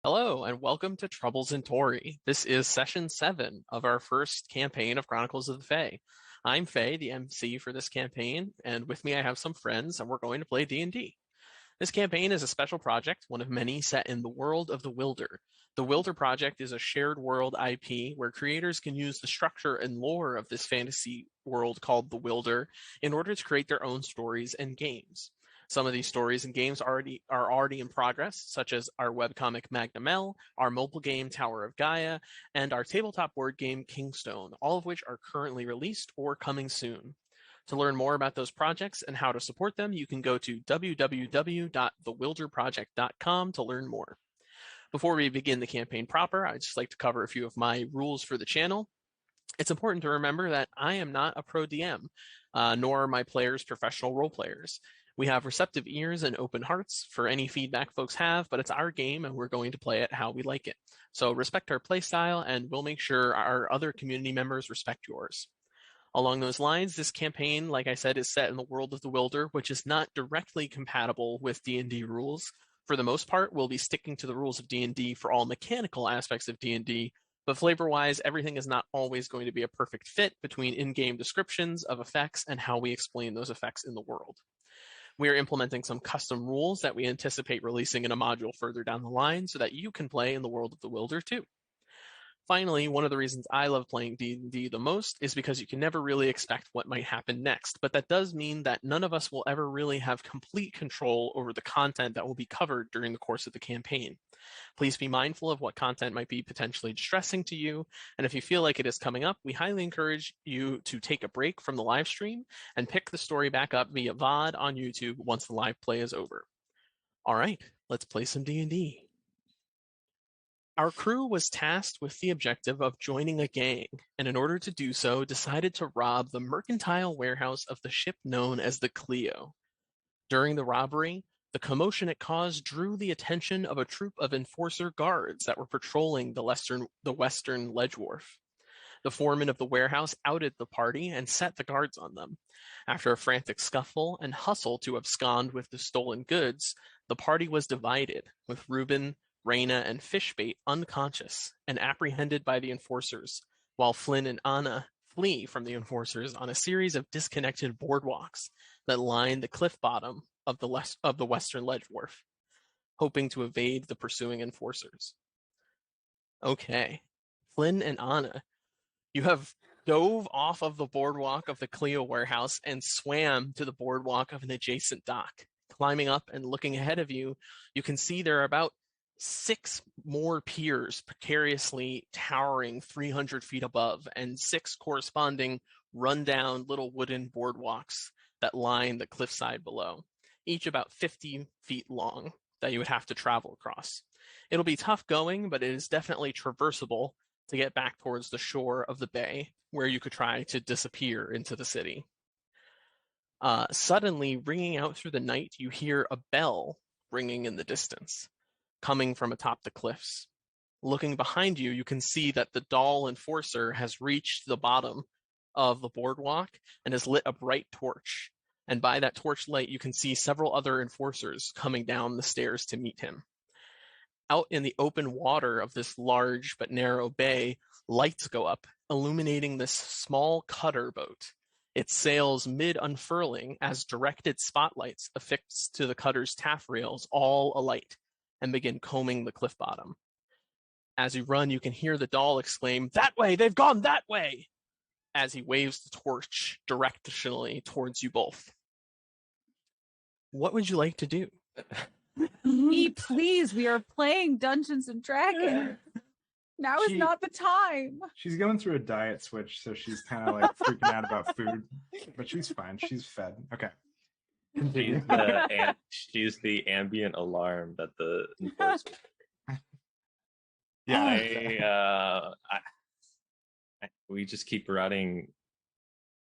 Hello, and welcome to Troubles in Toraigh. This is session 7 of our first campaign of Chronicles of the Fae. I'm Faye, the MC for this campaign, and with me I have some friends, and we're going to play D&D. This campaign is a special project, one of many set in the world of the Wilder. The Wilder Project is a shared world IP where creators can use the structure and lore of this fantasy world called the Wilder in order to create their own stories and games. Some of these stories and games are already in progress, such as our webcomic Magnum L, our mobile game Tower of Gaia, and our tabletop board game Kingstone, all of which are currently released or coming soon. To learn more about those projects and how to support them, you can go to www.thewilderproject.com to learn more. Before we begin the campaign proper, I'd just like to cover a few of my rules for the channel. It's important to remember that I am not a pro DM, nor are my players professional role players. We have receptive ears and open hearts for any feedback folks have, but it's our game and we're going to play it how we like it. So respect our play style and we'll make sure our other community members respect yours. Along those lines, this campaign, like I said, is set in the world of the Wilder, which is not directly compatible with D&D rules. For the most part, we'll be sticking to the rules of D&D for all mechanical aspects of D&D, but flavor-wise, everything is not always going to be a perfect fit between in-game descriptions of effects and how we explain those effects in the world. We are implementing some custom rules that we anticipate releasing in a module further down the line so that you can play in the world of the Wilder too. Finally, one of the reasons I love playing D&D the most is because you can never really expect what might happen next, but that does mean that none of us will ever really have complete control over the content that will be covered during the course of the campaign. Please be mindful of what content might be potentially distressing to you, and if you feel like it is coming up, we highly encourage you to take a break from the live stream and pick the story back up via VOD on YouTube once the live play is over. All right, let's play some D&D. Our crew was tasked with the objective of joining a gang, and in order to do so, decided to rob the mercantile warehouse of the ship known as the Clio. During the robbery, the commotion it caused drew the attention of a troop of enforcer guards that were patrolling the western ledge wharf. The foreman of the warehouse outed the party and set the guards on them. After a frantic scuffle and hustle to abscond with the stolen goods, the party was divided, with Reuben, Raina, and Fishbait unconscious and apprehended by the enforcers, while Flynn and Anna flee from the enforcers on a series of disconnected boardwalks that line the cliff bottom of the western ledge wharf, hoping to evade the pursuing enforcers. Okay, Flynn and Anna, you have dove off of the boardwalk of the Clio warehouse and swam to the boardwalk of an adjacent dock. Climbing up and looking ahead of you, you can see there are about 6 more piers precariously towering 300 feet above, and 6 corresponding rundown little wooden boardwalks that line the cliffside below, each about 50 feet long that you would have to travel across. It'll be tough going, but it is definitely traversable to get back towards the shore of the bay, where you could try to disappear into the city. Suddenly, ringing out through the night, you hear a bell ringing in the distance, coming from atop the cliffs. Looking behind you, you can see that the Dahl enforcer has reached the bottom of the boardwalk and has lit a bright torch. And by that torch light, you can see several other enforcers coming down the stairs to meet him. Out in the open water of this large but narrow bay, lights go up, illuminating this small cutter boat. It sails mid-unfurling as directed spotlights affixed to the cutter's taffrails all alight and begin combing the cliff bottom. As you run, you can hear the Dahl exclaim, "That way! They've gone that way!" as he waves the torch directionally towards you both. What would you like to do? Me, please. We are playing Dungeons and Dragons. Now is not the time. She's going through a diet switch, so she's kind of like freaking out about food, but she's fine. She's fed. Okay. She's the ambient alarm that the enforcer. Yeah. We just keep running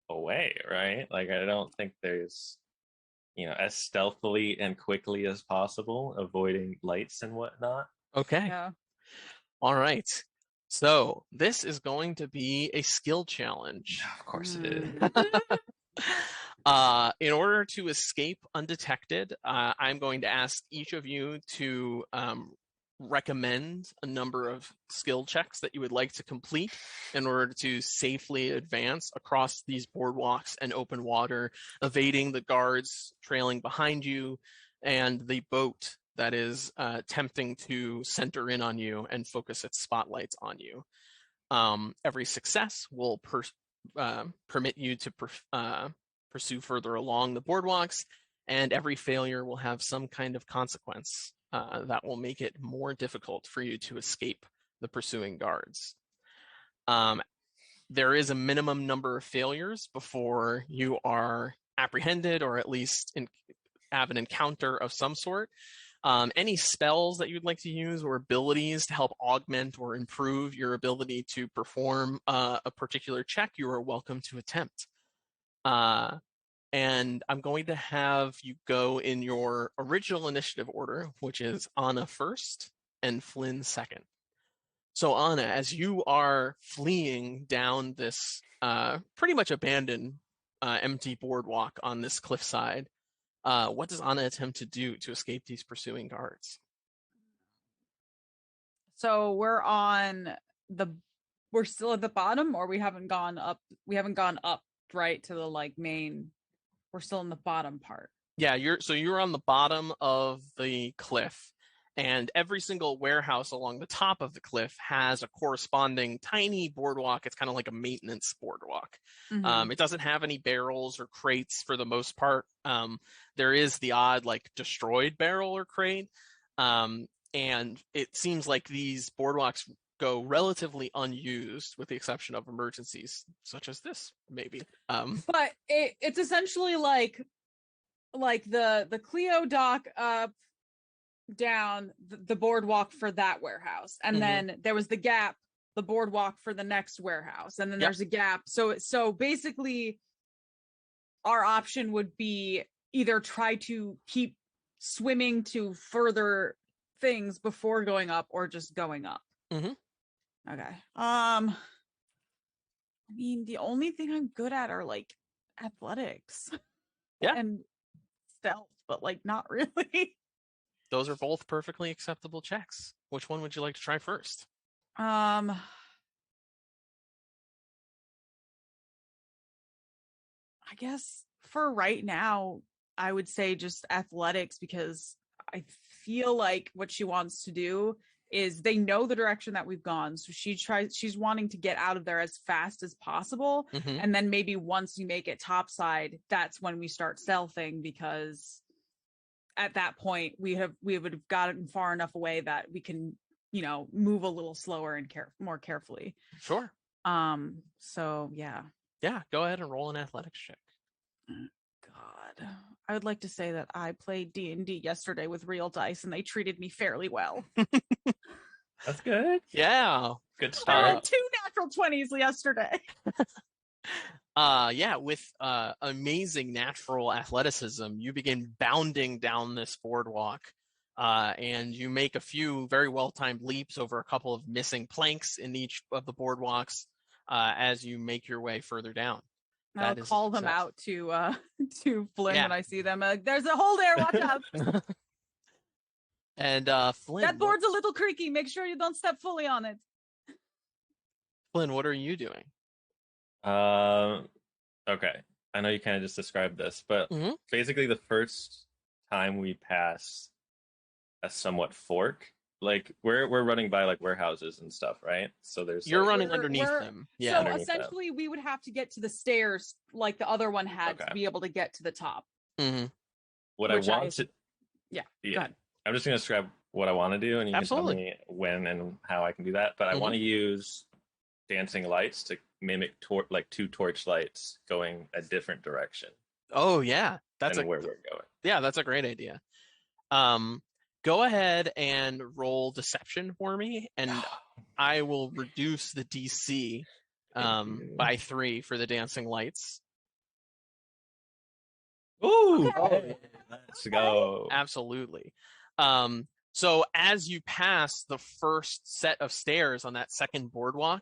away, right? Like, I don't think there's, as stealthily and quickly as possible, avoiding lights and whatnot. Okay. Yeah. All right. So this is going to be a skill challenge. Of course it is. In order to escape undetected, I'm going to ask each of you to recommend a number of skill checks that you would like to complete in order to safely advance across these boardwalks and open water, evading the guards trailing behind you and the boat that is attempting to center in on you and focus its spotlights on you. Every success will permit you to pursue further along the boardwalks, and every failure will have some kind of consequence that will make it more difficult for you to escape the pursuing guards. There is a minimum number of failures before you are apprehended, or at least have an encounter of some sort. Any spells that you'd like to use or abilities to help augment or improve your ability to perform a particular check, you are welcome to attempt. And I'm going to have you go in your original initiative order, which is Anna first and Flynn second. So Anna, as you are fleeing down this pretty much abandoned empty boardwalk on this cliffside, what does Anna attempt to do to escape these pursuing guards? So we're still at the bottom, or we haven't gone up. We haven't gone up, right, to the like main. We're still in the bottom part. Yeah, you're on the bottom of the cliff, and every single warehouse along the top of the cliff has a corresponding tiny boardwalk. It's kind of like a maintenance boardwalk. Mhm. It doesn't have any barrels or crates for the most part. There is the odd like destroyed barrel or crate, and it seems like these boardwalks go relatively unused, with the exception of emergencies such as this, maybe. But it's essentially like the Clio dock up, down the boardwalk for that warehouse, and then there was the gap, the boardwalk for the next warehouse, and then there's a gap. So basically, our option would be either try to keep swimming to further things before going up, or just going up. Okay. I mean, the only thing I'm good at are like athletics. Yeah. And stealth, but like not really. Those are both perfectly acceptable checks. Which one would you like to try first? I guess for right now, I would say just athletics, because I feel like what she wants to do is, they know the direction that we've gone, so she's wanting to get out of there as fast as possible, and then maybe once you make it topside, that's when we start stealthing, because at that point we would have gotten far enough away that we can, move a little slower and more carefully. Sure. So yeah, go ahead and roll an athletics check. God, I would like to say that I played D&D yesterday with real dice, and they treated me fairly well. That's good. Yeah. Good I start. had 2 natural 20s yesterday. With amazing natural athleticism, you begin bounding down this boardwalk, and you make a few very well-timed leaps over a couple of missing planks in each of the boardwalks as you make your way further down. I'll call them out to Flynn when I see them. There's a hole there, watch out. And Flynn, that board's a little creaky. Make sure you don't step fully on it. Flynn, what are you doing? Okay. I know you kind of just described this, but basically the first time we pass a somewhat fork, like we're running by like warehouses and stuff, right? So you're running underneath them. Yeah. So essentially we would have to get to the stairs like the other one had to be able to get to the top. What I want to go ahead. I'm just going to describe what I want to do, and you can tell me when and how I can do that. But I want to use dancing lights to mimic like 2 torch lights going a different direction. Oh yeah, that's where we're going. Yeah, that's a great idea. Go ahead and roll deception for me, and I will reduce the DC by 3 for the dancing lights. Ooh, okay. Let's go. Absolutely. So as you pass the first set of stairs on that second boardwalk,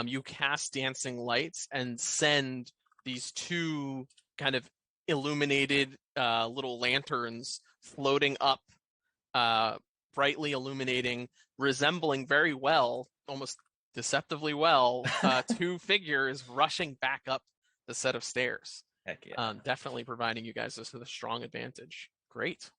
you cast dancing lights and send these 2 kind of illuminated little lanterns floating up brightly illuminating, resembling very well, almost deceptively well, two figures rushing back up the set of stairs. Heck yeah. Definitely providing you guys with a strong advantage. Great.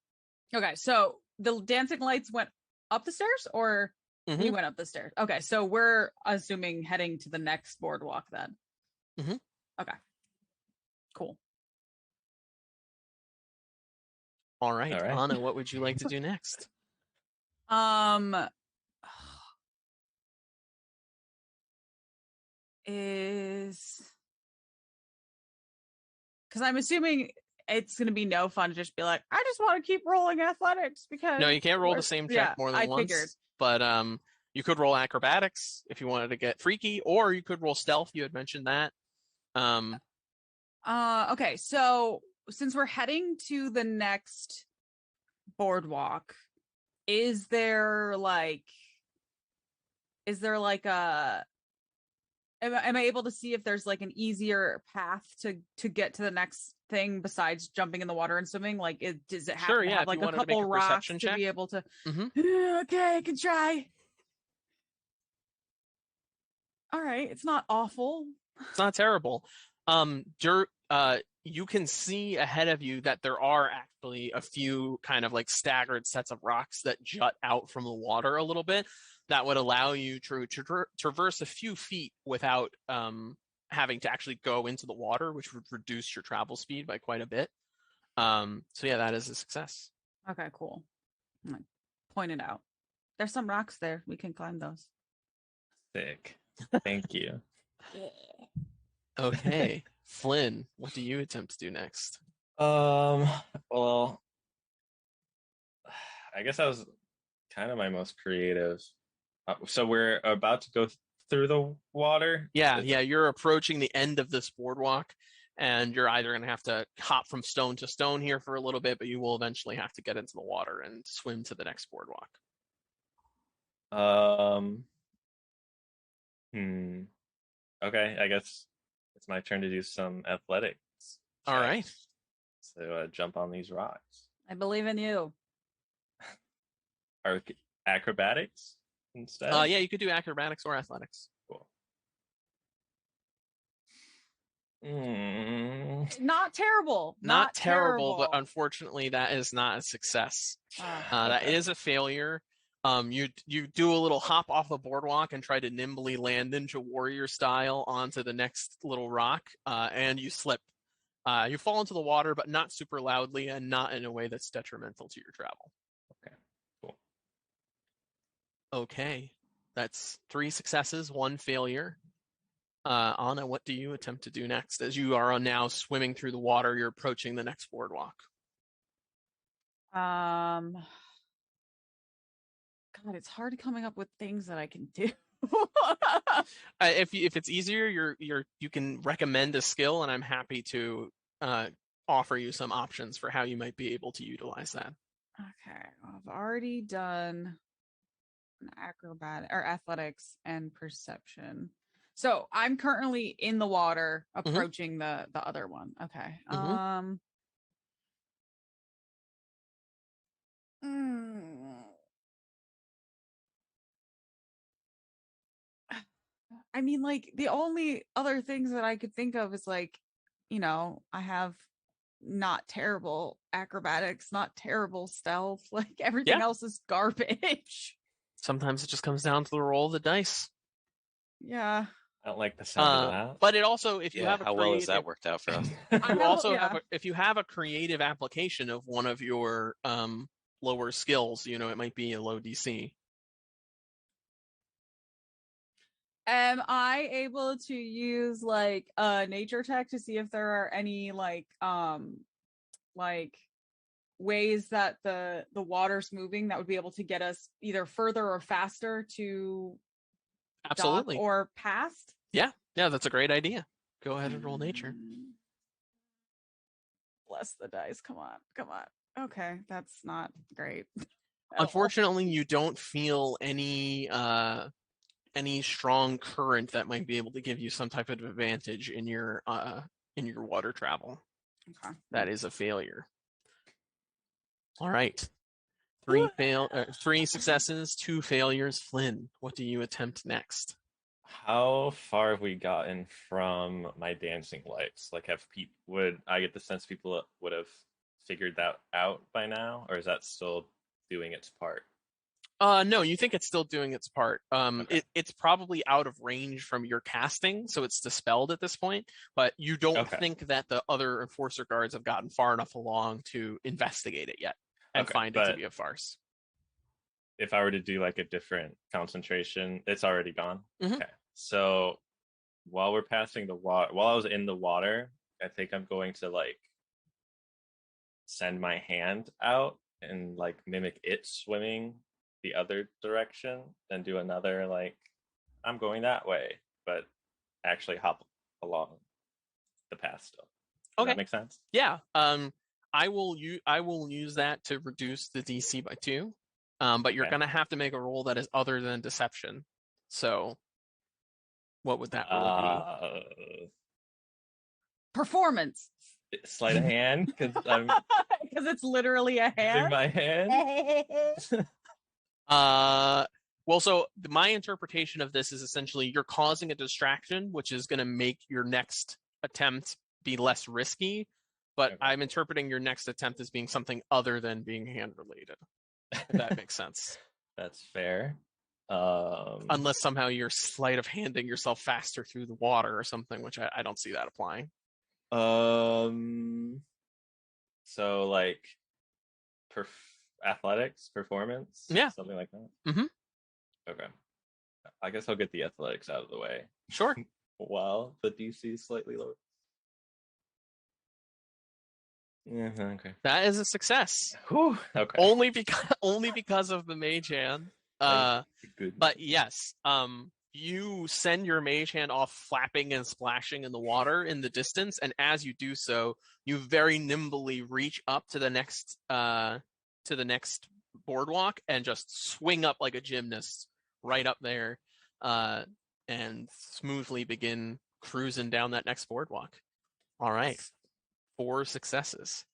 Okay, so the dancing lights went up the stairs, or we Mhm. went up the stairs? Okay, so we're assuming heading to the next boardwalk then. Mhm. Okay. Cool. All right, All right. Anna, what would you like to do next? Is because I'm assuming it's gonna be no fun to just be like, I just want to keep rolling athletics because No, you can't roll the same check more than I once. figured. But you could roll acrobatics if you wanted to get freaky, or you could roll stealth. You had mentioned that. Okay, so since we're heading to the next boardwalk, is there like a am I able to see if there's like an easier path to get to the next thing besides jumping in the water and swimming? Like, does it have Sure, to yeah, have if like you a wanted to make couple a rocks perception to check. be able to? Mhm. Okay, I can try. All right, it's not awful. It's not terrible. You can see ahead of you that there are actually a few kind of like staggered sets of rocks that jut out from the water a little bit that would allow you to traverse a few feet without having to actually go into the water, which would reduce your travel speed by quite a bit. So yeah, that is a success. Okay, cool. I'm gonna point it out. There's some rocks there. We can climb those. Sick. Thank you. Okay, Flynn, what do you attempt to do next? Well, I guess that was kind of my most creative. So we're about to go through the water. Yeah, you're approaching the end of this boardwalk, and you're either going to have to hop from stone to stone here for a little bit, but you will eventually have to get into the water and swim to the next boardwalk. Um. Hmm. Okay, I guess it's my turn to do some athletics. All right. So jump on these rocks. I believe in you. Or acrobatics instead? Yeah, you could do acrobatics or athletics. Cool. Mm. Not terrible. Not terrible, but unfortunately, that is not a success. That Okay. is a failure. You do a little hop off the boardwalk and try to nimbly land ninja warrior style onto the next little rock, and you slip. You fall into the water, but not super loudly and not in a way that's detrimental to your travel. Okay, cool. Okay, that's 3 successes, 1 failure. Anna, what do you attempt to do next? As you are now swimming through the water, you're approaching the next boardwalk. God, it's hard coming up with things that I can do. If it's easier, you can recommend a skill, and I'm happy to offer you some options for how you might be able to utilize that. Okay, I've already done an acrobatic or athletics and perception. So I'm currently in the water approaching the other one. Okay. I mean, like, the only other things that I could think of is like, I have not terrible acrobatics, not terrible stealth. Like, everything else is garbage. Sometimes it just comes down to the roll of the dice. Yeah. I don't like the sound of that. But it also, if you have a how well has that worked out for us? You also if you have a creative application of one of your lower skills, it might be a low DC. Am I able to use like a nature check to see if there are any like ways that the water's moving that would be able to get us either further or faster to Absolutely dock or past? Yeah, that's a great idea. Go ahead and roll nature. Bless the dice. Come on. Okay, that's not great. Unfortunately, you don't feel any strong current that might be able to give you some type of advantage in your water travel. Okay. That is a failure. All right. Three successes, 2 failures. Flynn, what do you attempt next? How far have we gotten from my dancing lights? Like, would I get the sense people would have figured that out by now, or is that still doing its part? No, you think it's still doing its part. Okay. It's probably out of range from your casting, so it's dispelled at this point, but you don't Okay. think that the other enforcer guards have gotten far enough along to investigate it yet and Okay, find it to but be a farce. if I were to do like a different concentration, it's already gone. Mhm. Okay. So while we're passing the water, while I was in the water, I think I'm going to like send my hand out and like mimic it swimming the other direction, then do another like I'm going that way, but actually hop along the path still. Does Okay. that make sense? Yeah. I will use that to reduce the DC by 2. But you're Okay. gonna have to make a roll that is other than deception. So what would that roll be? Performance. Sleight of hand because I'm Because it's literally a using hand. my hand. Well, so my interpretation of this is essentially you're causing a distraction, which is going to make your next attempt be less risky. But Okay. I'm interpreting your next attempt as being something other than being hand related. If that makes sense. That's fair. Unless somehow you're sleight of handing yourself faster through the water or something, which I don't see that applying. So like athletics, performance, Yeah. something like that. Mm-hmm. Okay. I guess I'll get the athletics out of the way. Sure. While the DC is slightly lower. Yeah, okay. That is a success. Whew, okay. Only because of the mage hand. Good. But yes, you send your mage hand off flapping and splashing in the water in the distance, and as you do so, you very nimbly reach up to the next boardwalk and just swing up like a gymnast right up there, and smoothly begin cruising down that next boardwalk. All right, 4 successes.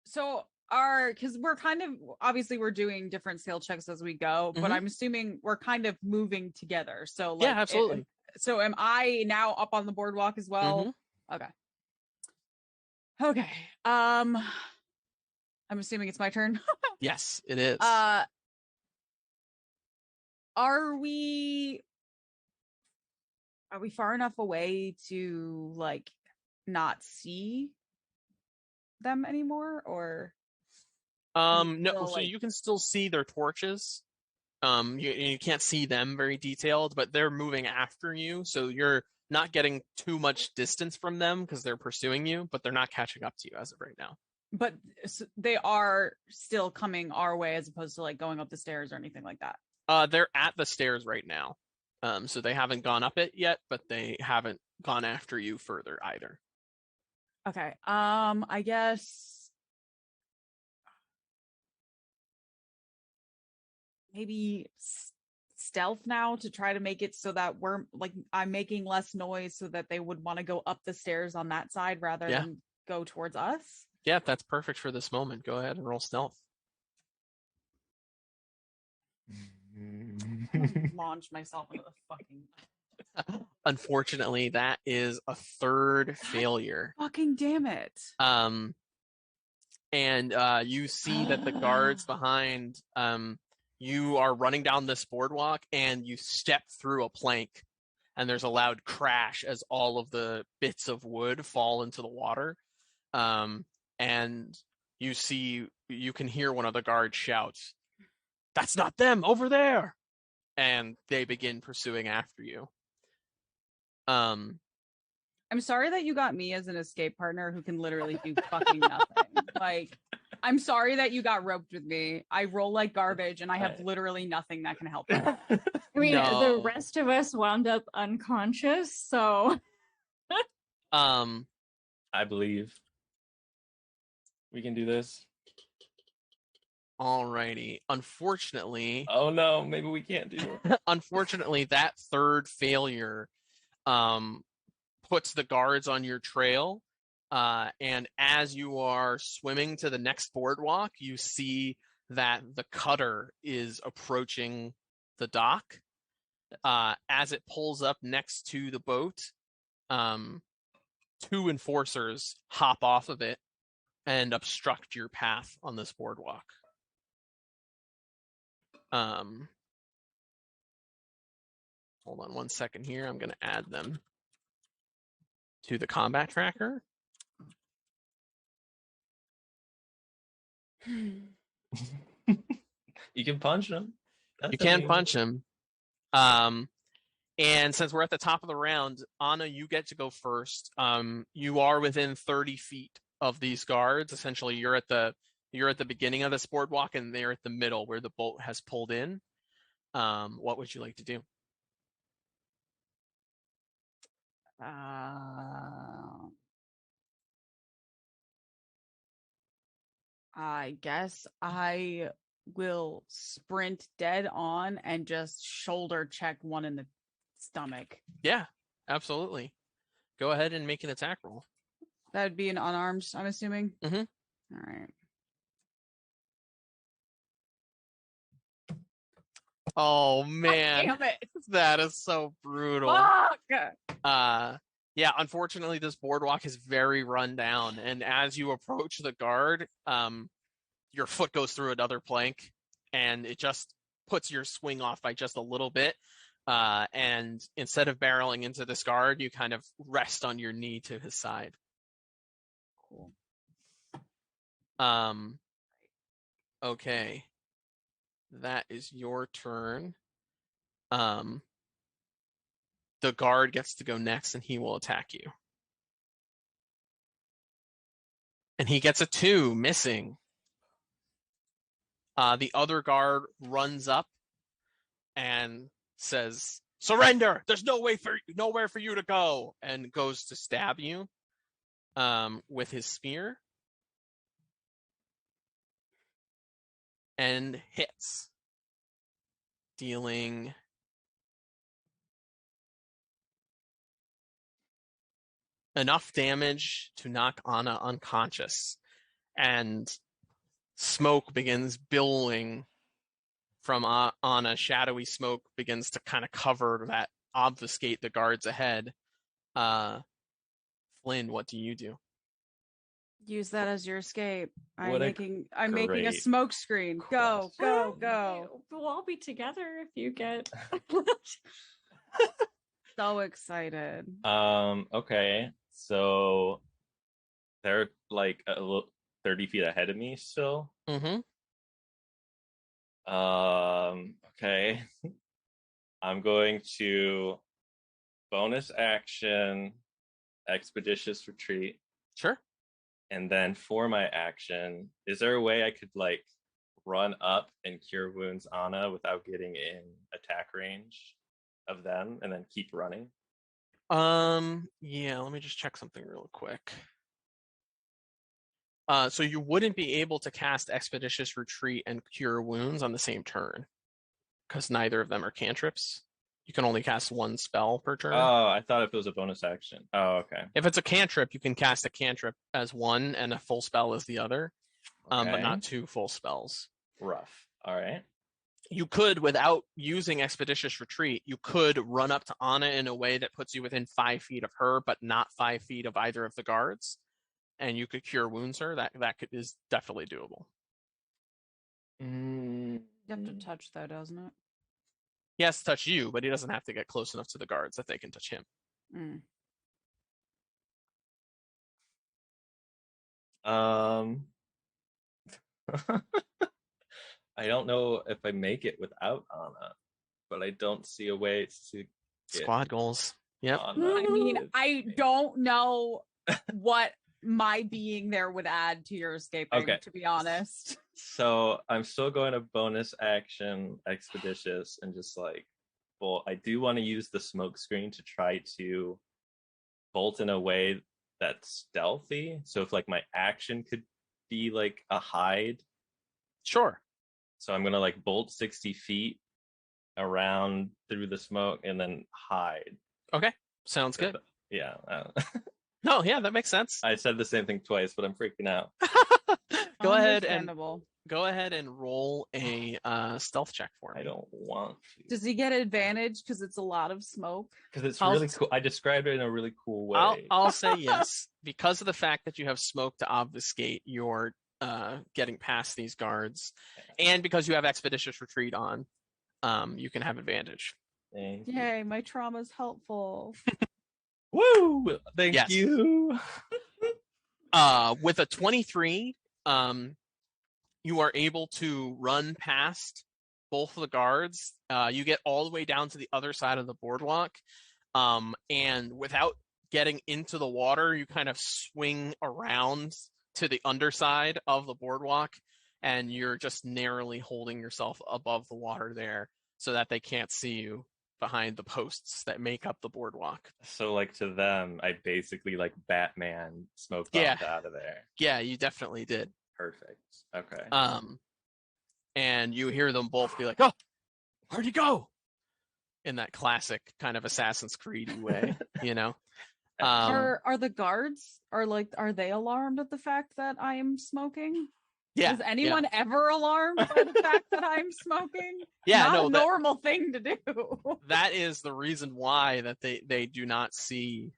So because we're kind of obviously we're doing different skill checks as we go, but Mhm. I'm assuming we're kind of moving together. So like, Yeah, absolutely. so am I now up on the boardwalk as well? Okay. Okay. I'm assuming it's my turn. Yes, it is. Are we far enough away to like not see them anymore, or No, still, so like... you can still see their torches. You can't see them very detailed, but they're moving after you, so you're not getting too much distance from them because they're pursuing you, but they're not catching up to you as of right now. But they are still coming our way as opposed to like going up the stairs or anything like that. They're at the stairs right now. So they haven't gone up it yet, but they haven't gone after you further either. Okay. I guess maybe stealth now to try to make it so that we're like I'm making less noise so that they would want to go up the stairs on that side rather than go towards us. Yeah, that's perfect for this moment. Go ahead and roll stealth. Launch myself into the fucking... Unfortunately, that is a 3rd failure. Fucking damn it. And you see that the guards behind you are running down this boardwalk, and you step through a plank, and there's a loud crash as all of the bits of wood fall into the water. And you can hear one of the guards shout, "That's not them over there!" And they begin pursuing after you. I'm sorry that you got me as an escape partner who can literally do fucking nothing. Like, I'm sorry that you got roped with me. I roll like garbage and I have literally nothing that can help me. I mean, No. the rest of us wound up unconscious, so... I believe we can do this. Alrighty. Unfortunately... Oh no, maybe we can't do it. Unfortunately, that 3rd failure puts the guards on your trail, And as you are swimming to the next boardwalk, you see that the cutter is approaching the dock. As it pulls up next to the boat, 2 enforcers hop off of it and obstruct your path on this boardwalk. Hold on one second here. I'm going to add them to the combat tracker. You can punch them. You can punch him. And since we're at the top of the round, Anna, you get to go first. You are within 30 feet of these guards. Essentially, you're at the beginning of this boardwalk, and they're at the middle where the boat has pulled in. What would you like to do? I guess I will sprint dead on and just shoulder check one in the stomach. Yeah, absolutely. Go ahead and make an attack roll. That would be an unarmed, I'm assuming. Mhm. All right. Oh man, Damn it! that is so brutal. Fuck! Yeah, unfortunately, this boardwalk is very run down, and as you approach the guard, your foot goes through another plank, and it just puts your swing off by just a little bit. And instead of barreling into this guard, you kind of rest on your knee to his side. Cool. Okay. That is your turn. The guard gets to go next, and he will attack you. And he gets a 2, missing. The other guard runs up and says, "Surrender! There's nowhere for you to go," and goes to stab you with his spear. And hits, dealing enough damage to knock Anna unconscious, and smoke begins billowing from Anna. Shadowy smoke begins to kind of cover that, obfuscate the guards ahead. Flynn, what do you do? Use that as your escape. I'm What a making a great smoke screen. Go, go, go. We'll all be together if you get. So excited. Okay. So they're like 30 feet ahead of me still. Mm-hmm. Okay. I'm going to bonus action, expeditious retreat. Sure. And then for my action, is there a way I could like run up and cure wounds Anna without getting in attack range of them and then keep running? Yeah, let me just check something real quick. So you wouldn't be able to cast Expeditious Retreat and Cure Wounds on the same turn, because neither of them are cantrips. You can only cast one spell per turn. Oh, I thought if it was a bonus action. Oh, okay. If it's a cantrip, you can cast a cantrip as one and a full spell as the other, but Okay. not 2 full spells. Rough. All right. You could, without using Expeditious Retreat, you could run up to Anna in a way that puts you within 5 feet of her, but not 5 feet of either of the guards, and you could cure wounds her. That is definitely doable. You have to touch though, doesn't it? He has to touch you, but he doesn't have to get close enough to the guards that they can touch him. I don't know if I make it without Anna, but I don't see a way to get Squad goals. Yep. Anna. I mean, I don't know what my being there would add to your escaping, Okay. to be honest. So I'm still going to bonus action expeditious and just like, well, I do want to use the smoke screen to try to bolt in a way that's stealthy. So if like my action could be like a hide. Sure. So I'm gonna like bolt 60 feet around through the smoke and then hide. Okay. Sounds good. Yeah. No, yeah, that makes sense. I said the same thing twice, but I'm freaking out. Go ahead and Understandable. roll a stealth check for me. I don't want to. Does he get advantage because it's a lot of smoke? Because it's I'll- really cool. I described it in a really cool way. I'll say yes because of the fact that you have smoke to obfuscate your getting past these guards, and because you have expeditious retreat on, you can have advantage. Thank you. Yay, my trauma's helpful. Woo! Thank Yes. you. With a 23, you are able to run past both of the guards. You get all the way down to the other side of the boardwalk, and without getting into the water, you kind of swing around to the underside of the boardwalk, and you're just narrowly holding yourself above the water there so that they can't see you behind the posts that make up the boardwalk. So, like, to them, I basically, like, Batman smoke Yeah. bombed out of there. Yeah, you definitely did. Perfect. Okay. And you hear them both be like, "Oh, where'd he go?" In that classic kind of Assassin's Creed way, you know. Are the guards are they alarmed at the fact that I am smoking? Yeah. Is anyone ever alarmed by the fact that I'm smoking? Yeah, Not no, a normal thing to do. that is the reason why that they do not see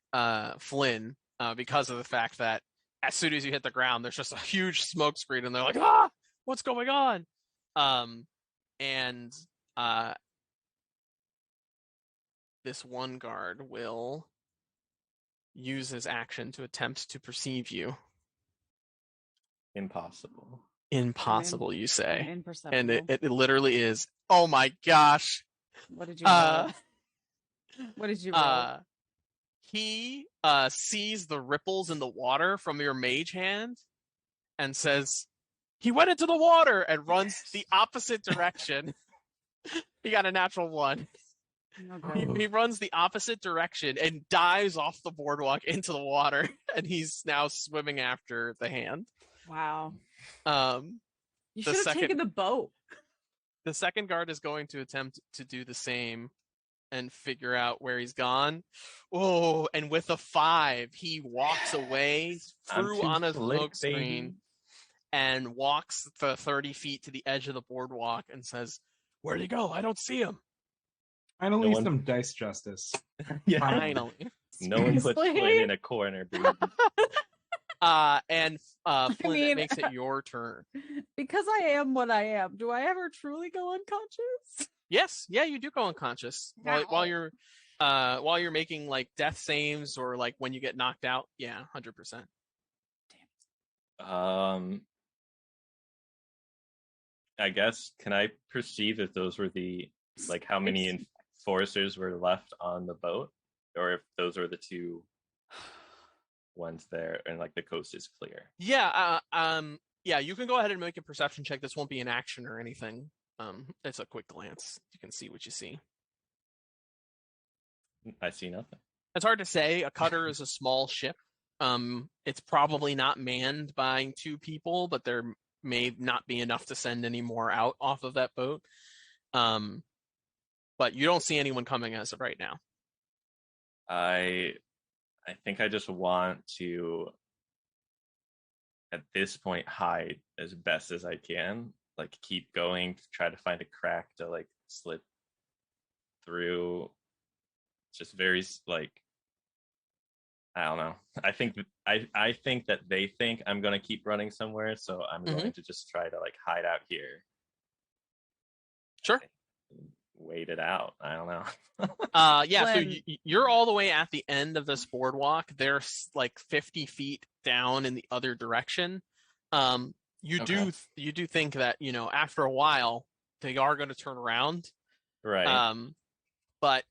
Flynn, because of the fact that as soon as you hit the ground, there's just a huge smoke screen, and they're like, "Ah, what's going on?" And this one guard will use his action to attempt to perceive you. Impossible. Impossible, you I'm say, imperceptible. and it literally is. Oh my gosh! What did you roll? What did you roll? He sees the ripples in the water from your mage hand and says, "He went into the water," and runs the opposite direction. He got a natural 1. Okay. He runs the opposite direction and dives off the boardwalk into the water, and he's now swimming after the hand. Wow. The You should have second- taken the boat. The second guard is going to attempt to do the same and figure out where he's gone. Oh, and with a 5, he walks away through on a smoke screen and walks the 30 feet to the edge of the boardwalk and says, "Where'd he go? I don't see him." Finally, No one- some dice justice. Yeah. Finally. No one puts Seriously? Flynn in a corner, baby. And Flynn, mean- it makes it your turn. Because I am what I am, do I ever truly go unconscious? Yes, yeah, you do go unconscious while you're making like death saves or like when you get knocked out. Yeah, 100%. I guess, can I perceive if those were the, like, how many enforcers were left on the boat? Or if those were the 2 ones there and, like, the coast is clear? Yeah, yeah, you can go ahead and make a perception check. This won't be an action or anything. It's a quick glance. You can see what you see. I see nothing. It's hard to say. A cutter is a small ship. It's probably not manned by 2 people, but there may not be enough to send any more out off of that boat. But you don't see anyone coming as of right now. I think I just want to, at this point, hide as best as I can. Like, keep going, try to find a crack to, like, slip through. Just very, like, I don't know. I think that they think I'm going to keep running somewhere, so I'm going to just try to, like, hide out here. Sure. Wait it out. I don't know. Yeah, so When- you're all the way at the end of this boardwalk. They're like 50 feet down in the other direction. You do think that, you know, after a while they are going to turn around. Right. But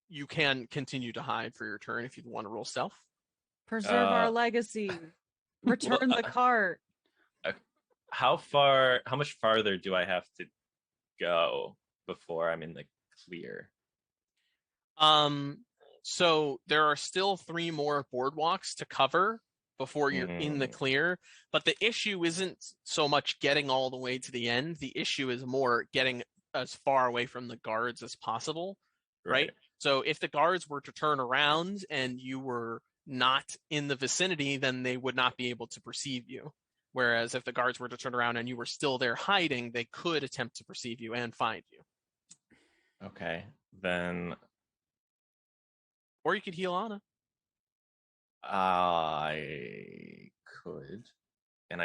you can continue to hide for your turn if you want to roll stealth. Preserve our legacy. Return the cart. How much farther do I have to go before I'm in the clear? So there are still 3 more boardwalks to cover before you're in the clear, but the issue isn't so much getting all the way to the end. The issue is more getting as far away from the guards as possible, right? So if the guards were to turn around and you were not in the vicinity, then they would not be able to perceive you. Whereas if the guards were to turn around and you were still there hiding, they could attempt to perceive you and find you. Okay, then Or you could heal Anna. I could, and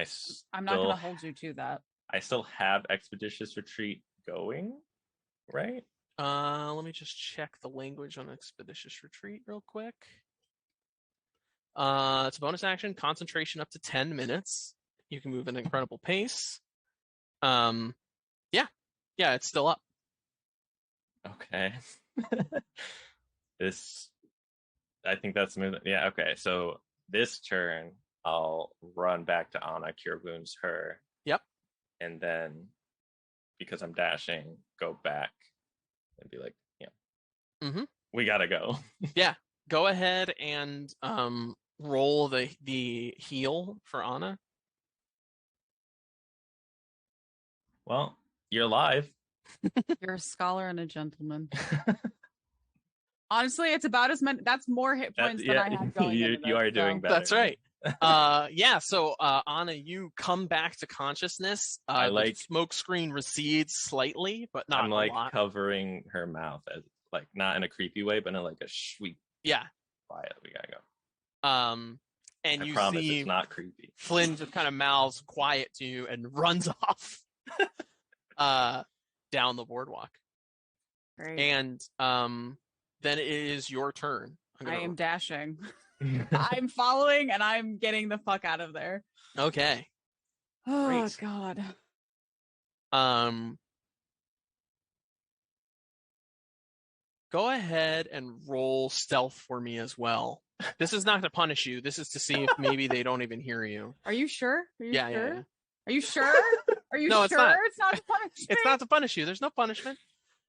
I'm not going to hold you to that. I still have Expeditious Retreat going, right? Let me just check the language on Expeditious Retreat real quick. It's a bonus action, concentration up to 10 minutes. You can move at an incredible pace. Yeah, it's still up. Okay. I think that's moving. Yeah, okay. So this turn, I'll run back to Anna, Cure Wounds her. Yep. And then, because I'm dashing, go back and be like, we gotta go. Yeah, go ahead and roll the heal for Anna. Well, you're alive. You're a scholar and a gentleman. Honestly, it's about as many. That's more hit points than I had going. You are doing better. That's right. So Anna, you come back to consciousness. The smoke screen recedes slightly, but not I'm a lot. Covering her mouth, as like not in a creepy way, but in like a sweet. Yeah. Quiet. We gotta go. And I you promise see it's not creepy. Flynn just kind of mouths quiet to you and runs off down the boardwalk. Great. And then it is your turn. I am dashing. I'm following and I'm getting the fuck out of there. Okay. Oh, Great. God. Go ahead and roll stealth for me as well. This is not to punish you. This is to see if maybe they don't even hear you. Are you sure? Are you Yeah, sure? yeah. Are you sure? Are you No, sure? it's not. It's not to punish me? It's not to punish you. There's no punishment.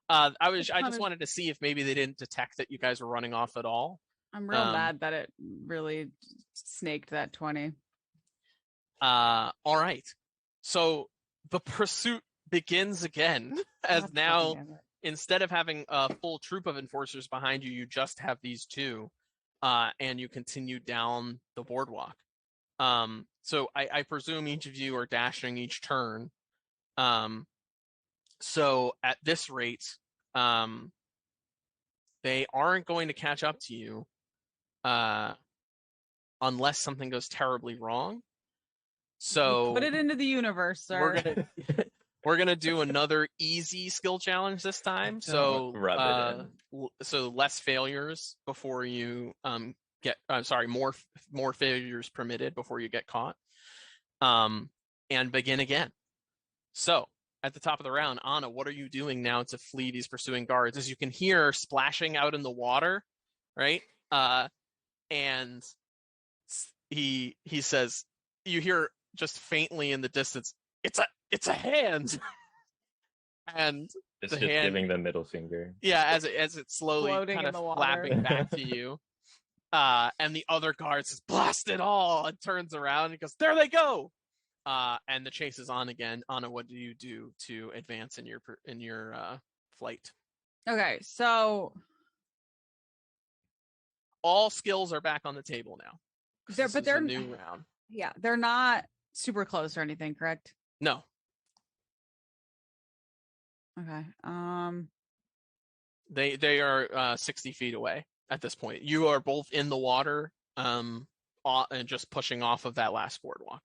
I just punish- wanted to see if maybe they didn't detect that you guys were running off at all. I'm real mad that it really snaked that 20. All right. So the pursuit begins again, as now instead of having a full troop of enforcers behind you, you just have these two, and you continue down the boardwalk. So I presume each of you are dashing each turn. So at this rate, they aren't going to catch up to you, unless something goes terribly wrong. So put it into the universe, sir. We're gonna do another easy skill challenge this time. So so less failures before you get. More failures permitted before you get caught. And begin again. So at the top of the round, Anna, what are you doing now to flee these pursuing guards? As you can hear splashing out in the water, right? And he says, you hear just faintly in the distance, it's a hand. And it's just hand, giving the middle finger. Yeah, as it slowly floating kind of in the water, flapping back to you. And the other guard says, blast it all, and turns around and goes, there they go. And the chase is on again. Anna, what do you do to advance in your flight? Okay, so all skills are back on the table now. They're a new round. Yeah, they're not super close or anything, correct? No. Okay. They are 60 feet away at this point. You are both in the water, and just pushing off of that last boardwalk.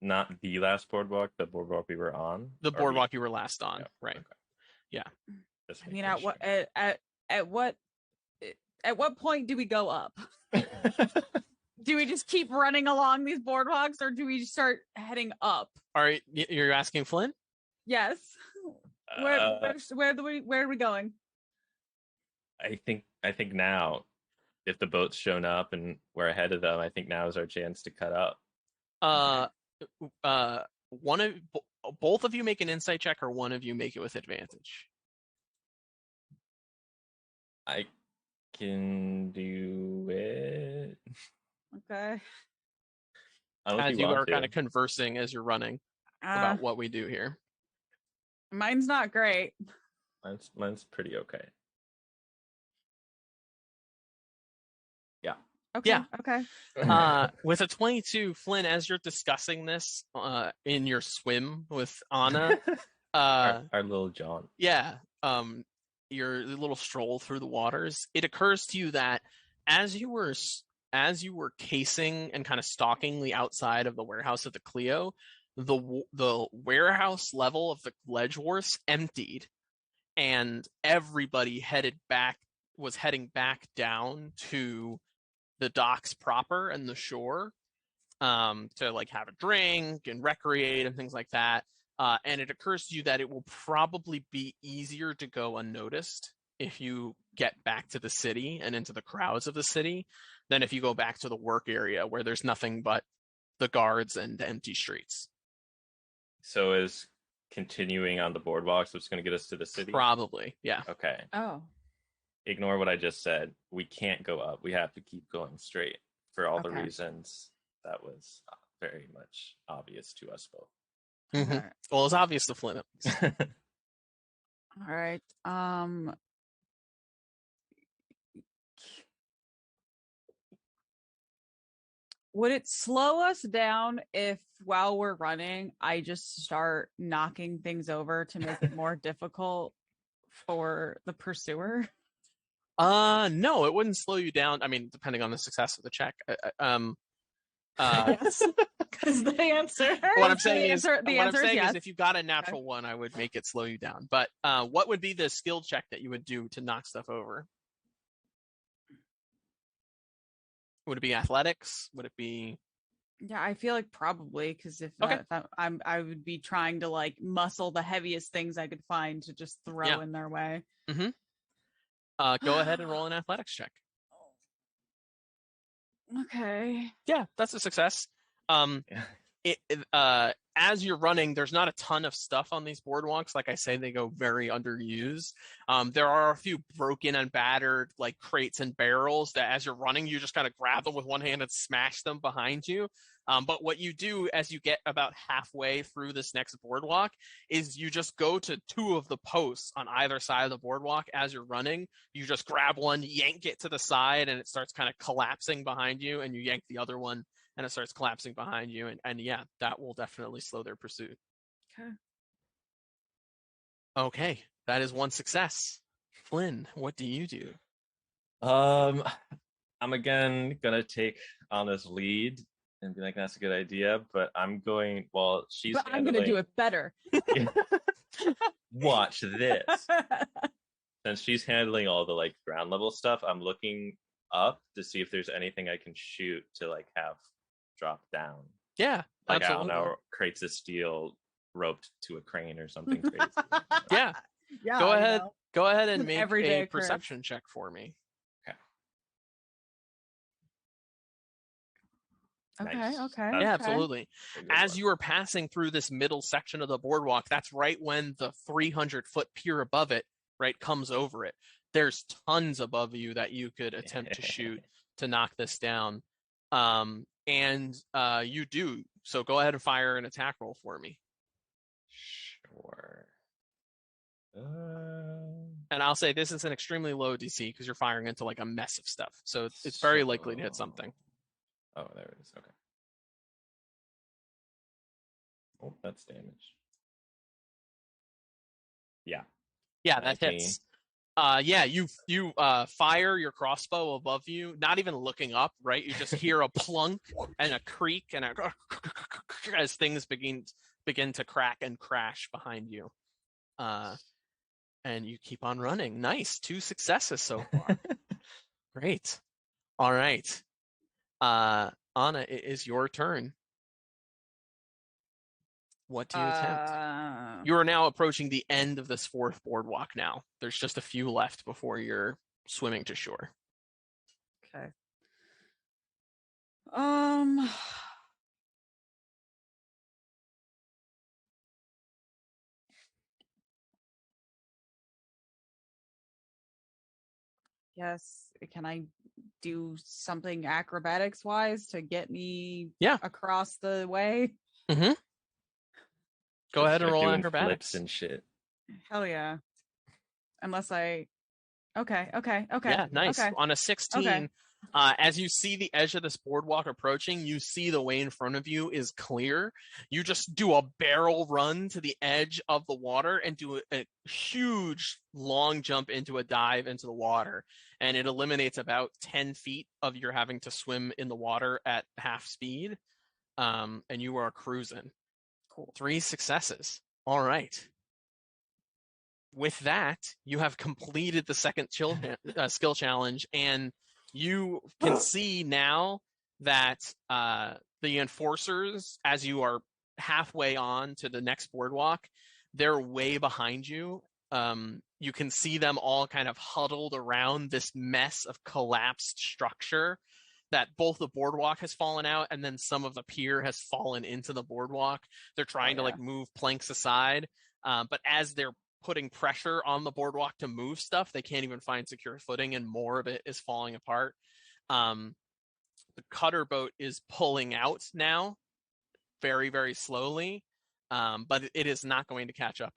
Not the last boardwalk, the boardwalk we were on. The boardwalk you were last on, right? Okay. Yeah. I mean, at what point do we go up? Do we just keep running along these boardwalks, or do we just start heading up? All right, you're asking Flynn? Yes. Where are we going? I think now, if the boat's shown up and we're ahead of them, I think now is our chance to cut up. Both of you make an insight check, or one of you make it with advantage. I can do it. Okay. As you are kind of conversing as you're running about what we do here. Mine's not great. Mine's pretty okay. Okay. Yeah. Okay. With a 22, Flynn, as you're discussing this in your swim with Anna, our little John. yeah, your little stroll through the waters, it occurs to you that as you were casing and kind of stalking the outside of the warehouse of the Clio, the warehouse level of the Ledgeworths emptied, and everybody was heading back down to the docks proper and the shore, to like have a drink and recreate and things like that. And it occurs to you that it will probably be easier to go unnoticed if you get back to the city and into the crowds of the city than if you go back to the work area where there's nothing but the guards and empty streets. So is continuing on the boardwalk what's going to get us to the city? Probably, yeah. Okay. Oh. Ignore what I just said. We can't go up. We have to keep going straight for all the Okay. reasons that was very much obvious to us both. Mm-hmm. Okay. Well, it's obvious to Flynn. All right. Would it slow us down if while we're running, I just start knocking things over to make it more difficult for the pursuer? No, it wouldn't slow you down. I mean, depending on the success of the check. Yes. Because the answer. What I'm saying is, yes. if you got a natural one, I would make it slow you down. But what would be the skill check that you would do to knock stuff over? Would it be athletics? Would it be? Yeah, I feel like probably because if Okay. I would be trying to like muscle the heaviest things I could find to just throw in their way. Mm-hmm. Go ahead and roll an athletics check. Okay. Yeah, that's a success. As you're running, there's not a ton of stuff on these boardwalks. Like I say, they go very underused. There are a few broken and battered like crates and barrels that as you're running, you just kind of grab them with one hand and smash them behind you. But what you do as you get about halfway through this next boardwalk is you just go to two of the posts on either side of the boardwalk as you're running. You just grab one, yank it to the side, and it starts kind of collapsing behind you, and you yank the other one, and it starts collapsing behind you. And yeah, that will definitely slow their pursuit. Okay, that is one success. Flynn, what do you do? I'm again gonna take Anna's lead and be like, that's a good idea, but I'm going, well, she's But I'm gonna do it better. Watch this. Since she's handling all the like ground level stuff, I'm looking up to see if there's anything I can shoot to like have drop down. Yeah, like absolutely. I don't know, crates of steel roped to a crane or something crazy. Yeah. Yeah. Go ahead. Go ahead and make Everyday a occurrence. perception check for me. Okay. Nice. Okay. Yeah, okay. absolutely. As you are passing through this middle section of the boardwalk, that's right when the 300-foot pier above it, right, comes over it. There's tons above you that you could attempt to shoot to knock this down. And you do. So go ahead and fire an attack roll for me. Sure. And I'll say this is an extremely low DC because you're firing into like a mess of stuff. So it's very likely to hit something. Oh, there it is. Okay. Oh, that's damage. Yeah. Yeah, that 19. hits. Yeah, you fire your crossbow above you, not even looking up, right? You just hear a plunk and a creak and as things begin to crack and crash behind you. And you keep on running. Nice. 2 successes so far. Great. All right. Anna, it is your turn. What do you attempt? You are now approaching the end of this 4th boardwalk now. There's just a few left before you're swimming to shore. Okay. Yes. Can I do something acrobatics wise to get me across the way? Mm-hmm. Go ahead and roll doing acrobatics flips and shit. Hell yeah. Unless I Okay. Yeah, nice. Okay. On a 16, As you see the edge of this boardwalk approaching, you see the way in front of you is clear. You just do a barrel run to the edge of the water and do a huge long jump into a dive into the water. And it eliminates about 10 feet of your having to swim in the water at half speed. And you are cruising. Cool. 3 successes. All right. With that, you have completed the second skill challenge, and you can see now that the enforcers, as you are halfway on to the next boardwalk, they're way behind you. You can see them all kind of huddled around this mess of collapsed structure that both the boardwalk has fallen out and then some of the pier has fallen into the boardwalk. They're trying to like move planks aside. But as they're putting pressure on the boardwalk to move stuff, they can't even find secure footing and more of it is falling apart. The cutter boat is pulling out now very, very slowly, but it is not going to catch up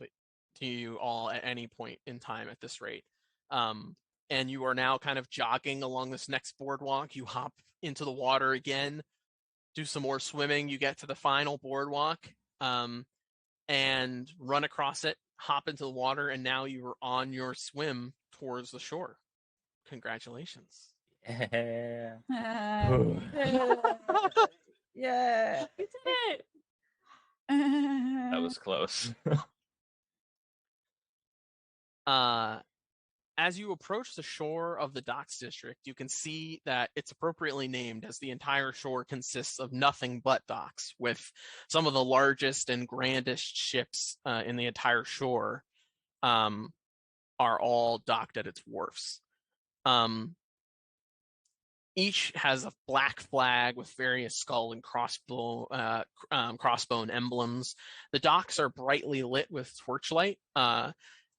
to you all at any point in time at this rate. And you are now kind of jogging along this next boardwalk. You hop into the water again, do some more swimming. You get to the final boardwalk and run across it, hop into the water, and now you are on your swim towards the shore. Congratulations. Yeah. Yeah. We did it. That was close. As you approach the shore of the docks district, you can see that it's appropriately named, as the entire shore consists of nothing but docks, with some of the largest and grandest ships in the entire shore are all docked at its wharfs. Each has a black flag with various skull and crossbone emblems. The docks are brightly lit with torchlight,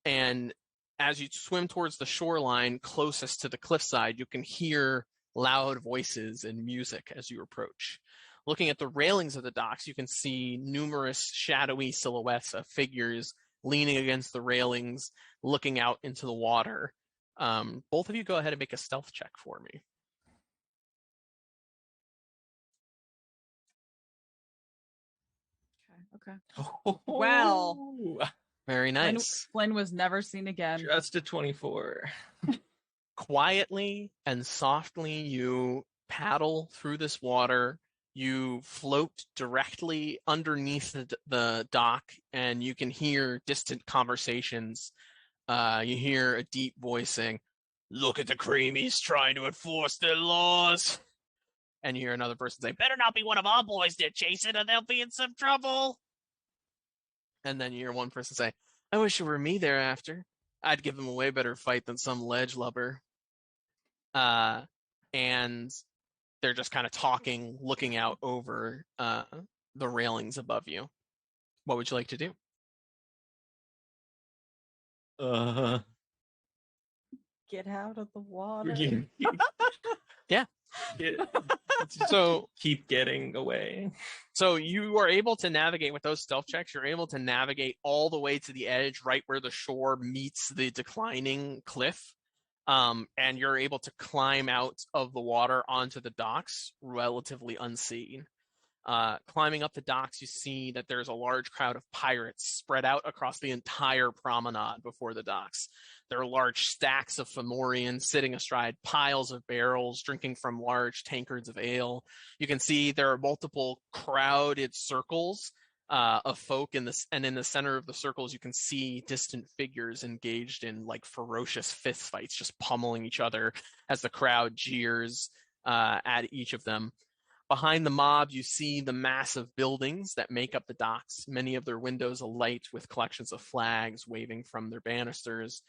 and as you swim towards the shoreline closest to the cliffside, you can hear loud voices and music as you approach. Looking at the railings of the docks, you can see numerous shadowy silhouettes of figures leaning against the railings, looking out into the water. Both of you go ahead and make a stealth check for me. Okay. Well. Very nice. Flynn was never seen again. Just a 24. Quietly and softly, you paddle through this water. You float directly underneath the dock, and you can hear distant conversations. You hear a deep voice saying, "Look at the creamies trying to enforce their laws." And you hear another person say, "Better not be one of our boys they're chasing, or they'll be in some trouble." And then you hear one person say, "I wish it were me thereafter. I'd give them a way better fight than some ledge lubber." And they're just kind of talking, looking out over the railings above you. What would you like to do? Get out of the water. Yeah. So keep getting away. So you are able to navigate with those stealth checks. You're able to navigate all the way to the edge, right where the shore meets the declining cliff. And you're able to climb out of the water onto the docks relatively unseen. Climbing up the docks, you see that there's a large crowd of pirates spread out across the entire promenade before the docks. There are large stacks of Fomorians sitting astride piles of barrels, drinking from large tankards of ale. You can see there are multiple crowded circles of folk in this, and in the center of the circles, you can see distant figures engaged in like ferocious fist fights, just pummeling each other as the crowd jeers at each of them. Behind the mob, you see the massive buildings that make up the docks, many of their windows alight with collections of flags waving from their banisters.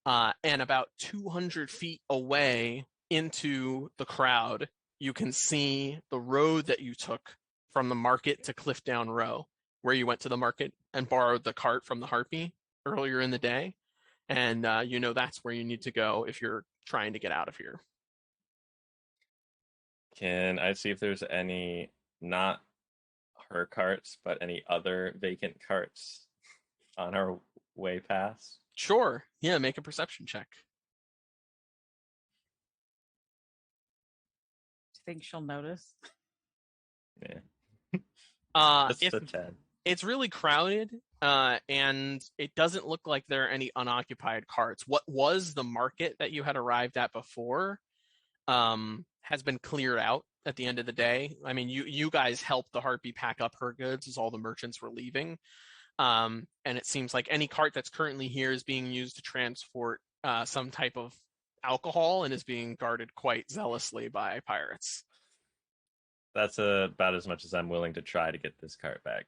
And about 200 feet away into the crowd, you can see the road that you took from the market to Cliffdown Row, where you went to the market and borrowed the cart from the Harpy earlier in the day. And you know that's where you need to go if you're trying to get out of here. Can I see if there's any, not her carts, but any other vacant carts on our way past? Sure. Yeah, make a perception check. think she'll notice? Yeah. If Just a 10. it's really crowded, and it doesn't look like there are any unoccupied carts. What was the market that you had arrived at before has been cleared out at the end of the day. I mean, you guys helped the Harpy pack up her goods as all the merchants were leaving. And it seems like any cart that's currently here is being used to transport some type of alcohol and is being guarded quite zealously by pirates. That's about as much as I'm willing to try to get this cart back.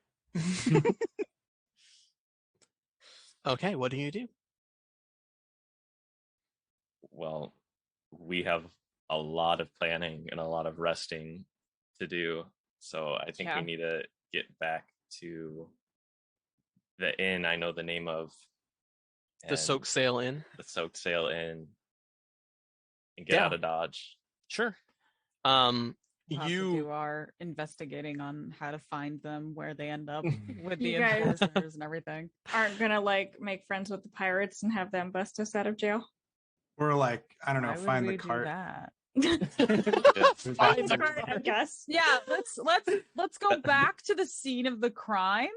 Okay, what do you do? Well, we have a lot of planning and a lot of resting to do. So I think we need to get back to the inn I know the name of. The Soak Sail Inn? The Soak Sail Inn. And get out of Dodge. Sure. We'll have to do our investigating on how to find them, where they end up with the You guys- enforcers and everything. Aren't gonna like make friends with the pirates and have them bust us out of jail. Or like, I don't know, Why would find we the do cart. that? Find the cart, I guess. Yeah, let's go back to the scene of the crime.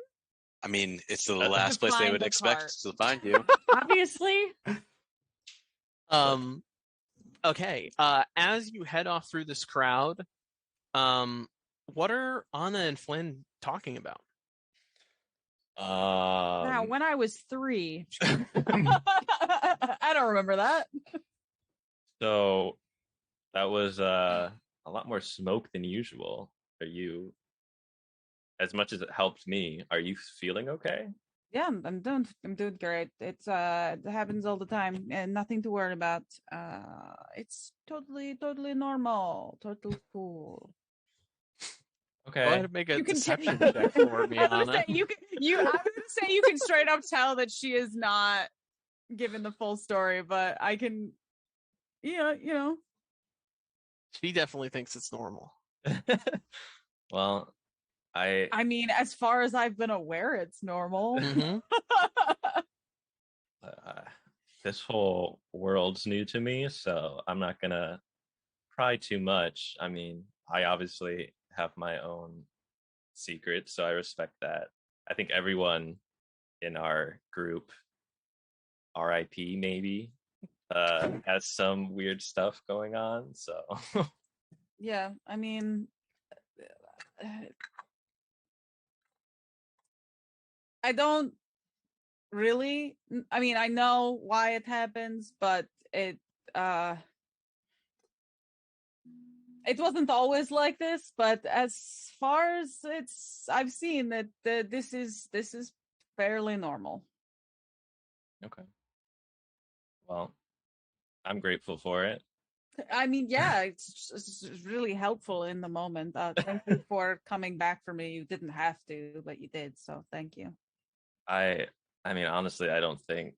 I mean, it's the last place they find would the expect cart. to find you. Obviously. Okay. As you head off through this crowd, what are Anna and Flynn talking about? Now, when I was 3, I don't remember that. So that was a lot more smoke than usual. Are you, as much as it helped me, are you feeling okay? Yeah, I'm doing great. It happens all the time, and nothing to worry about. It's totally normal, totally cool. Okay. Go ahead and make a You can deception check for me, I was Anna. gonna say you can straight up tell that she is not given the full story, but I can, you know. She definitely thinks it's normal. Well, I mean, as far as I've been aware, it's normal. Mm-hmm. This whole world's new to me, so I'm not gonna pry too much. I mean, I obviously have my own secrets, so I respect that. I think everyone in our group, RIP maybe, has some weird stuff going on. So Yeah, I mean, I don't really. I mean, I know why it happens, but it wasn't always like this. But as far as I've seen that this is fairly normal. okay. Well, I'm grateful for it. I mean, yeah, it's really helpful in the moment. Thank you for coming back for me. You didn't have to, but you did, so thank you. I mean, honestly, I don't think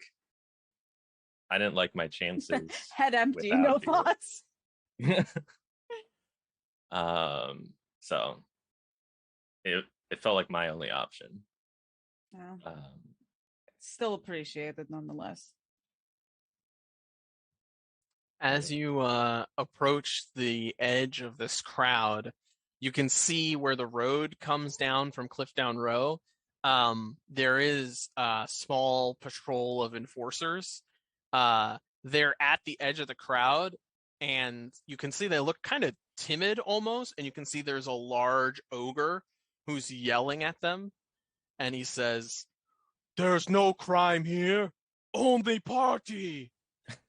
I didn't like my chances. Head empty, no without you. thoughts. So it felt like my only option. Yeah. Still appreciate it nonetheless. As you approach the edge of this crowd, you can see where the road comes down from Cliffdown Row. There is a small patrol of enforcers. They're at the edge of the crowd, and you can see they look kind of timid almost, and you can see there's a large ogre who's yelling at them, and he says, "There's no crime here, only party.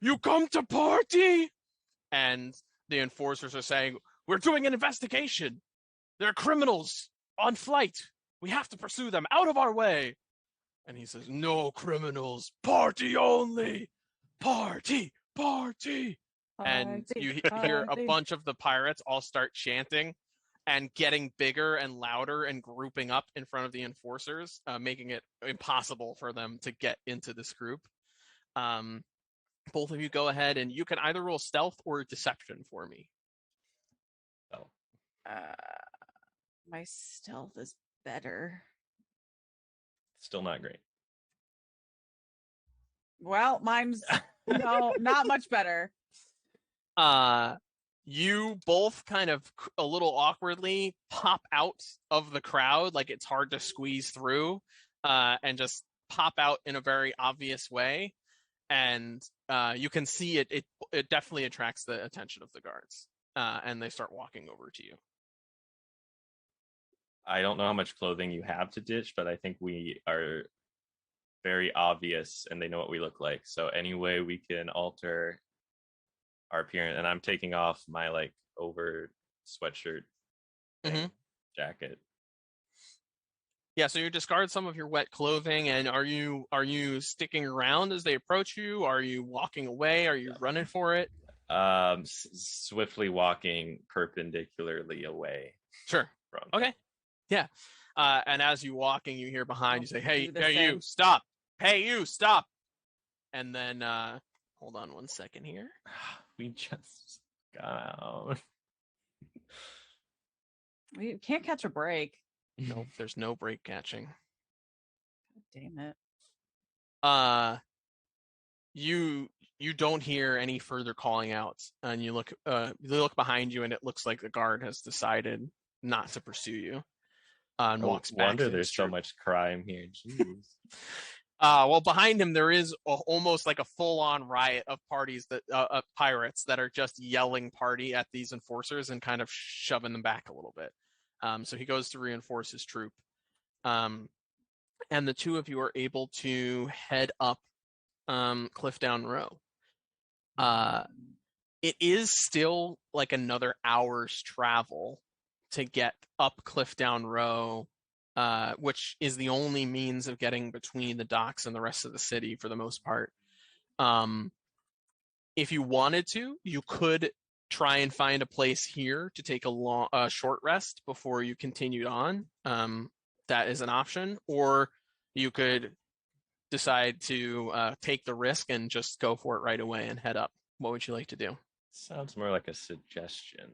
You come to party?" And the enforcers are saying, "We're doing an investigation. There are criminals on flight. We have to pursue them out of our way." And he says, "No criminals, party only. Party, party." And you hear a bunch of the pirates all start chanting and getting bigger and louder and grouping up in front of the enforcers, making it impossible for them to get into this group. Both of you go ahead, and you can either roll stealth or deception for me. So My stealth is better. still not great. Well, mine's not much better. you both kind of a little awkwardly pop out of the crowd, like it's hard to squeeze through, and just pop out in a very obvious way. And you can see it definitely attracts the attention of the guards, and they start walking over to you. I don't know how much clothing you have to ditch, but I think we are very obvious and they know what we look like. So any way we can alter our appearance, and I'm taking off my like over sweatshirt thing, jacket. Yeah, so you discard some of your wet clothing, and are you sticking around as they approach you? Are you walking away? Are you running for it? Swiftly walking perpendicularly away. Sure. From okay. Yeah. And as you walking, you hear behind you say, "Hey, do the hey, same. you stop! Hey, you stop!" And then, hold on one second here. We just got out. We can't catch a break. Nope, there's no break catching. Damn it. You don't hear any further calling out, and you look behind you, and it looks like the guard has decided not to pursue you. And walks back. Wonder there's so much crime here. Jeez. Well, behind him there is almost like a full-on riot of parties of pirates that are just yelling party at these enforcers and kind of shoving them back a little bit. So he goes to reinforce his troop, and the two of you are able to head up Cliffdown Row. It is still like another hour's travel to get up Cliffdown Row, which is the only means of getting between the docks and the rest of the city for the most part. If you wanted to, you could try and find a place here to take a short rest before you continued on. That is an option. Or you could decide to take the risk and just go for it right away and head up. What would you like to do? Sounds more like a suggestion.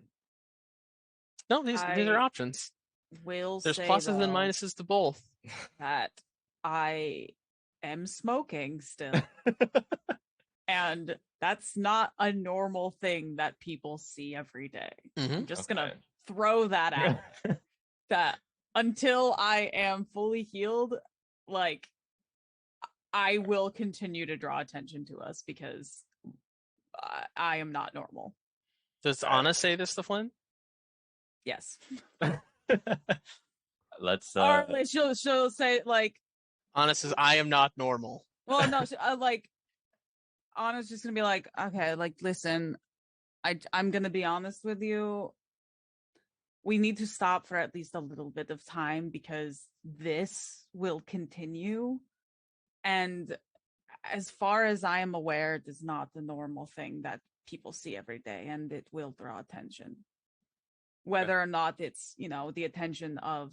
No, these are options. Will There's say, pluses and though, minuses to both. that I am smoking still. And that's not a normal thing that people see every day. I'm just gonna throw that out. That until I am fully healed, like, I will continue to draw attention to us because I am not normal. Does Anna say this to Flynn? Yes. Let's Or she'll say, like, Anna says, "I am not normal." well, no, like, Anna's just gonna be like, okay, like, listen, I'm gonna be honest with you. We need to stop for at least a little bit of time because this will continue. And as far as I am aware, it is not the normal thing that people see every day, and it will draw attention. Whether or not it's, the attention of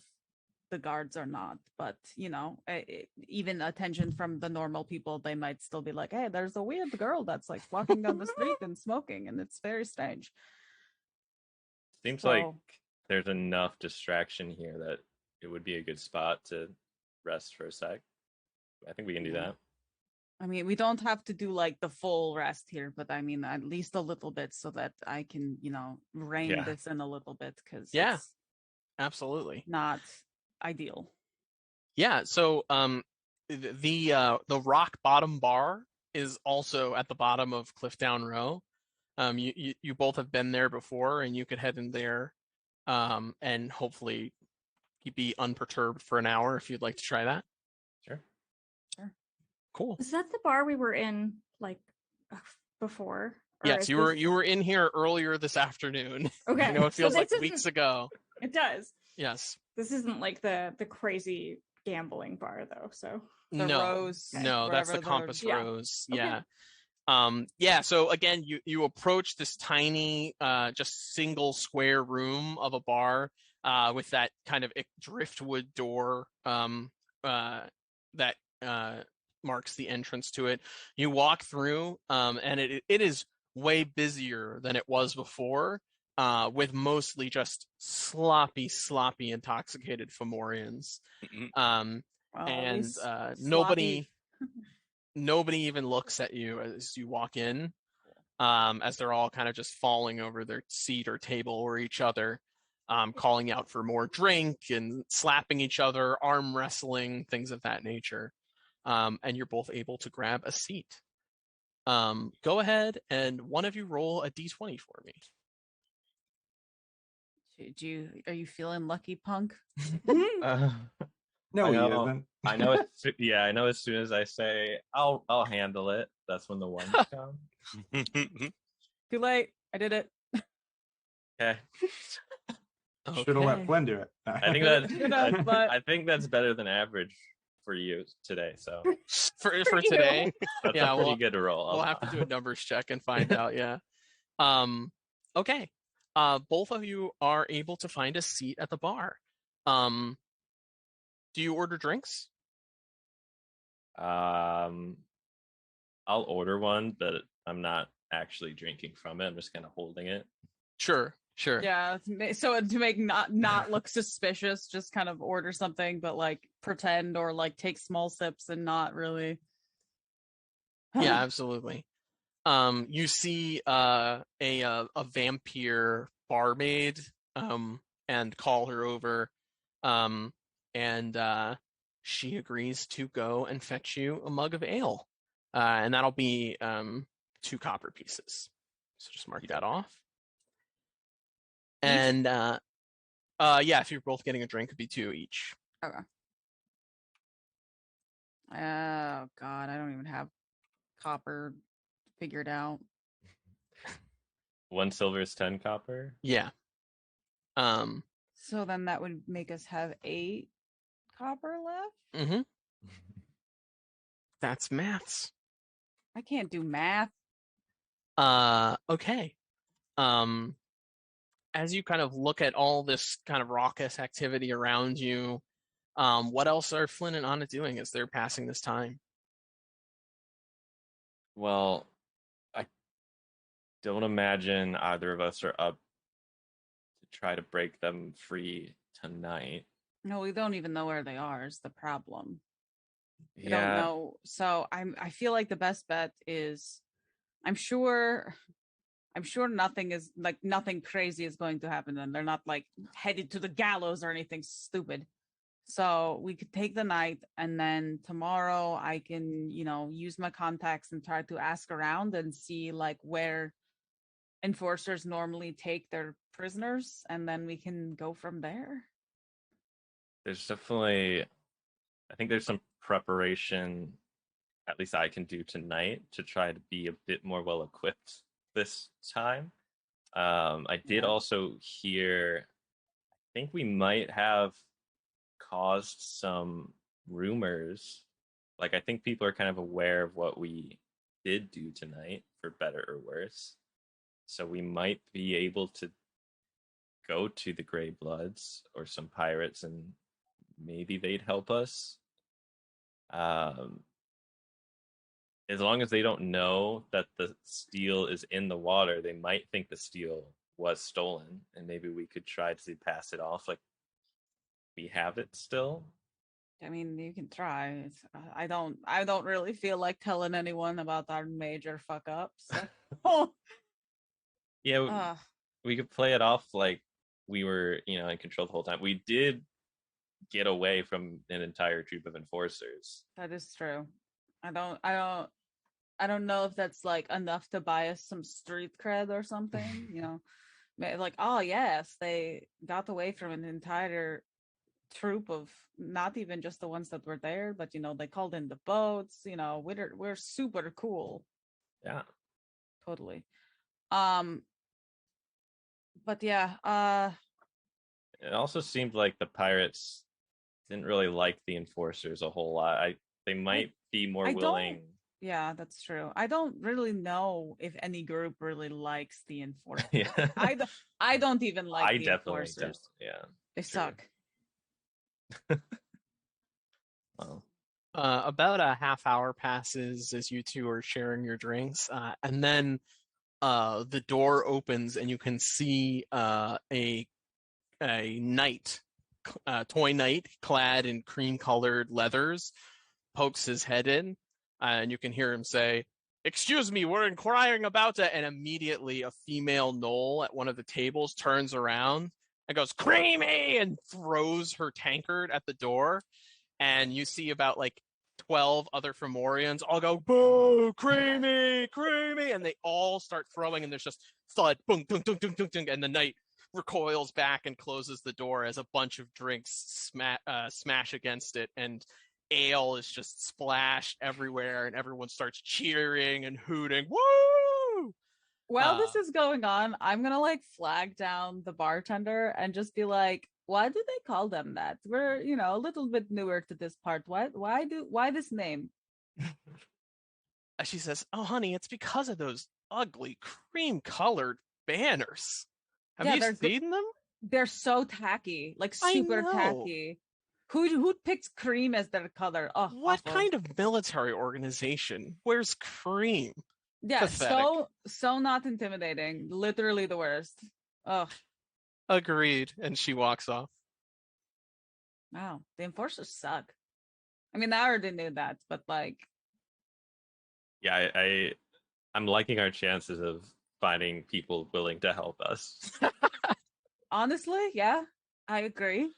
the guards or not, but, even attention from the normal people, they might still be like, hey, there's a weird girl that's like walking down the street and smoking, and it's very strange. Seems like there's enough distraction here that it would be a good spot to rest for a sec. I think we can do that. I mean, we don't have to do like the full rest here, but I mean, at least a little bit so that I can, rein this in a little bit, because it's absolutely not ideal. Yeah. So the rock bottom bar is also at the bottom of Cliffdown Row. You both have been there before, and you could head in there, and hopefully be unperturbed for an hour if you'd like to try that. Sure. Cool. Is that the bar we were in like before? Yes, you were in here earlier this afternoon. Okay. I know it feels like weeks ago. It does. Yes. This isn't like the crazy gambling bar though, so Rose. No, that's the Compass Yeah. Rose. Okay. Yeah. So again, you approach this tiny, just single square room of a bar, with that kind of driftwood door, that marks the entrance to it. You walk through, and it is way busier than it was before, with mostly just sloppy, intoxicated Fomorians. Nobody even looks at you as you walk in. as they're all kind of just falling over their seat or table or each other, calling out for more drink and slapping each other, arm wrestling, things of that nature. And you're both able to grab a seat. Go ahead and one of you roll a d20 for me. Are you feeling lucky, punk? Uh, No, I he know. isn't. I know. Yeah, I know. As soon as I say I'll handle it, that's when the ones come. Too late. I did it. Okay. Should have let Flynn do it. I think I think that's better than average for you today. So for today, that's yeah, a pretty good roll. We'll have to do a numbers check and find out. Yeah. Okay. Both of you are able to find a seat at the bar. Do you order drinks? I'll order one, but I'm not actually drinking from it. I'm just kind of holding it. Sure. Yeah. So to make not look suspicious, just kind of order something, but like pretend or like take small sips and not really. Yeah, absolutely. You see a vampire barmaid and call her over, and she agrees to go and fetch you a mug of ale, and that'll be 2 copper pieces. So just mark that off. And yeah, if you're both getting a drink, it'd be 2 each. Okay. Oh God, I don't even have copper figured out. 1 silver is 10 copper. Yeah. So then that would make us have 8 copper left. Mm-hmm. That's maths. I can't do math. Okay. As you kind of look at all this kind of raucous activity around you, what else are Flynn and Anna doing as they're passing this time? Well, I don't imagine either of us are up to try to break them free tonight. No, we don't even know where they are. Is the problem? We Yeah. don't know. So I feel like the best bet is, I'm sure nothing crazy is going to happen, and they're not like headed to the gallows or anything stupid. So we could take the night, and then tomorrow I can, use my contacts and try to ask around and see like where enforcers normally take their prisoners, and then we can go from there. There's definitely, I think there's some preparation, at least I can do tonight, to try to be a bit more well equipped this time. I did also hear, I think we might have caused some rumors. Like, I think people are kind of aware of what we did do tonight, for better or worse. So we might be able to go to the Grey Bloods or some pirates, and maybe they'd help us. As long as they don't know that the steel is in the water, they might think the steel was stolen, and maybe we could try to pass it off like we have it still. I mean, you can try. I don't really feel like telling anyone about our major fuck ups. So. Yeah, we could play it off like we were, in control the whole time. We did get away from an entire troop of enforcers. That is true. I don't know if that's like enough to buy us some street cred or something. Like, oh yes, they got away from an entire troop of, not even just the ones that were there, but they called in the boats. We're super cool. Yeah, totally. But yeah, it also seemed like the pirates didn't really like the enforcers a whole lot. They might be more willing. Yeah, that's true. I don't really know if any group really likes the enforcers. Yeah. I don't even like I the definitely enforcers. don't. Yeah, They suck. Well, About a half hour passes as you two are sharing your drinks, and then the door opens and you can see a knight, toy knight, clad in cream-colored leathers, pokes his head in, and you can hear him say, excuse me, we're inquiring about it. And immediately a female gnoll at one of the tables turns around and goes, creamy, and throws her tankard at the door. And you see about like 12 other Fomorians all go, boo, creamy, creamy. And they all start throwing, and there's just thud, boom, dunk, dunk, dunk, dunk, dunk. And the knight recoils back and closes the door as a bunch of drinks smash against it. And ale is just splashed everywhere, and everyone starts cheering and hooting. Woo! While this is going on, I'm gonna like flag down the bartender and just be like, why do they call them that? We're, a little bit newer to this part. Why this name? She says, oh honey, it's because of those ugly cream colored banners. Have you seen them? They're so tacky, like super tacky. Who picks cream as their color? Oh, what awful. kind of military organization wears cream? Yeah, Pathetic. so not intimidating. Literally the worst. Ugh. Agreed. And she walks off. Wow, the enforcers suck. I mean, I already knew that, but like, Yeah, I'm liking our chances of finding people willing to help us. honestly, yeah, I agree.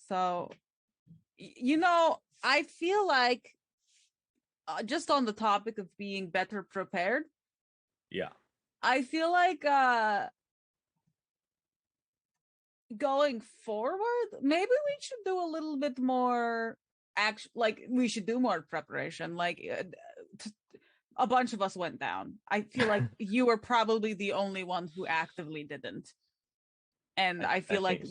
So, I feel like just on the topic of being better prepared, Yeah. I feel like going forward, maybe we should do a little bit more we should do more preparation. Like a bunch of us went down. I feel like you were probably the only one who actively didn't. And I feel like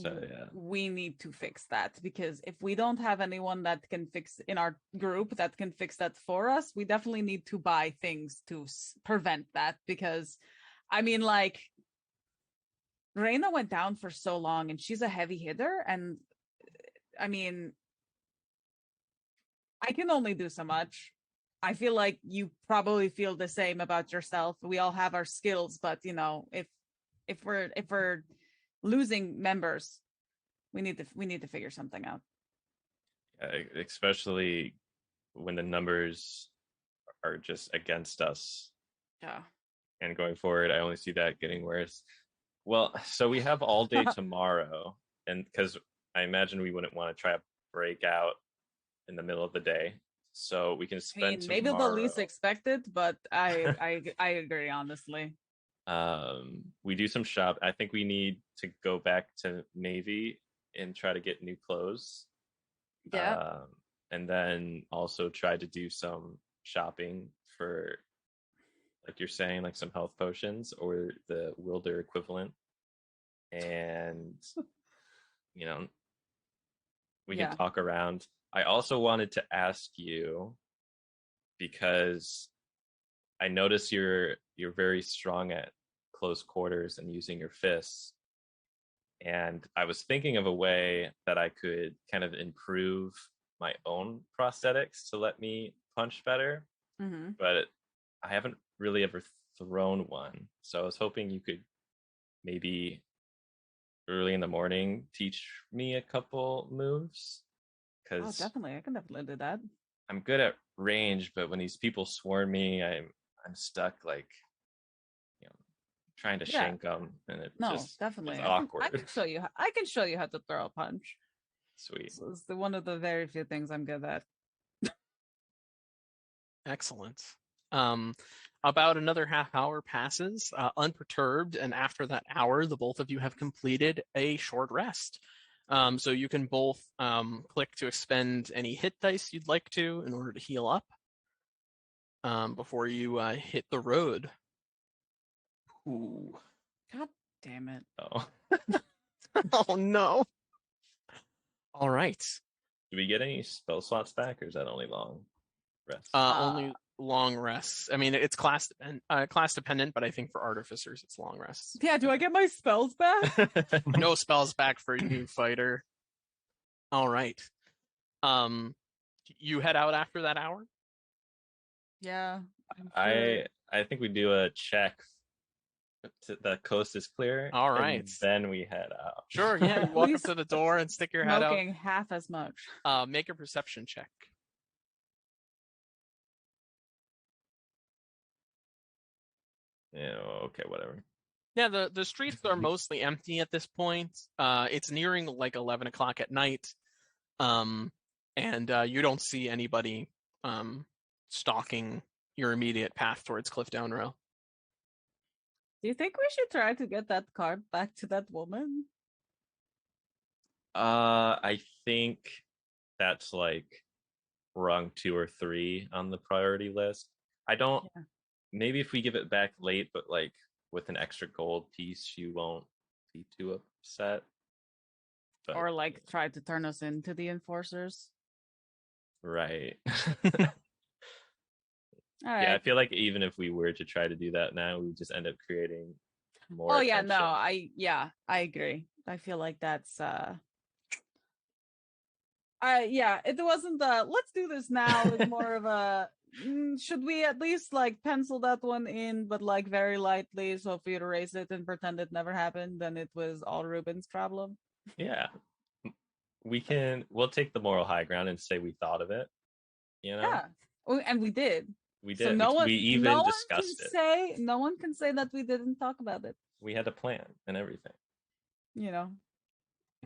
we need to fix that, because if we don't have anyone that can fix in our group that can fix that for us, we definitely need to buy things to prevent that. Because, I mean, like, Reina went down for so long and she's a heavy hitter. And I mean, I can only do so much. I feel like you probably feel the same about yourself. We all have our skills, but if we're losing members, we need to figure something out. Especially when the numbers are just against us. Yeah. And going forward, I only see that getting worse. Well, so we have all day tomorrow, and because I imagine we wouldn't want to try to break out in the middle of the day, so we can spend maybe tomorrow. the least expected, but I agree, honestly. We do some shop. I think we need to go back to Navy and try to get new clothes. Yeah. And then also try to do some shopping for, like you're saying, like some health potions or the Wilder equivalent. And, we can talk around. I also wanted to ask you, because I notice you're very strong at close quarters and using your fists. And I was thinking of a way that I could kind of improve my own prosthetics to let me punch better. Mm-hmm. But I haven't really ever thrown one. So I was hoping you could maybe early in the morning teach me a couple moves. Definitely. I can definitely do that. I'm good at range, but when these people swarm me, I'm stuck, like, trying to shank them, and definitely. it's awkward. I can show you how to throw a punch. Sweet. So it's one of the very few things I'm good at. Excellent. About another half hour passes, unperturbed, and after that hour, the both of you have completed a short rest. So you can both click to expend any hit dice you'd like to in order to heal up before you hit the road. Ooh. God damn it. Oh. Oh no. All right. Do we get any spell slots back, or is that only long rest? Only long rests. I mean, it's class dependent, but I think for artificers, it's long rests. Yeah, do I get my spells back? No spells back for you, fighter. All right. You head out after that hour? Yeah. I think we do a check. The coast is clear. All right. And then we head out. Sure, yeah. You walk up to the door and stick your head out. Smoking half as much. Make a perception check. Yeah, okay, whatever. Yeah, the streets are mostly empty at this point. It's nearing like 11 o'clock at night, and you don't see anybody stalking your immediate path towards Cliffdown Row. Do you think we should try to get that card back to that woman? I think that's like rung 2 or 3 on the priority list. I don't. Yeah. Maybe if we give it back late, but like with an extra gold piece, she won't be too upset. But, Or like try to turn us into the enforcers? right. All Yeah, I right. feel like even if we were to try to do that now, we would just end up creating more. Oh yeah, no, attention. I agree. I feel like that's it wasn't the let's do this now. It's more of a should we at least like pencil that one in, but like very lightly, so if we erase it and pretend it never happened, then it was all Ruben's problem. Yeah. We'll take the moral high ground and say we thought of it. You know? Yeah. Oh, and we did. We So did. no one, we even discussed it. No one can say that we didn't talk about it. We had a plan and everything. You know,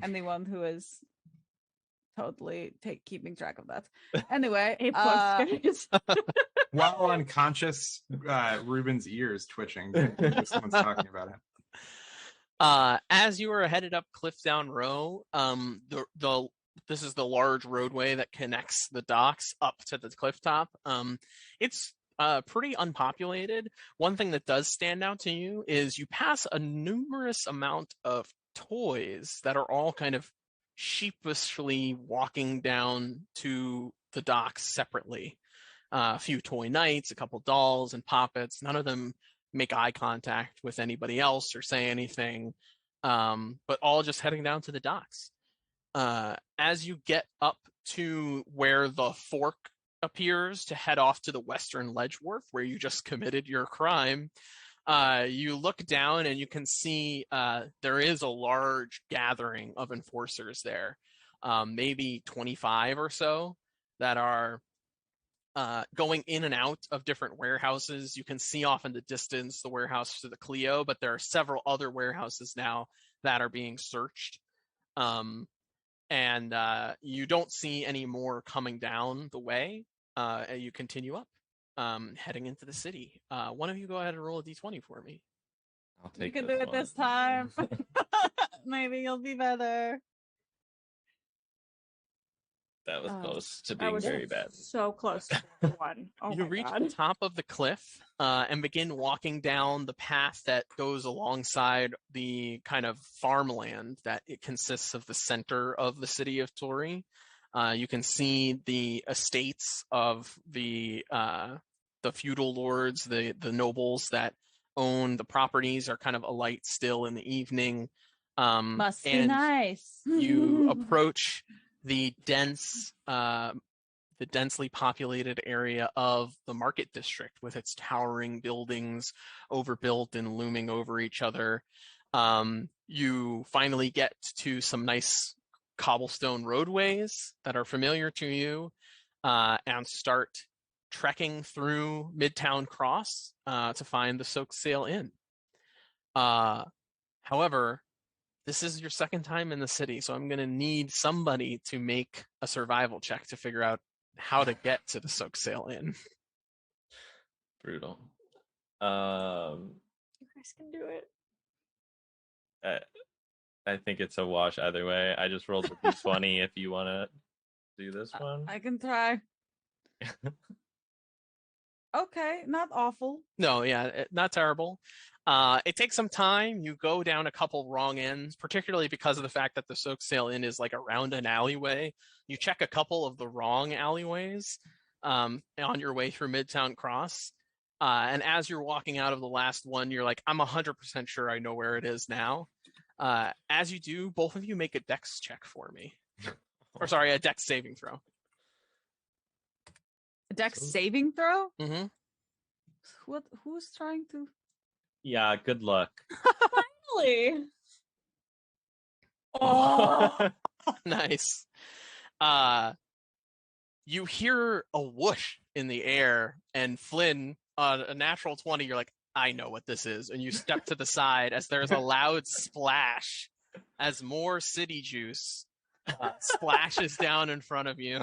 anyone who is totally keeping track of that. Anyway, A plus, guys. While unconscious, Ruben's ears twitching. Someone's talking about it. As you are headed up Cliffdown Row, this is the large roadway that connects the docks up to the cliff top. It's pretty unpopulated. One thing that does stand out to you is you pass a numerous amount of toys that are all kind of sheepishly walking down to the docks separately. A few toy knights, a couple dolls and poppets. None of them make eye contact with anybody else or say anything, but all just heading down to the docks. As you get up to where the fork appears to head off to the western ledge wharf where you just committed your crime, you look down and you can see there is a large gathering of enforcers there, maybe 25 or so, that are going in and out of different warehouses. You can see off in the distance the warehouse to the Clio, but there are several other warehouses now that are being searched. And you don't see any more coming down the way. You continue up, heading into the city. One of you go ahead and roll a d20 for me. I'll take You can this do it one. this time. Maybe you'll be better. That was Oh, close to That being was very bad. so close to one. Oh You my reach God. the top of the cliff and begin walking down the path that goes alongside the kind of farmland that it consists of the center of the city of Toraigh. You can see the estates of the feudal lords, the nobles that own the properties are kind of alight still in the evening. Must be and nice. you approach the densely populated area of the market district with its towering buildings overbuilt and looming over each other. You finally get to some nice cobblestone roadways that are familiar to you, and start trekking through Midtown Cross to find the Soak Sail Inn. However, this is your second time in the city, so I'm going to need somebody to make a survival check to figure out how to get to the Soak Sail Inn. Brutal. You guys can do it. I think it's a wash either way. I just rolled a d20 if you want to do this one. I can try. Okay, not awful. No, yeah, not terrible. It takes some time. You go down a couple wrong ends, particularly because of the fact that the Soak Sail Inn is like around an alleyway. You check a couple of the wrong alleyways on your way through Midtown Cross. And as you're walking out of the last one, you're like, I'm 100% sure I know where it is now. As you do, both of you make a dex check for me. Or sorry, a dex saving throw. A dex saving throw? Mm-hmm. Who's trying to? Yeah, good luck. Really? Oh, Nice. You hear a whoosh in the air, and Flynn, a natural 20, you're like, I know what this is. And you step to the side as there's a loud splash as more city juice splashes down in front of you.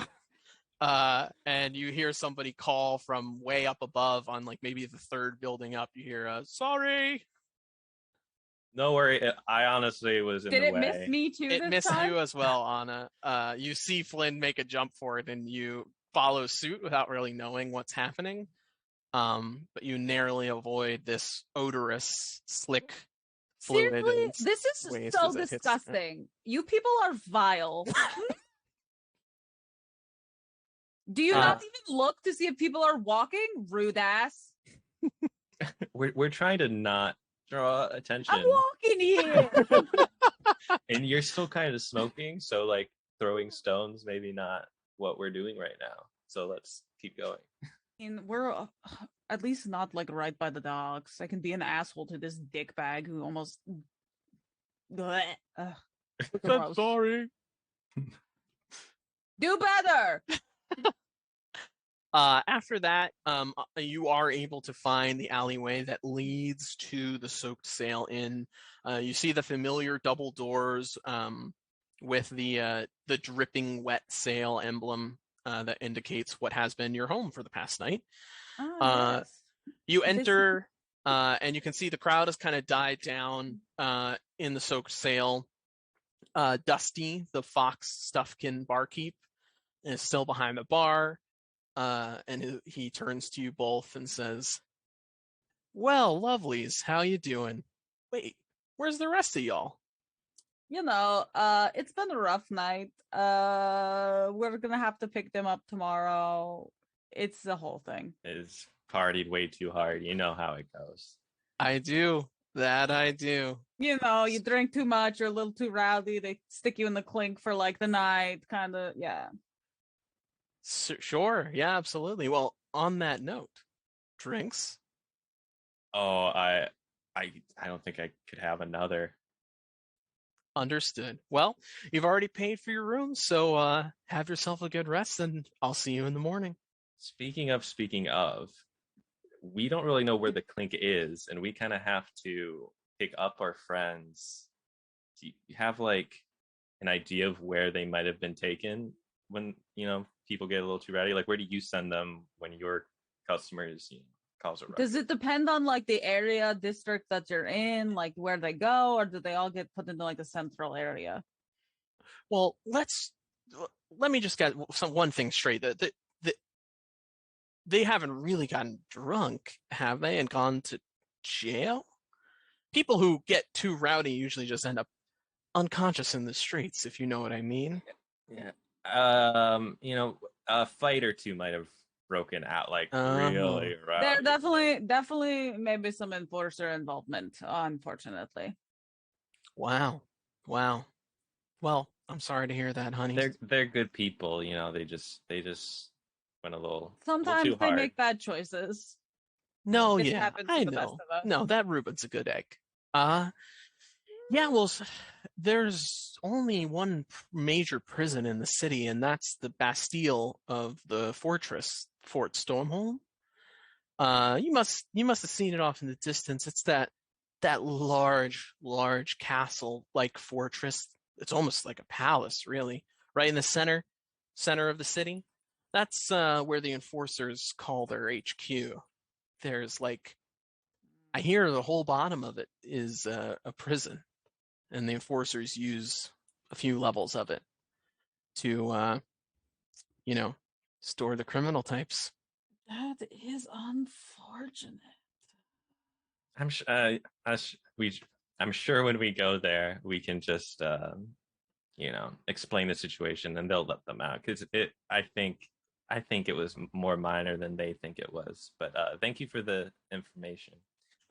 And you hear somebody call from way up above on like maybe the third building up. You hear, sorry. No worry. I honestly was in Did the it way. miss me too It this missed time? you as well, Anna. You see Flynn make a jump for it, and you follow suit without really knowing what's happening. But you narrowly avoid this odorous, slick fluid. Seriously, And this is waste so as it hits- disgusting. You people are vile. Do you not even look to see if people are walking? Rude ass. We're trying to not draw attention, I'm walking here. and you're still kind of smoking. So like throwing stones, maybe not what we're doing right now. So let's keep going. And we're at least not like right by the docks. I can be an asshole to this dickbag who almost. Blech. Ugh, gross. sorry. Do better. After that, you are able to find the alleyway that leads to the Soaked Sail Inn. You see the familiar double doors with the dripping wet sail emblem that indicates what has been your home for the past night. Yes. You enter, and you can see the crowd has kind of died down in the Soaked Sail. Dusty, the fox stuffkin barkeep, is still behind the bar. And he turns to you both and says, "Well, lovelies, how you doing? Wait, where's the rest of y'all?" You know, it's been a rough night. We're gonna have to pick them up tomorrow. It's the whole thing. Is partied way too hard. You know how it goes. I do. That I do. You know, you drink too much, you're a little too rowdy, they stick you in the clink for like the night, kind of, yeah. Sure. Yeah, absolutely. Well, on that note, drinks? Oh, I don't think I could have another. Understood. Well, you've already paid for your room, so have yourself a good rest, and I'll see you in the morning. Speaking of, we don't really know where the clink is, and we kind of have to pick up our friends. Do you have like an idea of where they might have been taken when, people get a little too rowdy? Like, where do you send them when your customers, cause a ruckus? Does it depend on like the area, district that you're in, like where they go, or do they all get put into like the central area? Well, let me just get one thing straight. They haven't really gotten drunk, have they, and gone to jail? People who get too rowdy usually just end up unconscious in the streets, if you know what I mean. Yeah. A fight or two might have broken out, like really rowdy. There definitely maybe some enforcer involvement, unfortunately. Wow. Well, I'm sorry to hear that, honey. They're good people, they just went a little Sometimes too they hard. make bad choices. No, It yeah, happens to I the best know. of us. No, that Reuben's a good egg. Yeah, well, there's only one major prison in the city, and that's the Bastille of the fortress, Fort Stormholme. You must have seen it off in the distance. It's that large castle-like fortress. It's almost like a palace, really, right in the center of the city. That's where the enforcers call their HQ. There's I hear the whole bottom of it is a prison, and the enforcers use a few levels of it to, store the criminal types. That is unfortunate. I'm sure when we go there, we can just explain the situation, and they'll let them out, because I think it was more minor than they think it was. But thank you for the information.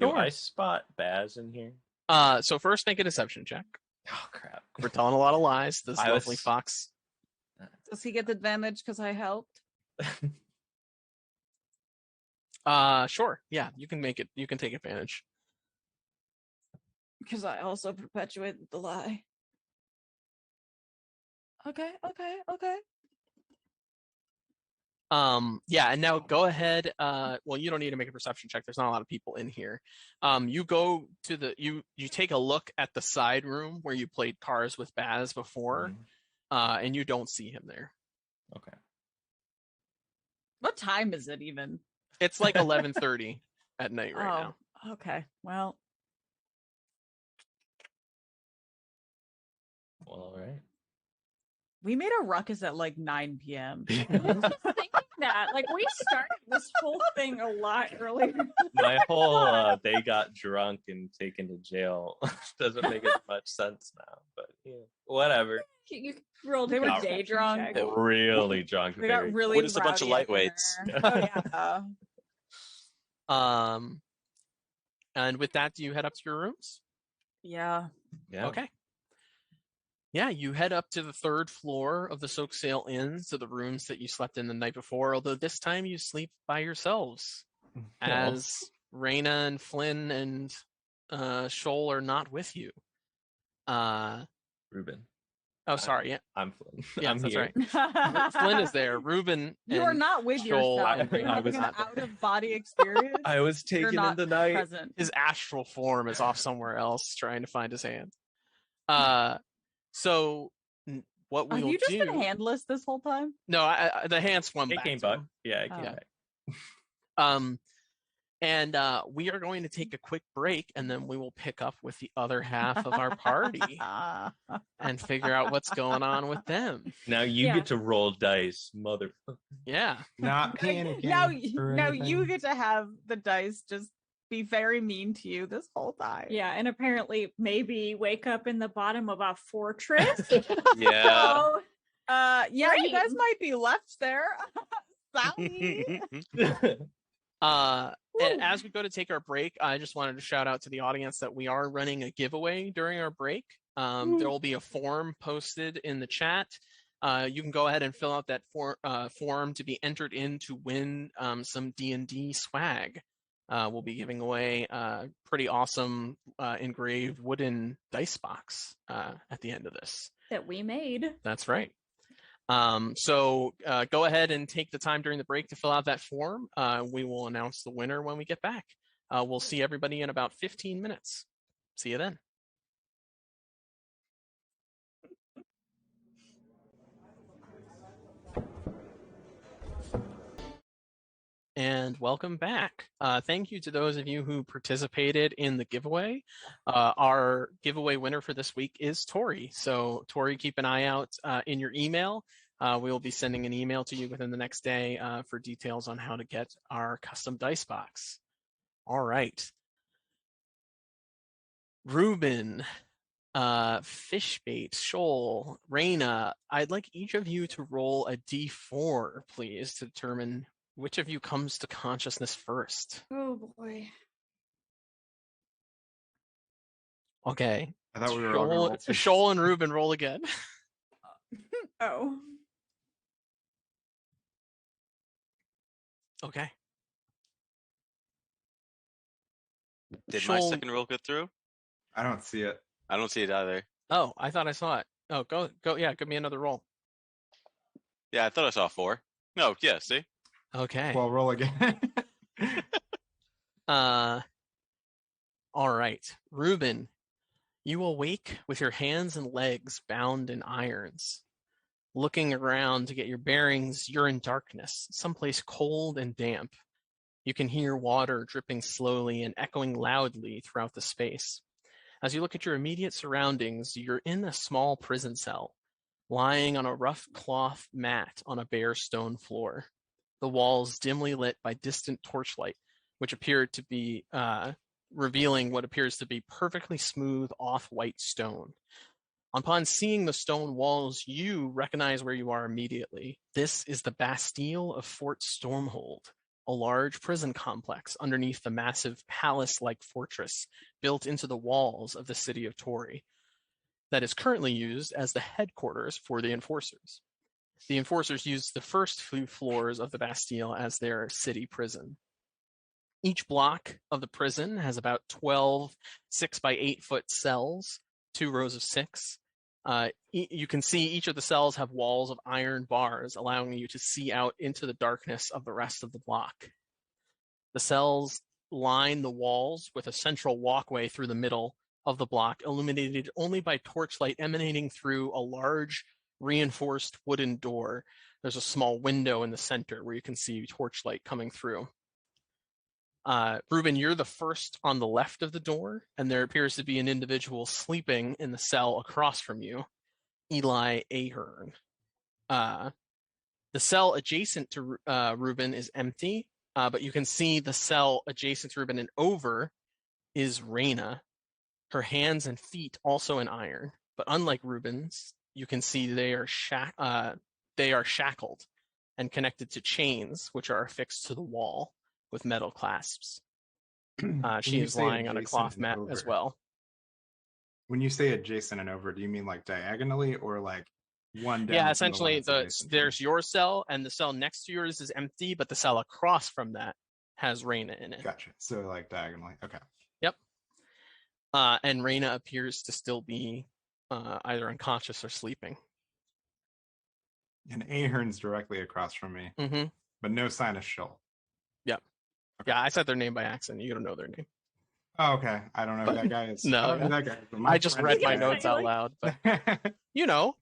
Sure. Do I spot Baz in here? So first make a deception check. Oh crap! We're telling a lot of lies. This I lovely was- fox. Does he get advantage because I helped? Sure. Yeah, you can make it. You can take advantage. Because I also perpetuated the lie. Okay. Yeah, and now go ahead. Well, you don't need to make a perception check. There's not a lot of people in here. You go to the you take a look at the side room where you played cards with Baz before, and you don't see him there. Okay. What time is it even? It's like 11:30 at night right now. Okay. Well, All right. we made a ruckus at like 9 p.m. I was just thinking that. Like, we started this whole thing a lot earlier. My whole they got drunk and taken to jail doesn't make as much sense now, but yeah, whatever. You rolled. They were a day perception drunk. check. Really drunk. We got very- really We're just a bunch of rowdy at lightweights. dinner. Oh, yeah. And with that, do you head up to your rooms? Yeah. Yeah. Okay. Yeah, you head up to the 3rd floor of the Soak Sail Inn, to the rooms that you slept in the night before, although this time you sleep by yourselves, as Raina and Flynn and Shoal are not with you. Ruben. Oh, sorry. Yeah, I'm Flynn. yeah, I'm that's here. right. Flynn is there. Ruben. You are and not with Joel yourself. and You're Raina I having was an not there. out of body experience. I was You're taken not in the night. present. His astral form is off somewhere else, trying to find his hand. So what Have we'll you just do? been handless this whole time? No, the hand swam It back. came to back. him. Yeah, it came Oh. back. And we are going to take a quick break, and then we will pick up with the other half of our party and figure out what's going on with them. Now you Yeah. get to roll dice, motherfucker. Yeah. Not panicking. now or you anything. get to have the dice just be very mean to you this whole time. Yeah, and apparently maybe wake up in the bottom of a fortress. Yeah. So, Yeah, you Great. guys might be left there. Sally. And as we go to take our break, I just wanted to shout out to the audience that we are running a giveaway during our break. There will be a form posted in the chat. You can go ahead and fill out that form to be entered in to win some D&D swag. We'll be giving away a pretty awesome engraved wooden dice box at the end of this. that we made. That's right. So go ahead and take the time during the break to fill out that form. We will announce the winner when we get back. We'll see everybody in about 15 minutes. See you then. And welcome back. Thank you to those of you who participated in the giveaway. Our giveaway winner for this week is Toraigh. So Toraigh, keep an eye out in your email. We will be sending an email to you within the next day for details on how to get our custom dice box. All right. Ruben, Fishbait, Shoal, Raina, I'd like each of you to roll a d4, please, to determine which of you comes to consciousness first. Oh boy. Okay. I thought we were all gonna roll two. Shoal and Ruben, roll again. Oh. Okay. Did my Shoal- second roll get through? I don't see it. I don't see it either. Oh, I thought I saw it. Oh, go. Yeah, give me another roll. Yeah, I thought I saw 4. No, yeah, see? Okay. Well, roll again. All right. Ruben, you awake with your hands and legs bound in irons. Looking around to get your bearings, you're in darkness, someplace cold and damp. You can hear water dripping slowly and echoing loudly throughout the space. As you look at your immediate surroundings, you're in a small prison cell, lying on a rough cloth mat on a bare stone floor. The walls dimly lit by distant torchlight, which appeared to be revealing what appears to be perfectly smooth off-white stone. Upon seeing the stone walls, you recognize where you are immediately. This is the Bastille of Fort Stormhold, a large prison complex underneath the massive palace-like fortress built into the walls of the city of Toraigh that is currently used as the headquarters for the enforcers. The enforcers use the first few floors of the Bastille as their city prison. Each block of the prison has about 12 6 by 8 foot cells, 2 rows of 6, You can see each of the cells have walls of iron bars, allowing you to see out into the darkness of the rest of the block. The cells line the walls with a central walkway through the middle of the block, illuminated only by torchlight emanating through a large reinforced wooden door. There's a small window in the center where you can see torchlight coming through. Ruben, you're the first on the left of the door, and there appears to be an individual sleeping in the cell across from you, Eli Ahern. The cell adjacent to Ruben is empty, but you can see the cell adjacent to Ruben and over is Raina. Her hands and feet also in iron, but unlike Ruben's, you can see they are shackled and connected to chains, which are affixed to the wall with metal clasps. She is lying on a cloth mat as well. When you say adjacent and over, do you mean like diagonally or like one down? Yeah, essentially, there's your cell, and the cell next to yours is empty, but the cell across from that has Raina in it. Gotcha. So like diagonally. Okay. Yep. And Raina appears to still be either unconscious or sleeping. And Ahern's directly across from me, but no sign of Shull. Yep. Okay. Yeah, I said their name by accident. You don't know their name. Oh, okay. I don't know who that guy is. No, I don't know who that guy is. I just read my notes out loud, but you know,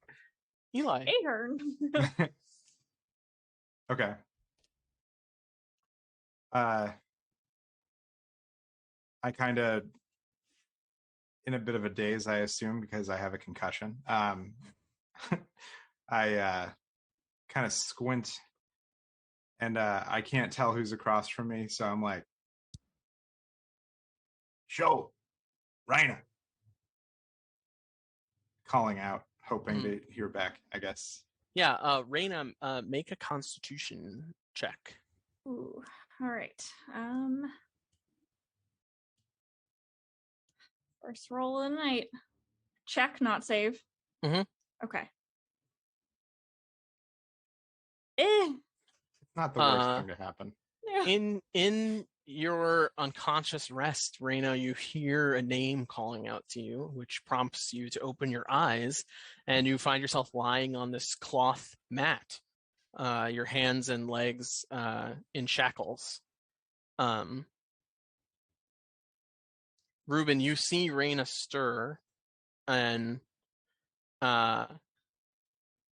Eli. Ahern. Okay. I kind of in a bit of a daze, I assume, because I have a concussion. I kind of squint, and I can't tell who's across from me, so I'm like, "Show, Raina," calling out, hoping to hear back, I guess. Yeah, Raina, make a Constitution check. Ooh, all right. First roll of the night. Check, not save. Okay. It's not the worst thing to happen. Yeah. In your unconscious rest, Raina, you hear a name calling out to you, which prompts you to open your eyes, and you find yourself lying on this cloth mat, your hands and legs in shackles. Ruben, you see Raina stir, and Raina,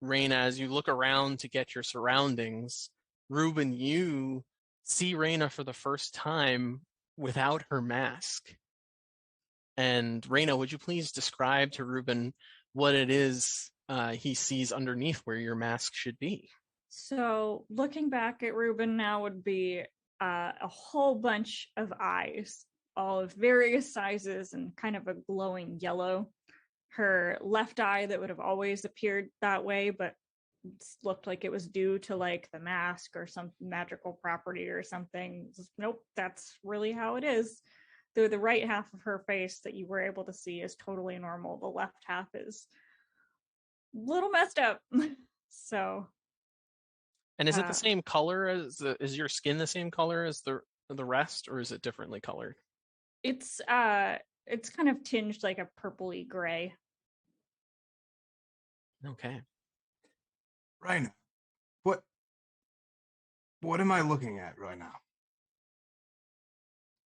as you look around to get your surroundings, Ruben, you see Raina for the first time without her mask. And Raina, would you please describe to Ruben what it is he sees underneath where your mask should be? So looking back at Ruben now would be a whole bunch of eyes, all of various sizes and kind of a glowing yellow. Her left eye that would have always appeared that way, but looked like it was due to like the mask or some magical property or something. Nope, that's really how it is. Though the right half of her face that you were able to see is totally normal. The left half is a little messed up. So. And is it the same color is your skin the same color as the rest, or is it differently colored? It's kind of tinged like a purpley gray. Okay. Raina, what am I looking at right now?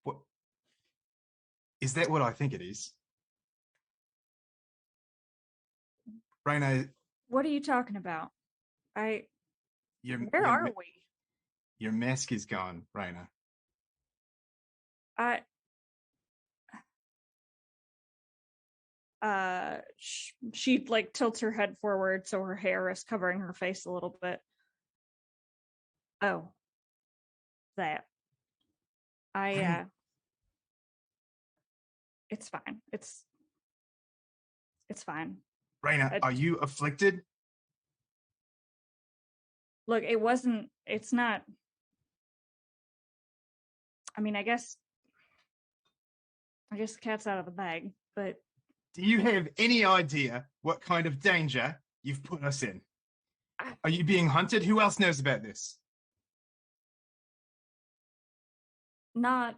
What is that? What I think it is? Raina, what are you talking about? Where are we? Your mask is gone, Raina. She like tilts her head forward so her hair is covering her face a little bit. Oh, that. It's fine. It's fine. Raina, are you afflicted? Look, it's not. I mean, I guess the cat's out of the bag, but. Do you have any idea what kind of danger you've put us in? Are you being hunted? Who else knows about this? Not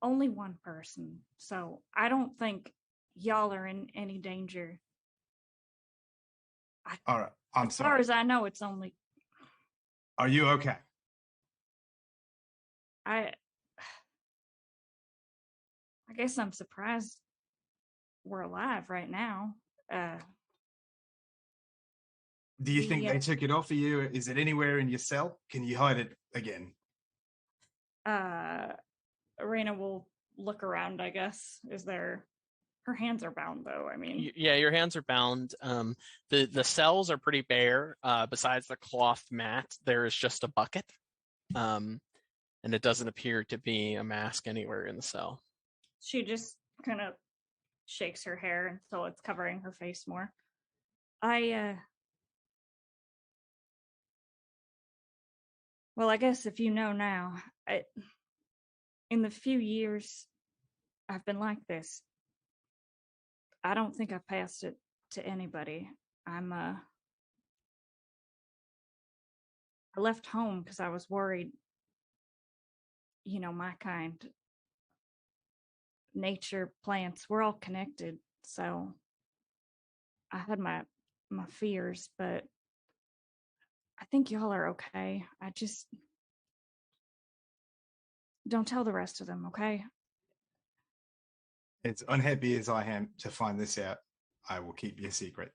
only one person. So I don't think y'all are in any danger. All right. I'm As far sorry. as I know, it's only Are you okay? I guess I'm surprised we're alive right now. Do you think Yeah. they took it off of you? Is it anywhere in your cell? Can you hide it again? Arena will look around, I guess. Is there her hands are bound though, I mean. Yeah, your hands are bound. The cells are pretty bare. Besides the cloth mat, there is just a bucket. And it doesn't appear to be a mask anywhere in the cell. She just kind of shakes her hair until it's covering her face more. Well, I guess if you know now, in the few years I've been like this, I don't think I've passed it to anybody. I left home because I was worried, my kind, nature, plants, we're all connected. So I had my fears, but I think y'all are okay. I just don't tell the rest of them, okay? As unhappy as I am to find this out, I will keep your secret.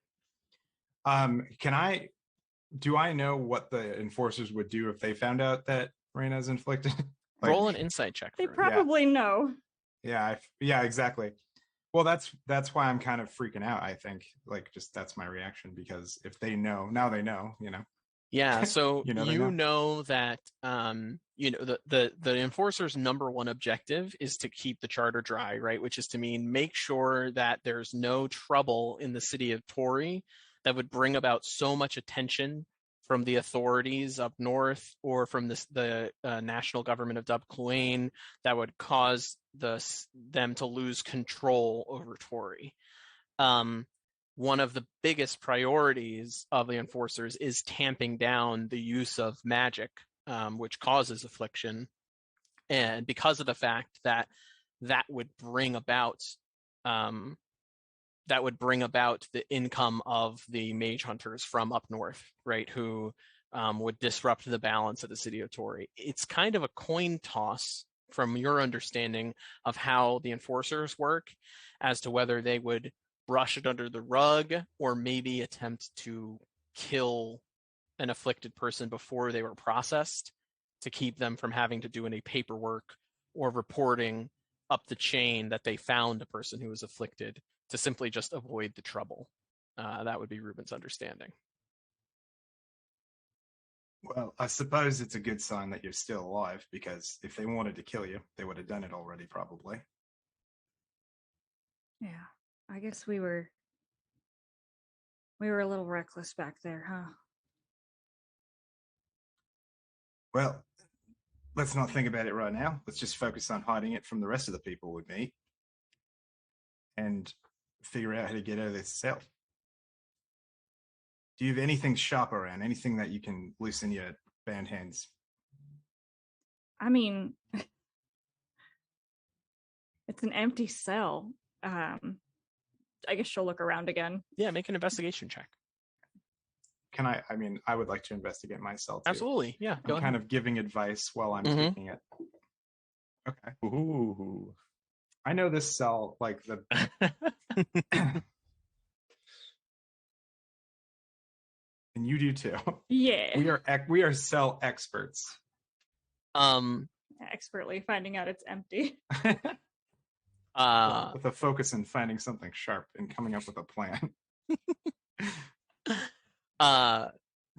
Do I know what the enforcers would do if they found out that Reina's inflicted? Roll an insight check. They For it. probably know. Yeah, exactly. Well, that's why I'm kind of freaking out. I think that's my reaction, because if they know, now they know, Yeah, so they you know. know that the enforcer's number one objective is to keep the charter dry, right? Which is to mean make sure that there's no trouble in the city of Toraigh that would bring about so much attention from the authorities up north or from the national government of Dub Cluain that would cause them to lose control over Toraigh. One of the biggest priorities of the enforcers is tamping down the use of magic, which causes affliction, and because of the fact that would bring about the income of the mage hunters from up north, right? Who would disrupt the balance of the city of Toraigh. It's kind of a coin toss from your understanding of how the enforcers work as to whether they would brush it under the rug or maybe attempt to kill an afflicted person before they were processed to keep them from having to do any paperwork or reporting up the chain that they found a person who was afflicted, to simply just avoid the trouble. That would be Ruben's understanding. Well, I suppose it's a good sign that you're still alive, because if they wanted to kill you, they would have done it already, probably. Yeah, I guess we were a little reckless back there, huh? Well, let's not think about it right now. Let's just focus on hiding it from the rest of the people with me and figure out how to get out of this cell. Do you have anything sharp around? Anything that you can loosen your band hands? I mean, it's an empty cell. I guess she'll look around again. Yeah, make an investigation check. Can I would like to investigate myself too. Absolutely, yeah. I'm kind of giving advice while I'm taking it. Okay. Ooh. I know this cell like the and you do too. Yeah. We are cell experts. Expertly finding out it's empty. With a focus in finding something sharp and coming up with a plan.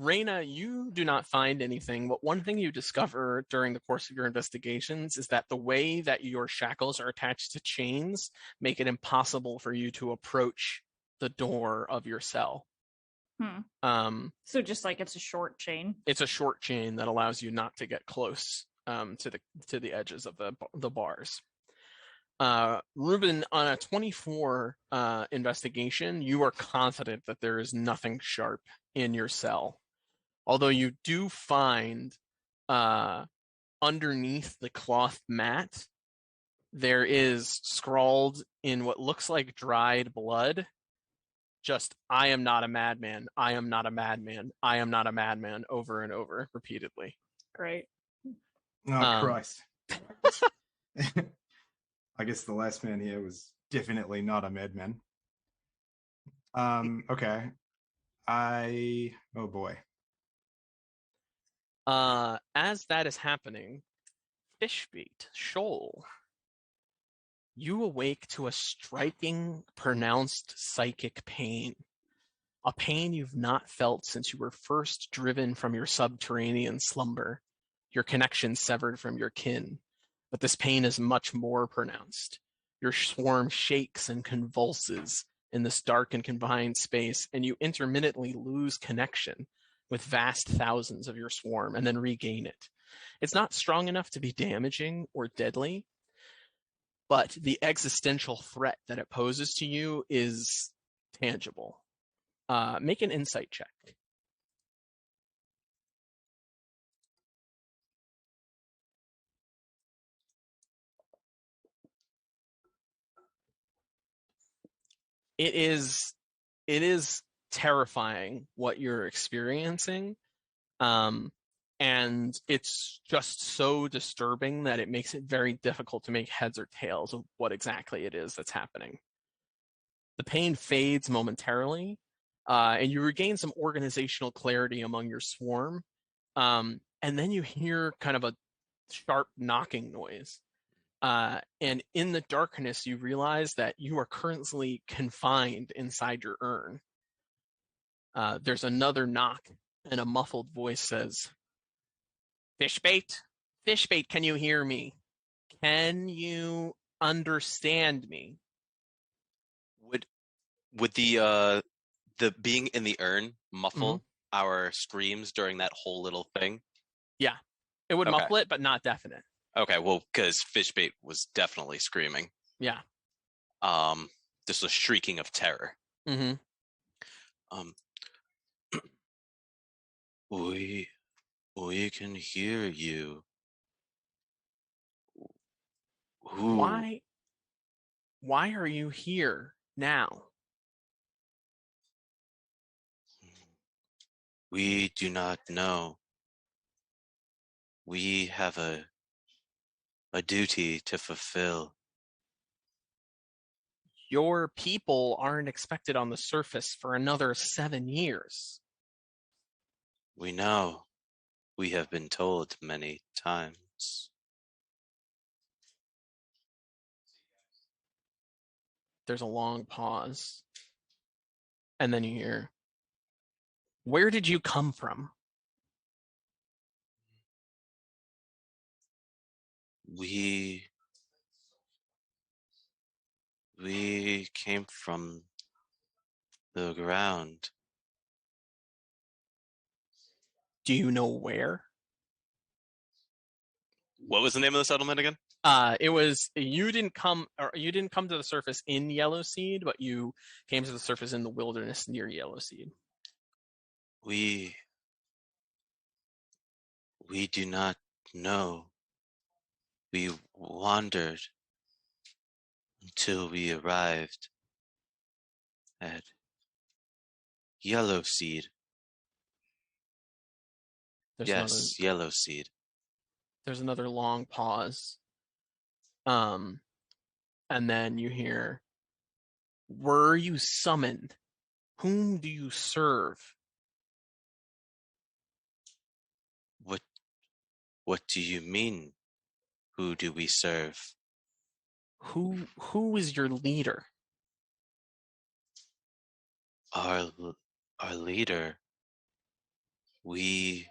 Reina, you do not find anything, but one thing you discover during the course of your investigations is that the way that your shackles are attached to chains make it impossible for you to approach the door of your cell. So just like it's a short chain. It's a short chain that allows you not to get close to the edges of the bars. Ruben, on a 24 investigation, you are confident that there is nothing sharp in your cell. Although you do find underneath the cloth mat, there is scrawled in what looks like dried blood, just I am not a madman, I am not a madman, I am not a madman over and over repeatedly. Great. Oh, Christ. I guess the last man here was definitely not a madman. Okay. Oh boy. As that is happening, Fishbait, Shoal, you awake to a striking, pronounced psychic pain. A pain you've not felt since you were first driven from your subterranean slumber, your connection severed from your kin. But this pain is much more pronounced. Your swarm shakes and convulses in this dark and confined space, and you intermittently lose connection with vast thousands of your swarm and then regain it. It's not strong enough to be damaging or deadly, but the existential threat that it poses to you is tangible. Make an insight check. It is terrifying what you're experiencing. And it's just so disturbing that it makes it very difficult to make heads or tails of what exactly it is that's happening. The pain fades momentarily, and you regain some organizational clarity among your swarm. And then you hear kind of a sharp knocking noise. And in the darkness, you realize that you are currently confined inside your urn. There's another knock, and a muffled voice says, Fishbait? Fishbait, can you hear me? Can you understand me? Would the being in the urn muffle our screams during that whole little thing? Yeah, it would Okay. muffle it, but not definite. Okay, well, because Fishbait was definitely screaming. Yeah. This was shrieking of terror. Mm-hmm. We can hear you. Who? Why are you here now? We do not know. We have a duty to fulfill. Your people aren't expected on the surface for another 7 years. We know. We have been told many times. There's a long pause. And then you hear, where did you come from? We came from the ground. Do you know where? What was the name of the settlement again? It was you didn't come to the surface in Yellowseed, but you came to the surface in the wilderness near Yellowseed. We do not know. We wandered until we arrived at Yellowseed. Yes, Yellowseed. There's another long pause. And then you hear, were you summoned? Whom do you serve? What do you mean? Who do we serve? Who is your leader? Our leader. We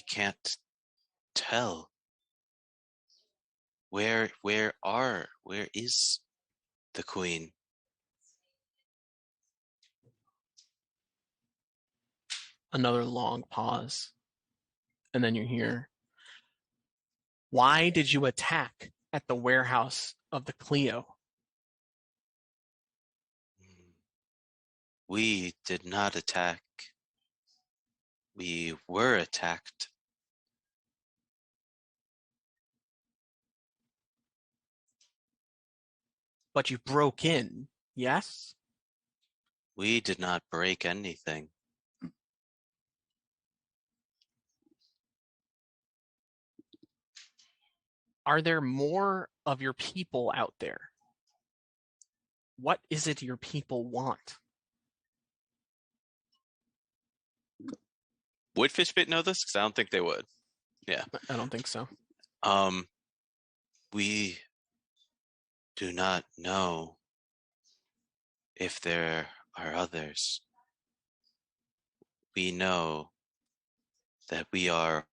can't tell. Where is the queen? Another long pause. And then you hear, why did you attack at the warehouse of the Clio? We did not attack. We were attacked. But you broke in, yes? We did not break anything. Are there more of your people out there? What is it your people want? Would Fishbit know this? Because I don't think they would. Yeah. I don't think so. We do not know if there are others. We know that we are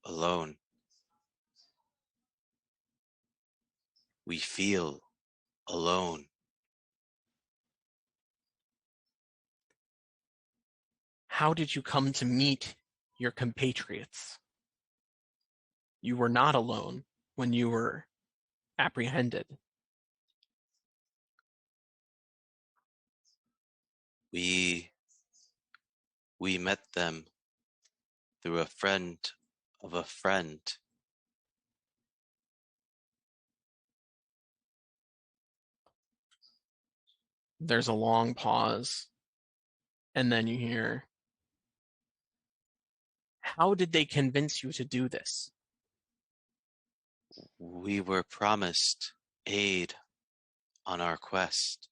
alone. We feel alone. How did you come to meet your compatriots? You were not alone when you were apprehended. We met them through a friend of a friend. There's a long pause, and then you hear, how did they convince you to do this? We were promised aid on our quest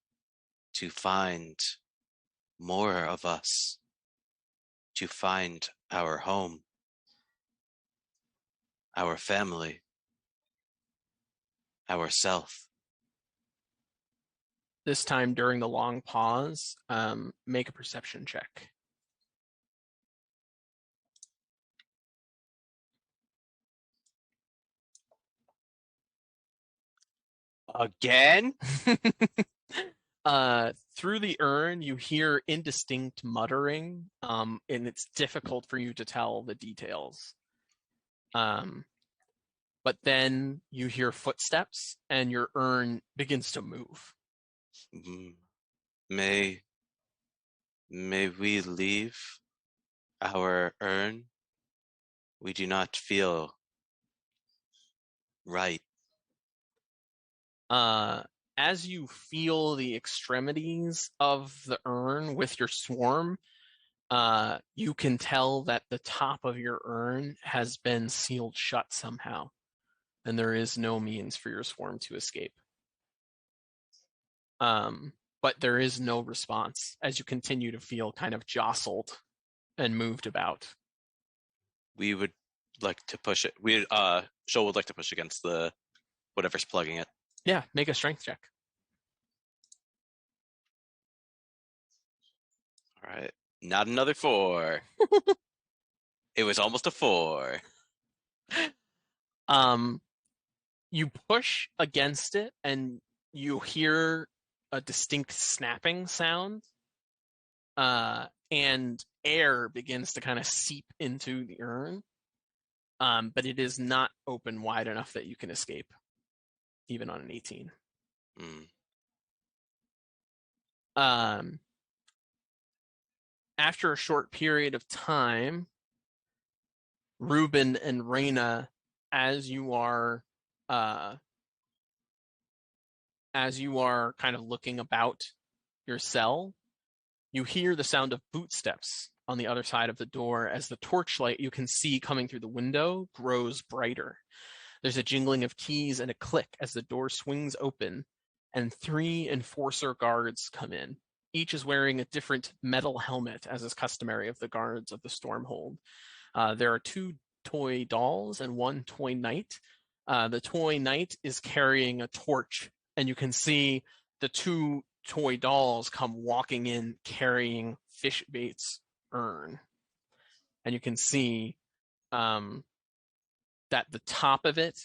to find more of us, to find our home, our family, ourself. This time during the long pause, make a perception check. Again? Through the urn, you hear indistinct muttering, and it's difficult for you to tell the details. But then you hear footsteps, and your urn begins to move. May we leave our urn? We do not feel right. As you feel the extremities of the urn with your swarm, you can tell that the top of your urn has been sealed shut somehow, and there is no means for your swarm to escape. But there is no response as you continue to feel kind of jostled and moved about. We would like to push it. Shoal would like to push against the whatever's plugging it. Yeah, make a strength check. All right. Not another 4. It was almost a 4. You push against it and you hear a distinct snapping sound, and air begins to kind of seep into the urn, but it is not open wide enough that you can escape, even on an 18. After a short period of time, Reuben and Reyna, as you are kind of looking about your cell, you hear the sound of bootsteps on the other side of the door as the torchlight you can see coming through the window grows brighter. There's a jingling of keys and a click as the door swings open, and 3 enforcer guards come in. Each is wearing a different metal helmet, as is customary of the guards of the Stormhold. There are 2 toy dolls and 1 toy knight. The toy knight is carrying a torch, and you can see the 2 toy dolls come walking in carrying Fishbait's urn. And you can see that the top of it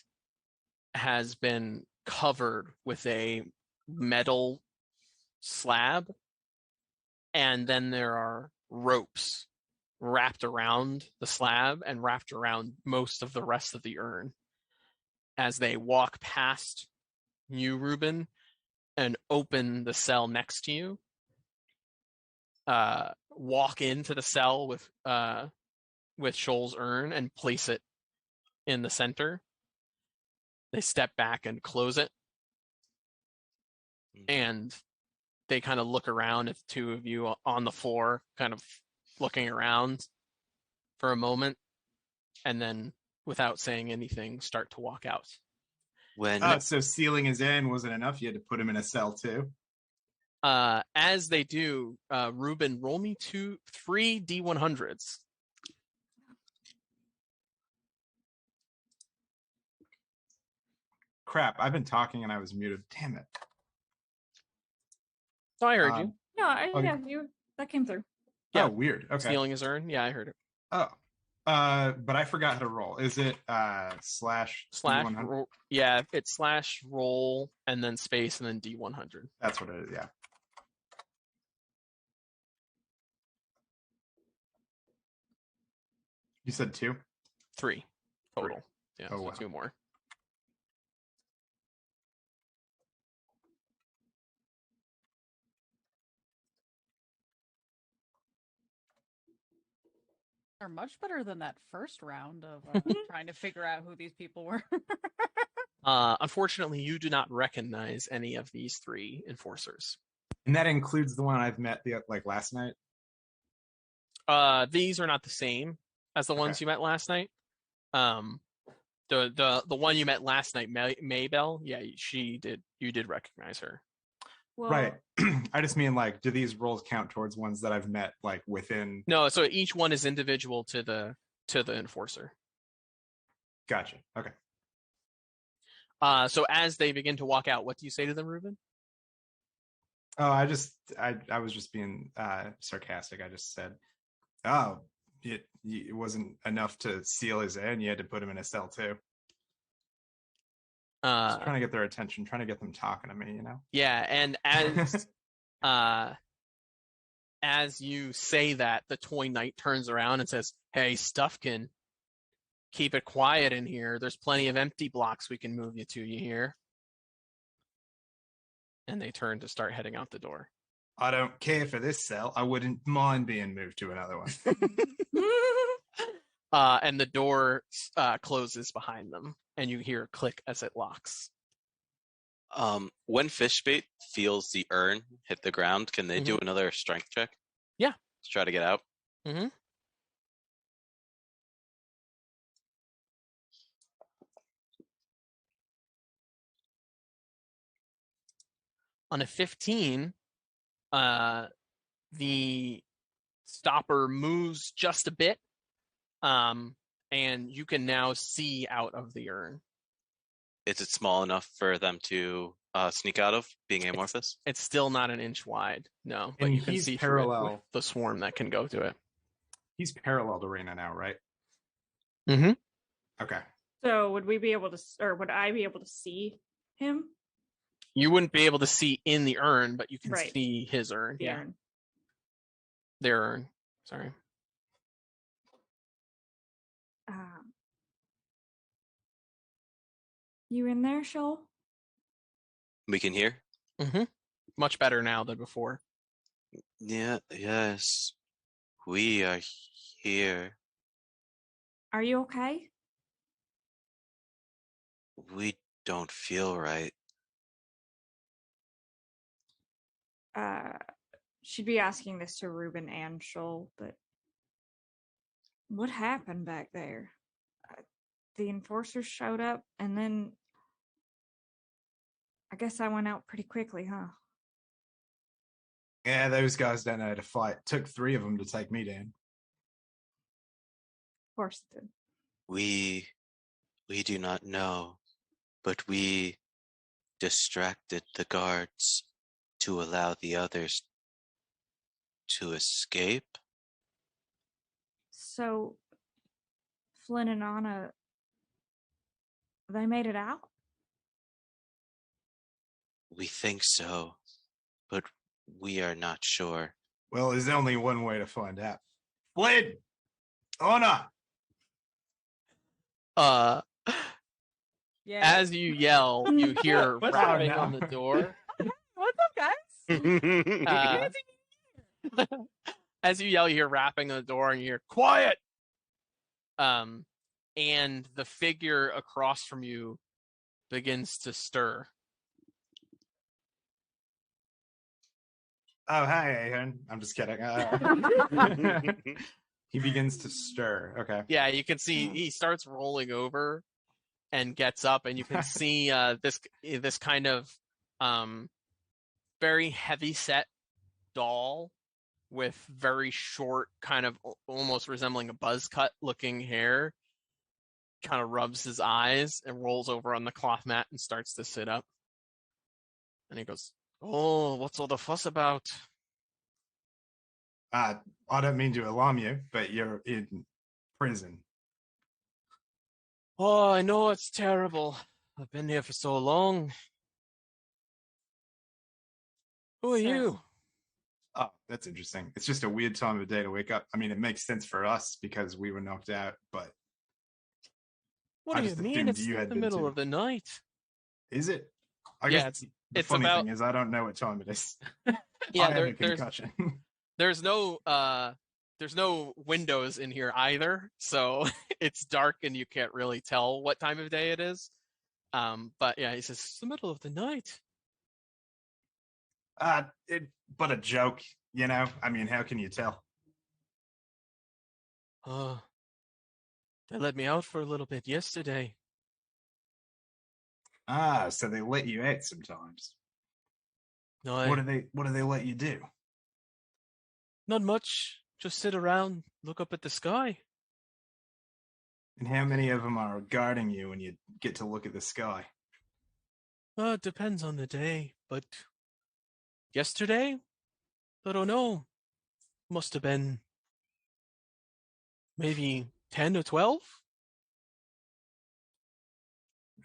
has been covered with a metal slab, and then there are ropes wrapped around the slab and wrapped around most of the rest of the urn. As they walk past you, Reuben, and open the cell next to you, walk into the cell with Shoal's urn and place it in the center. They step back and close it. and they kind of look around at the two of you on the floor, kind of looking around for a moment, and then, without saying anything, start to walk out. When So sealing his in wasn't enough. You had to put him in a cell too. As they do, Ruben, roll me 3 D100s. Crap! I've been talking and I was muted. Damn it. So I heard you. No, Oh, yeah, that came through. Yeah. Oh, weird. Okay. Stealing his urn. Yeah, I heard it. Oh. But I forgot how to roll. Is it slash D100? Roll, yeah, it's slash roll and then space and then D100. That's what it is. Yeah. You said 2? 3 total. Yeah, Oh, so wow. 2 more. Are much better than that first round of trying to figure out who these people were. Unfortunately, you do not recognize any of these 3 enforcers. And that includes the one I've met last night. These are not the same as the ones you met last night. The one you met last night, Maybell, yeah, you did recognize her. Well, Right. I just mean do these rolls count towards ones that I've met within? No, so each one is individual to the enforcer. Gotcha. Okay. So as they begin to walk out, what do you say to them, Ruben? Oh, I was just being sarcastic. I just said, oh, it wasn't enough to seal his in. You had to put him in a cell too. Just trying to get their attention, trying to get them talking to me, Yeah, and as you say that, the toy knight turns around and says, "Hey, Stuffkin, keep it quiet in here. There's plenty of empty blocks we can move you to. You hear?" And they turn to start heading out the door. I don't care for this cell. I wouldn't mind being moved to another one. And the door closes behind them, and you hear a click as it locks. When Fishbait feels the urn hit the ground, can they do another strength check? Yeah. To try to get out? Mm-hmm. On a 15, the stopper moves just a bit, and you can now see out of the urn. Is it small enough for them to sneak out of, being amorphous? It's still not an inch wide, no, but And you can he's see parallel. through it with the swarm that can go to it. He's parallel to Reyna now, right? Mm-hmm. Okay. so would we be able to, or would I be able to see him? You wouldn't be able to see in the urn, but you can Right. see his urn. The Yeah, urn. their urn. Sorry. You in there, Shoal? We can hear? Mm-hmm. Much better now than before. Yeah, yes. We are here. Are you okay? We don't feel right. Should be asking this to Ruben and Shoal, but what happened back there? The enforcers showed up, and then I guess I went out pretty quickly, huh? Yeah, those guys don't know how to fight. Took 3 of them to take me down. Of course it did. We do not know, but we distracted the guards to allow the others to escape. So, Flynn and Anna, they made it out? We think so, but we are not sure. Well, there's only one way to find out. Flynn! Honor! Yeah. As you yell, you hear What's rapping up now? on the door. What's up, guys? As you yell, you hear rapping on the door, and you hear "quiet." And the figure across from you begins to stir. Oh, hi, Ahern. I'm just kidding. He begins to stir. Okay. Yeah, you can see he starts rolling over and gets up, and you can see this kind of very heavy set doll with very short, kind of almost resembling a buzz cut looking hair, kind of rubs his eyes and rolls over on the cloth mat and starts to sit up. And he goes, "Oh, what's all the fuss about?" I don't mean to alarm you, but you're in prison. "Oh, I know it's terrible. I've been here for so long. Who are So- you?" Oh, that's interesting. It's just a weird time of day to wake up. I mean, it makes sense for us because we were knocked out, but What I do you just mean? assumed It's you had the been middle too. of the night. Is it? I Yeah, guess the it's funny about- thing is I don't know what time it is. Yeah, I have a there's concussion. there's no windows in here either, so it's dark and you can't really tell what time of day it is. But yeah, he says it's the middle of the night. But a joke, you know? I mean, how can you tell? They let me out for a little bit yesterday. Ah, so they let you out sometimes. No, What do they let you do? not much. Just sit around, look up at the sky. And how many of them are guarding you when you get to look at the sky? It depends on the day, but yesterday, I don't know. Must have been maybe 10 or 12.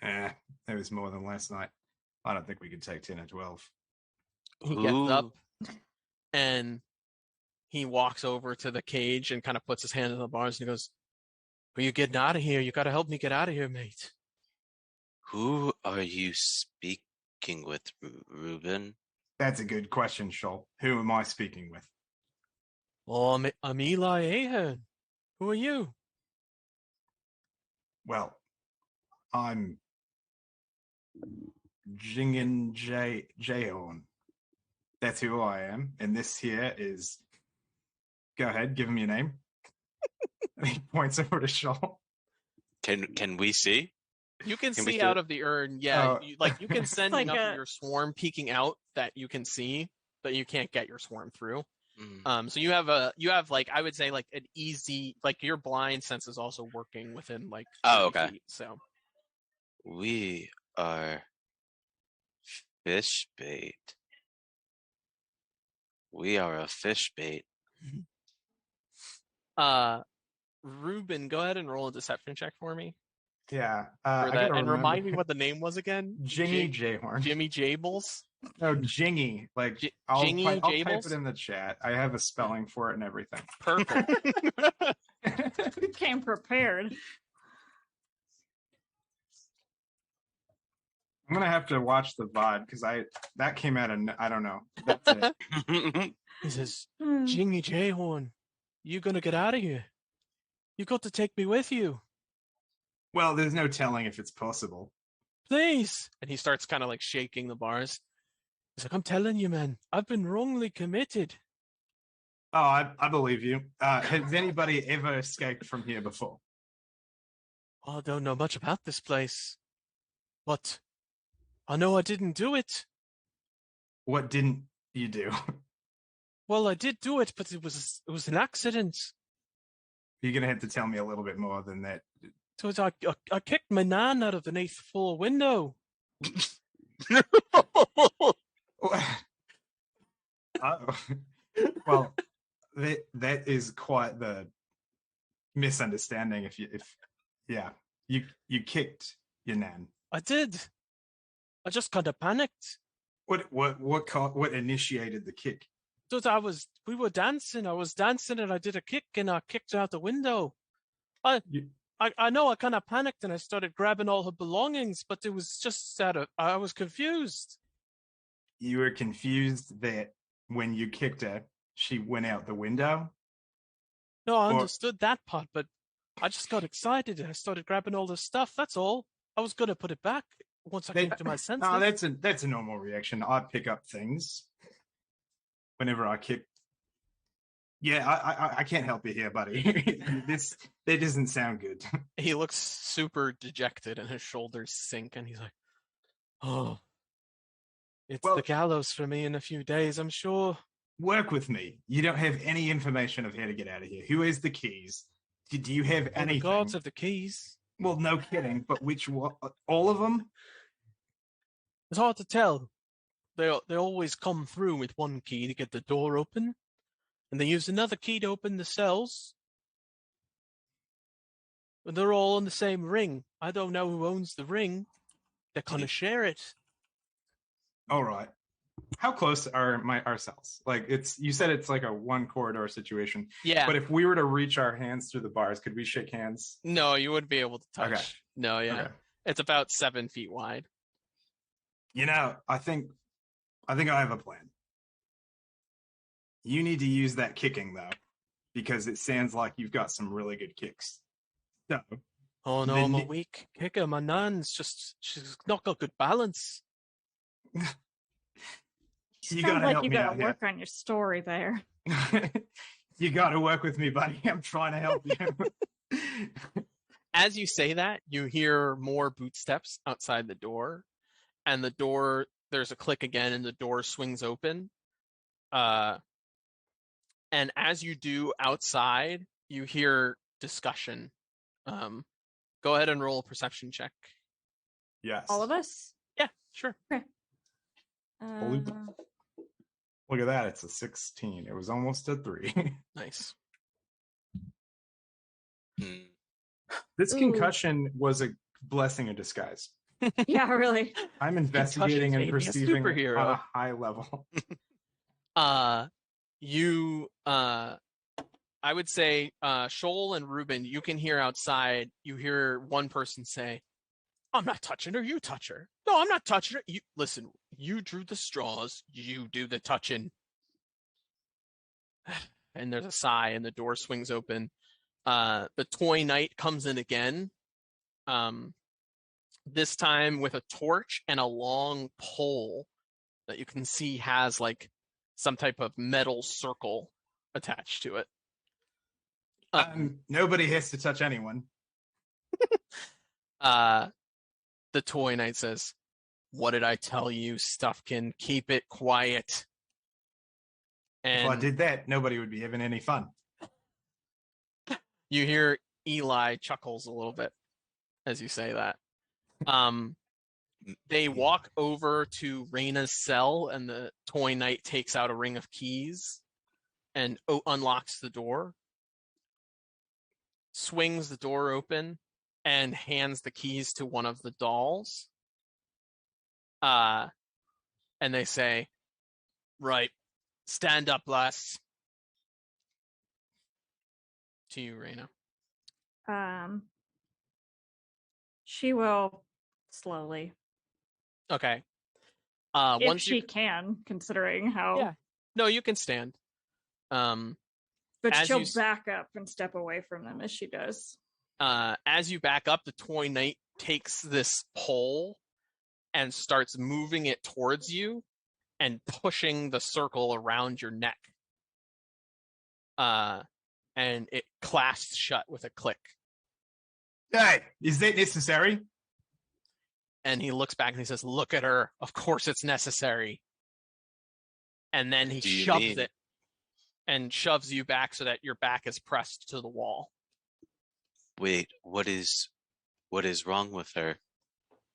It was more than last night. I don't think we could take 10 or 12. He gets up Ooh. and he walks over to the cage and kind of puts his hand on the bars and he goes, "Are you getting out of here? You got to help me get out of here, mate." Who are you speaking with, Reuben? That's a good question, Scholl. Who am I speaking with? "Oh, I'm Eli Ahern. Who are you?" Well, I'm Jingen Jehorn. That's who I am. And this here is. Go ahead, give him your name. And he points over to Scholl. Can we see? You can Can we see see out it? of the urn. Yeah, Oh. you can send Like enough a- of your swarm peeking out that you can see, but you can't get your swarm through. So you have like, I would say like an easy, like your blind sense is also working within like 30 Oh, okay. feet. So We are fish bait. We are a fish bait. Ruben, go ahead and roll a deception check for me Yeah. for I that, gotta and remember. remind me what the name was again. Jingy Jehorn. Jimmy Jables. No, Jingy. Like Jingy I'll type Jables? it in the chat. I have a spelling for it and everything. Perfect. Came prepared. I'm gonna have to watch the VOD because that came out of I don't know. That's it. He says, Hmm. "Jingy Jayhorn, you gonna get out of here? You got to take me with you, Well, there's no telling if it's possible. please." And he starts kind of like shaking the bars. He's like, "I'm telling you, man, I've been wrongly committed." Oh, I believe you. Has anybody ever escaped from here before? "Oh, I don't know much about this place, but I know I didn't do it." What didn't you do? "Well, I did do it, but it was an accident. You're gonna have to tell me a little bit more than that. So I kicked my nan out of an 8th floor window." Oh, well, that is quite the misunderstanding. You kicked your nan. "I did. I just kind of panicked. What initiated the kick? So we were dancing. I was dancing and I did a kick and I kicked her out the window. I know I kind of panicked and I started grabbing all her belongings, but it was just I was confused." You were confused that when you kicked her, she went out the window? No, I Or- understood that part, but I just got excited and I started grabbing all the stuff. That's all. I was gonna put it back once I came to my senses. No, that's a normal reaction. I pick up things whenever I kick. Yeah, I can't help you here, buddy. That doesn't sound good. He looks super dejected and his shoulders sink and he's like, oh, it's Well- the gallows for me in a few days, I'm sure. Work with me. You don't have any information of how to get out of here. Who has the keys? Do you have Well, the anything? guards have the keys. Well, no kidding. But which one? All of them? It's hard to tell. They always come through with one key to get the door open, and they use another key to open the cells. But they're all on the same ring. I don't know who owns the ring. They kind of share it. All right. How close are our cells? Like you said it's like a one corridor situation. Yeah. But if we were to reach our hands through the bars, could we shake hands? No, you wouldn't be able to touch. Okay. No, yeah. Okay. It's about 7 feet wide. You know, I think I have a plan. You need to use that kicking though, because it sounds like you've got some really good kicks. So Oh no, Then I'm a you- weak kicker. My nan's she's not got good balance. You Sounds gotta like help you me gotta out here. work on your story there. You got to work with me, buddy. I'm trying to help you. As you say that, you hear more bootsteps outside the door, and the door, there's a click again, and the door swings open. And as you do outside, you hear discussion. Go ahead and roll a perception check. Yes. All of us? Yeah, sure. Bloop. Look at that. It's a 16. It was almost a 3. Nice. Hmm. This Ooh. concussion was a blessing in disguise. Yeah, really. I'm investigating and made me a perceiving superhero. on a high level. I would say, Shoal and Ruben, you can hear outside, you hear one person say, I'm not touching her, you touch her. No, I'm not touching her. Listen, you drew the straws, you do the touching. And there's a sigh and the door swings open. The toy knight comes in again. This time with a torch and a long pole that you can see has like some type of metal circle attached to it. Nobody has to touch anyone. The toy knight says, what did I tell you, Stuffkin? Keep it quiet. If I And did that, nobody would be having any fun. you hear Eli chuckles a little bit as you say that. They walk over to Raina's cell, and the toy knight takes out a ring of keys and unlocks the door, swings the door open, and hands the keys to one of the dolls. And they say, right, stand up, lass. To you, Raina. She will slowly, Okay. if Once she you can, considering how. Yeah. No, you can stand. But as she'll you s- back up and step away from them as she does. As you back up, the toy knight takes this pole and starts moving it towards you and pushing the circle around your neck. And it clasps shut with a click. Hey, is that necessary? And he looks back and he says, look at her. Of course it's necessary. And then he Do you shoves mean- it and shoves you back so that your back is pressed to the wall. Wait, what is wrong with her?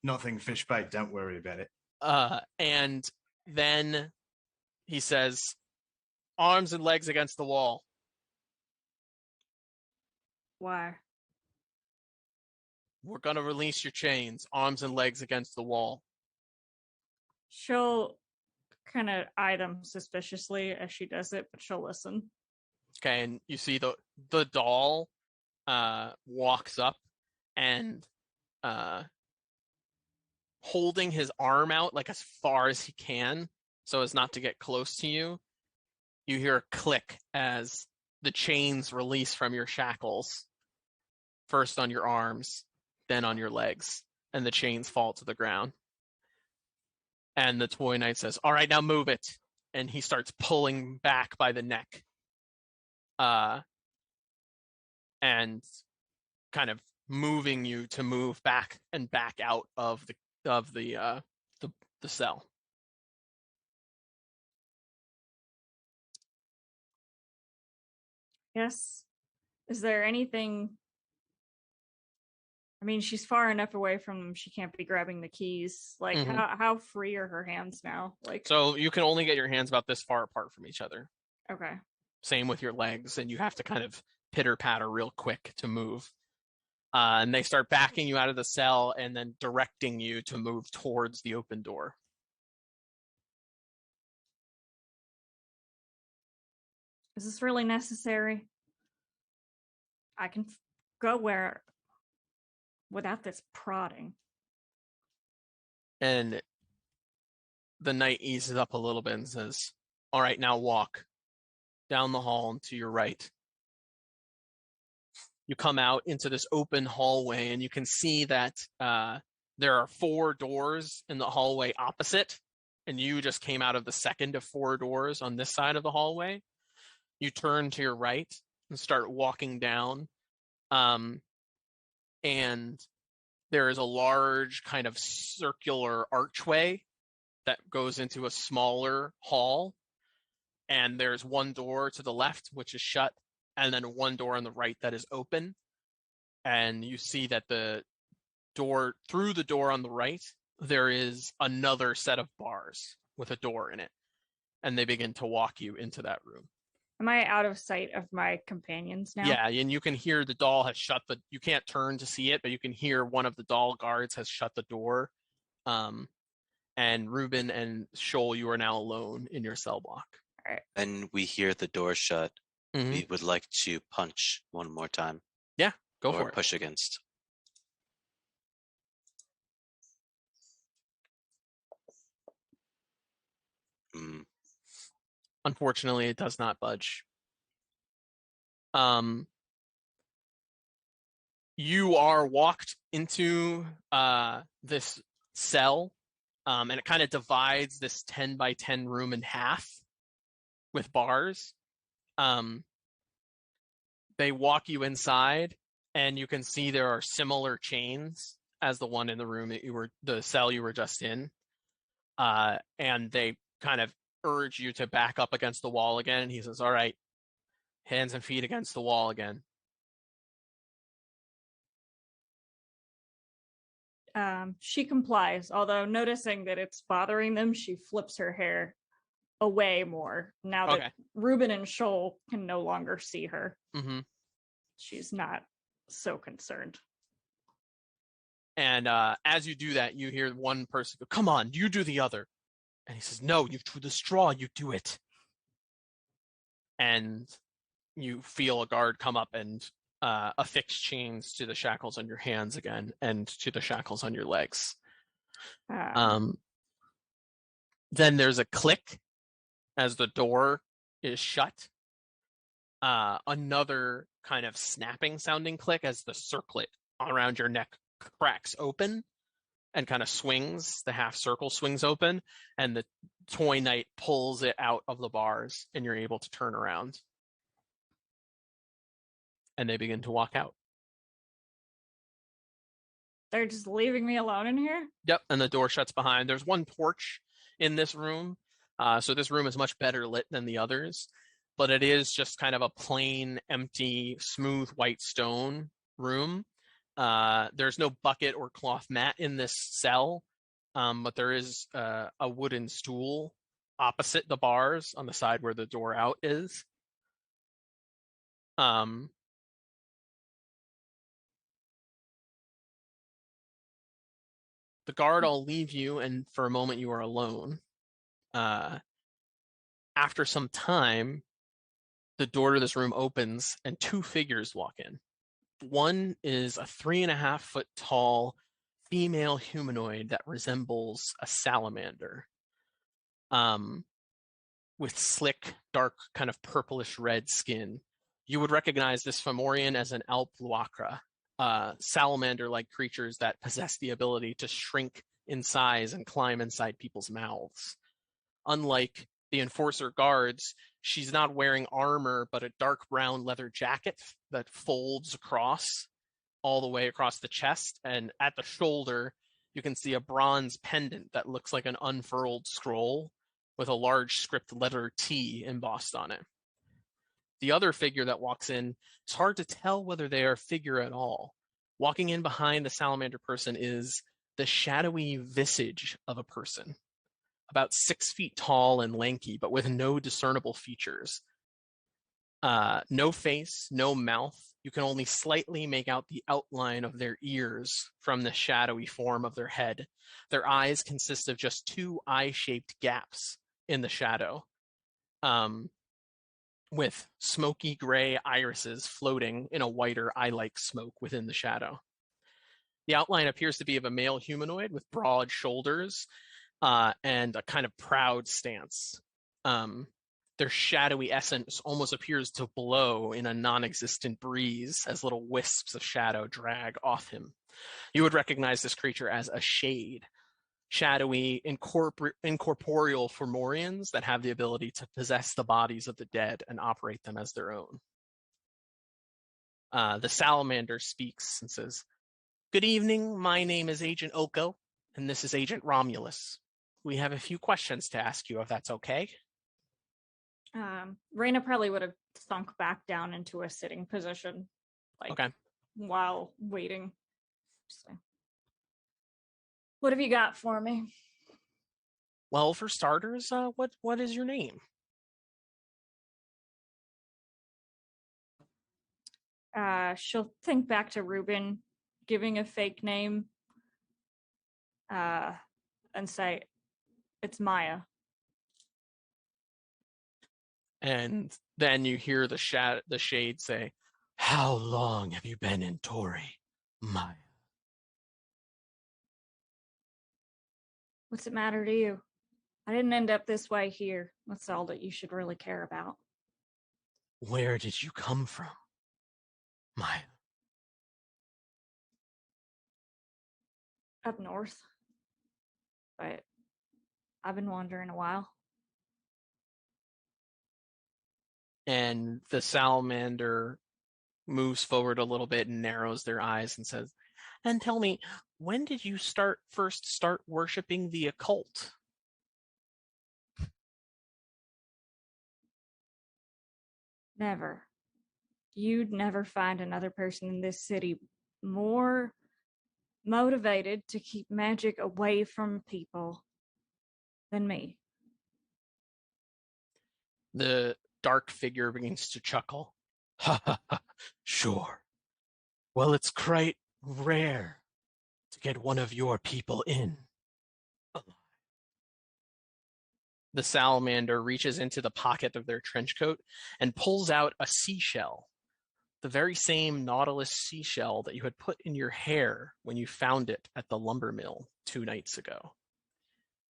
Nothing, fish bait. Don't worry about it. And then he says, arms and legs against the wall. Why? We're going to release your chains, arms and legs against the wall. She'll kind of eye them suspiciously as she does it, but she'll listen. Okay, and you see the doll walks up and holding his arm out like as far as he can so as not to get close to you. You hear a click as the chains release from your shackles, first on your arms, then on your legs, and the chains fall to the ground. And the toy knight says, all right, now move it. and he starts pulling back by the neck, and kind of moving you to move back and back out of the cell. Yes. Is there anything? I mean, she's far enough away from them; she can't be grabbing the keys. Like, how free are her hands now? Like, so you can only get your hands about this far apart from each other. Okay. Same with your legs, and you have to kind of pitter patter real quick to move. And they start backing you out of the cell and then directing you to move towards the open door. Is this really necessary? I can go where without this prodding. And the knight eases up a little bit and says, all right, now walk down the hall and to your right. You come out into this open hallway, and you can see that there are 4 doors in the hallway opposite, and you just came out of the second of 4 doors on this side of the hallway. You turn to your right and start walking down, and there is a large kind of circular archway that goes into a smaller hall, and there's one door to the left which is shut, and then one door on the right that is open. And you see that through the door on the right, there is another set of bars with a door in it. And they begin to walk you into that room. Am I out of sight of my companions now? Yeah, and you can hear the doll has shut you can't turn to see it, but you can hear one of the doll guards has shut the door. And Reuben and Shoal, you are now alone in your cell block. All right. And we hear the door shut. We would like to punch one more time. Yeah, go or for it. Push against. Unfortunately, it does not budge. You are walked into this cell, and it kind of divides this 10 by 10 room in half with bars. They walk you inside, and you can see there are similar chains as the one in the room that the cell you were just in. And they kind of urge you to back up against the wall again. And he says, all right, hands and feet against the wall again. She complies, although noticing that it's bothering them, she flips her hair away more now that Reuben and Shoal can no longer see her. She's not so concerned. And as you do that, you hear one person go, come on, you do the other. And he says, no, you drew the straw, you do it. And you feel a guard come up and affix chains to the shackles on your hands again and to the shackles on your legs. Then there's a click as the door is shut. Another kind of snapping sounding click as the circlet around your neck cracks open and kind of swings. The half circle swings open, and the toy knight pulls it out of the bars, and you're able to turn around. And they begin to walk out. They're just leaving me alone in here? Yep, and the door shuts behind. There's one torch in this room. So this room is much better lit than the others, but it is just kind of a plain, empty, smooth white stone room. There's no bucket or cloth mat in this cell, but there is a wooden stool opposite the bars on the side where the door out is. The guard will leave you, and for a moment you are alone. After some time, the door to this room opens, and 2 figures walk in. One is a 3.5 foot tall female humanoid that resembles a salamander, with slick, dark, kind of purplish red skin. You would recognize this Fomorian as an Alpluacra, salamander-like creatures that possess the ability to shrink in size and climb inside people's mouths. Unlike The enforcer guards, she's not wearing armor, but a dark brown leather jacket that folds across all the way across the chest. And at the shoulder, you can see a bronze pendant that looks like an unfurled scroll with a large script letter T embossed on it. The other figure that walks in, it's hard to tell whether they are a figure at all. Walking in behind the salamander person is the shadowy visage of a person, about 6 feet tall and lanky, but with no discernible features. No face, no mouth. You can only slightly make out the outline of their ears from the shadowy form of their head. Their eyes consist of just 2 eye-shaped gaps in the shadow, with smoky gray irises floating in a whiter eye-like smoke within the shadow. The outline appears to be of a male humanoid with broad shoulders and a kind of proud stance. Their shadowy essence almost appears to blow in a non-existent breeze as little wisps of shadow drag off him. You would recognize this creature as a shade, shadowy, incorporeal Fomorians that have the ability to possess the bodies of the dead and operate them as their own. The salamander speaks and says, "Good evening, my name is Agent Oko, and this is Agent Romulus. We have a few questions to ask you, if that's okay." Raina probably would have sunk back down into a sitting position, Okay. while waiting. So, what have you got for me? Well, for starters, what is your name? She'll think back to Ruben giving a fake name, and say, "It's Maya." And then you hear the shade say, "How long have you been in Toraigh, Maya?" What's it matter to you? I didn't end up this way here. That's all that you should really care about. Where did you come from, Maya? Up north. But I've been wandering a while. And the salamander moves forward a little bit and narrows their eyes and says, "And tell me, when did you first start worshiping the occult?" Never. You'd never find another person in this city more motivated to keep magic away from people than me. The dark figure begins to chuckle. "Ha ha ha, sure. Well, it's quite rare to get one of your people in." The salamander reaches into the pocket of their trench coat and pulls out a seashell, the very same Nautilus seashell that you had put in your hair when you found it at the lumber mill 2 nights ago.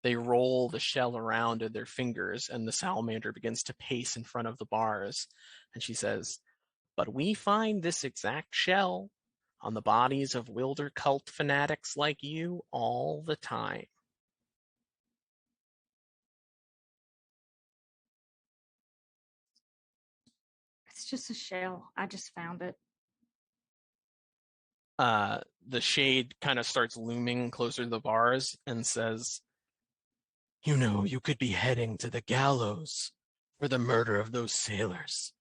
They roll the shell around in their fingers, and the salamander begins to pace in front of the bars. And she says, "But we find this exact shell on the bodies of wilder cult fanatics like you all the time." It's just a shell. I just found it. The shade kind of starts looming closer to the bars and says, "You know, you could be heading to the gallows for the murder of those sailors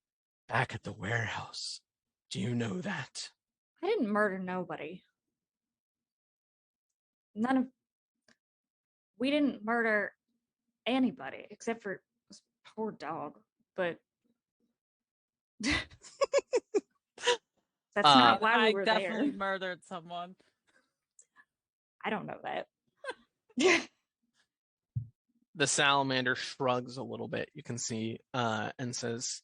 back at the warehouse. Do you know that?" I didn't murder nobody. We didn't murder anybody except for this poor dog. But that's not why we I were definitely there. murdered someone. I don't know that. The salamander shrugs a little bit, you can see, and says,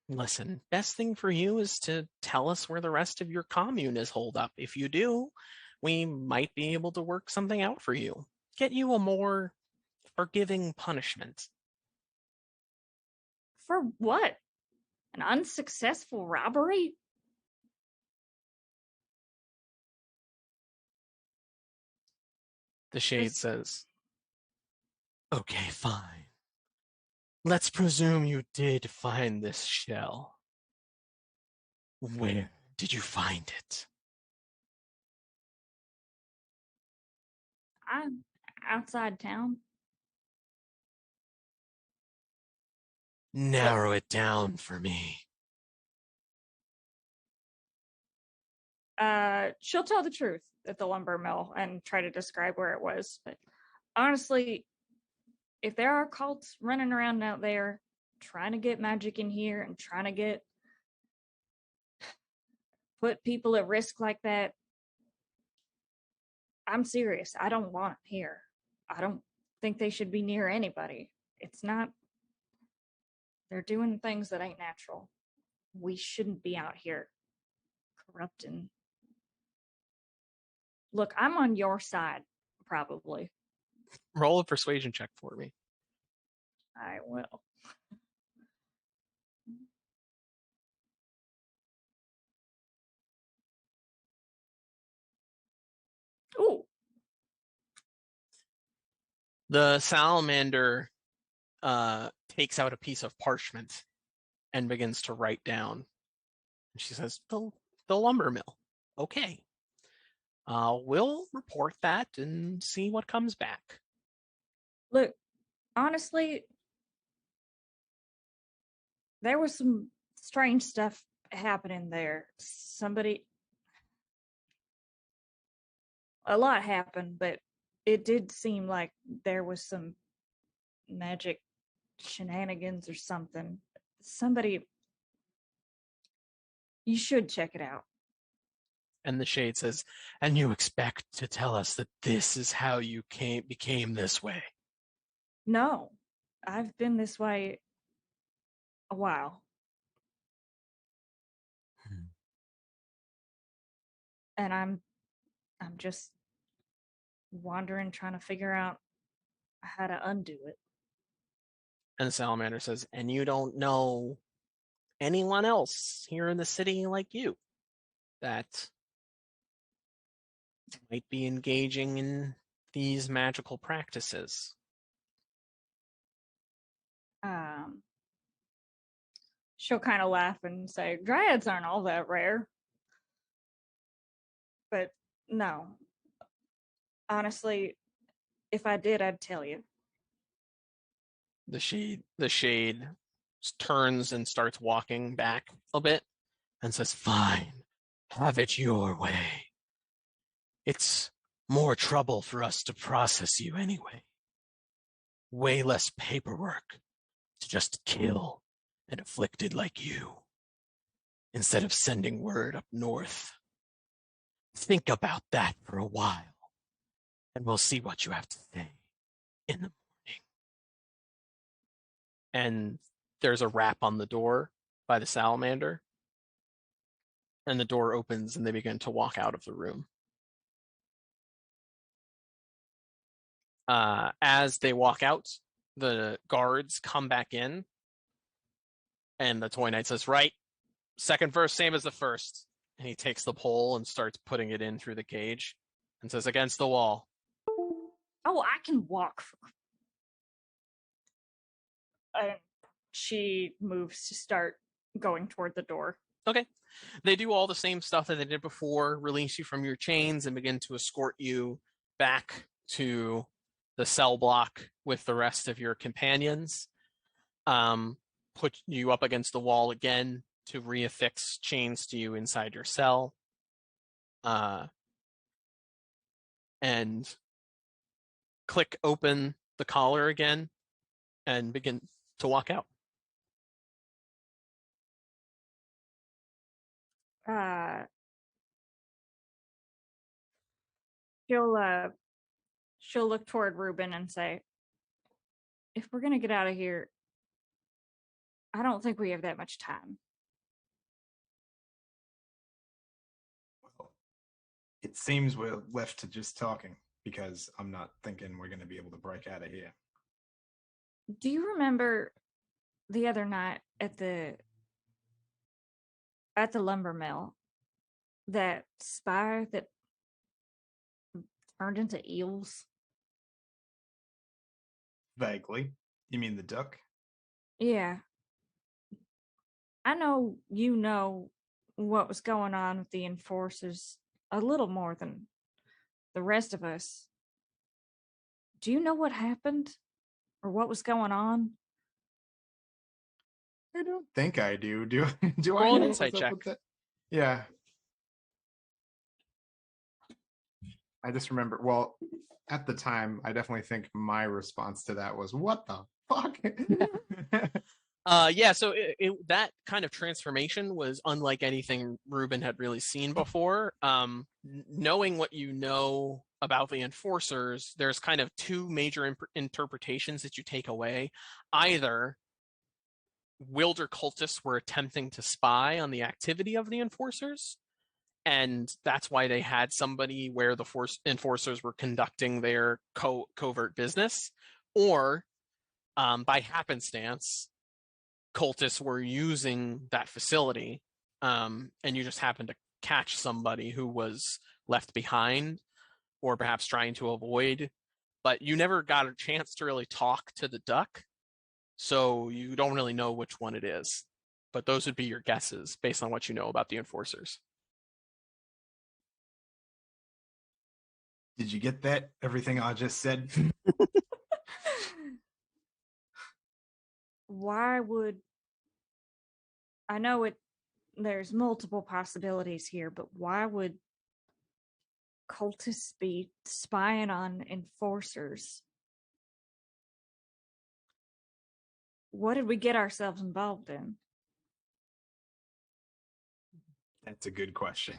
"Listen, best thing for you is to tell us where the rest of your commune is holed up. If you do, we might be able to work something out for you. Get you a more forgiving punishment." For what? An unsuccessful robbery? The shade says, Okay, fine. Let's presume you did find this shell. Where did you find it? I'm outside town. Narrow it down for me. She'll tell the truth at the lumber mill and try to describe where it was. But honestly, if there are cults running around out there trying to get magic in here and trying to put people at risk like that, I'm serious. I don't want them here. I don't think they should be near anybody. It's not, they're doing things that ain't natural. We shouldn't be out here corrupting. Look, I'm on your side, probably. Roll a persuasion check for me. I will. Ooh. The salamander takes out a piece of parchment and begins to write down. She says, the lumber mill. Okay. We'll report that and see what comes back. Look, honestly, there was some strange stuff happening there. A lot happened, but it did seem like there was some magic shenanigans or something. You should check it out. And the shade says, and you expect to tell us that this is how you became this way? No, I've been this way a while. And I'm just wandering, trying to figure out how to undo it. And the salamander says, and you don't know anyone else here in the city like you that might be engaging in these magical practices? She'll kind of laugh and say, dryads aren't all that rare. But no. Honestly, if I did, I'd tell you. The shade turns and starts walking back a bit and says, fine, have it your way. It's more trouble for us to process you anyway. Way less paperwork to just kill an afflicted like you, instead of sending word up north. Think about that for a while, and we'll see what you have to say in the morning. And there's a rap on the door by the salamander, and the door opens and they begin to walk out of the room. As they walk out, the guards come back in, and the toy knight says, right, second verse, same as the first. And he takes the pole and starts putting it in through the cage and says, against the wall. Oh, I can walk. She moves to start going toward the door. Okay. They do all the same stuff that they did before, release you from your chains and begin to escort you back to the cell block with the rest of your companions. Put you up against the wall again to reaffix chains to you inside your cell. And click open the collar again and begin to walk out. She'll look toward Ruben and say, if we're gonna get out of here, I don't think we have that much time. Well, it seems we're left to just talking, because I'm not thinking we're going to be able to break out of here. Do you remember the other night at the lumber mill, that spire that turned into eels? Vaguely. You mean the duck? Yeah. I know you know what was going on with the enforcers a little more than the rest of us. Do you know what happened or what was going on? I don't think I do. Do I Roll an know insight what's up check. with that? Yeah. I just remember, well, at the time, I definitely think my response to that was, what the fuck? Yeah, so that kind of transformation was unlike anything Ruben had really seen before. Knowing what you know about the enforcers, there's kind of two major interpretations that you take away. Either Wilder cultists were attempting to spy on the activity of the enforcers, and that's why they had somebody where the enforcers were conducting their covert business, or by happenstance, cultists were using that facility, and you just happened to catch somebody who was left behind or perhaps trying to avoid, but you never got a chance to really talk to the duck, so you don't really know which one it is. But those would be your guesses based on what you know about the enforcers. Did you get that? Everything I just said? Why would I know it there's multiple possibilities here, but why would cultists be spying on enforcers? What did we get ourselves involved in? That's a good question.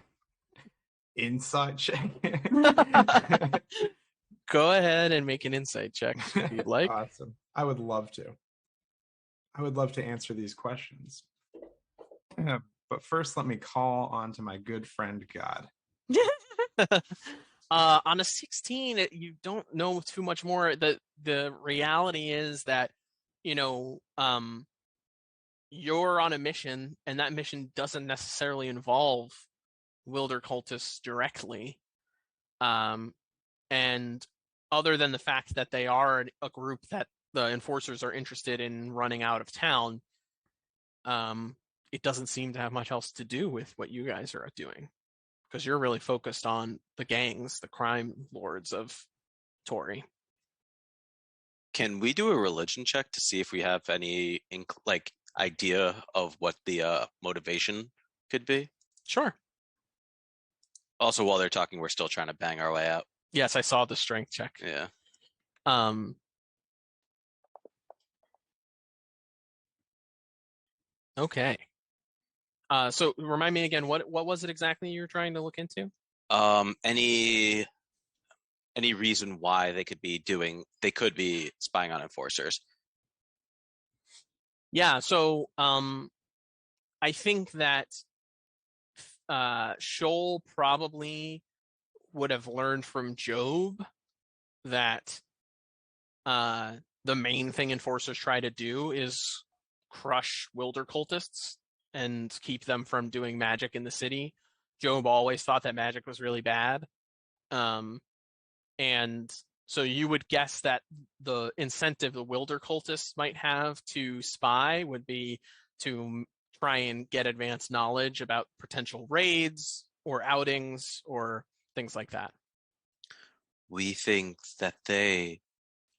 Insight check. Go ahead and make an insight check if you'd like. Awesome. I would love to. I would love to answer these questions. But first, let me call on to my good friend God. On a 16, you don't know too much more. The reality is that, you know, you're on a mission, and that mission doesn't necessarily involve Wilder cultists directly. And other than the fact that they are a group that the enforcers are interested in running out of town, it doesn't seem to have much else to do with what you guys are doing, because you're really focused on the gangs, the crime lords of Toraigh. Can we do a religion check to see if we have any idea of what the motivation could be? Sure. Also, while they're talking, we're still trying to bang our way out. Yes, I saw the strength check. Yeah. Okay. So remind me again, what was it exactly you were trying to look into? Any reason why they could be spying on enforcers? Yeah, so I think that Shoal probably would have learned from Job that the main thing enforcers try to do is crush Wilder cultists and keep them from doing magic in the city. Job always thought that magic was really bad. And so you would guess that the incentive the Wilder cultists might have to spy would be to try and get advanced knowledge about potential raids or outings or things like that. We think that they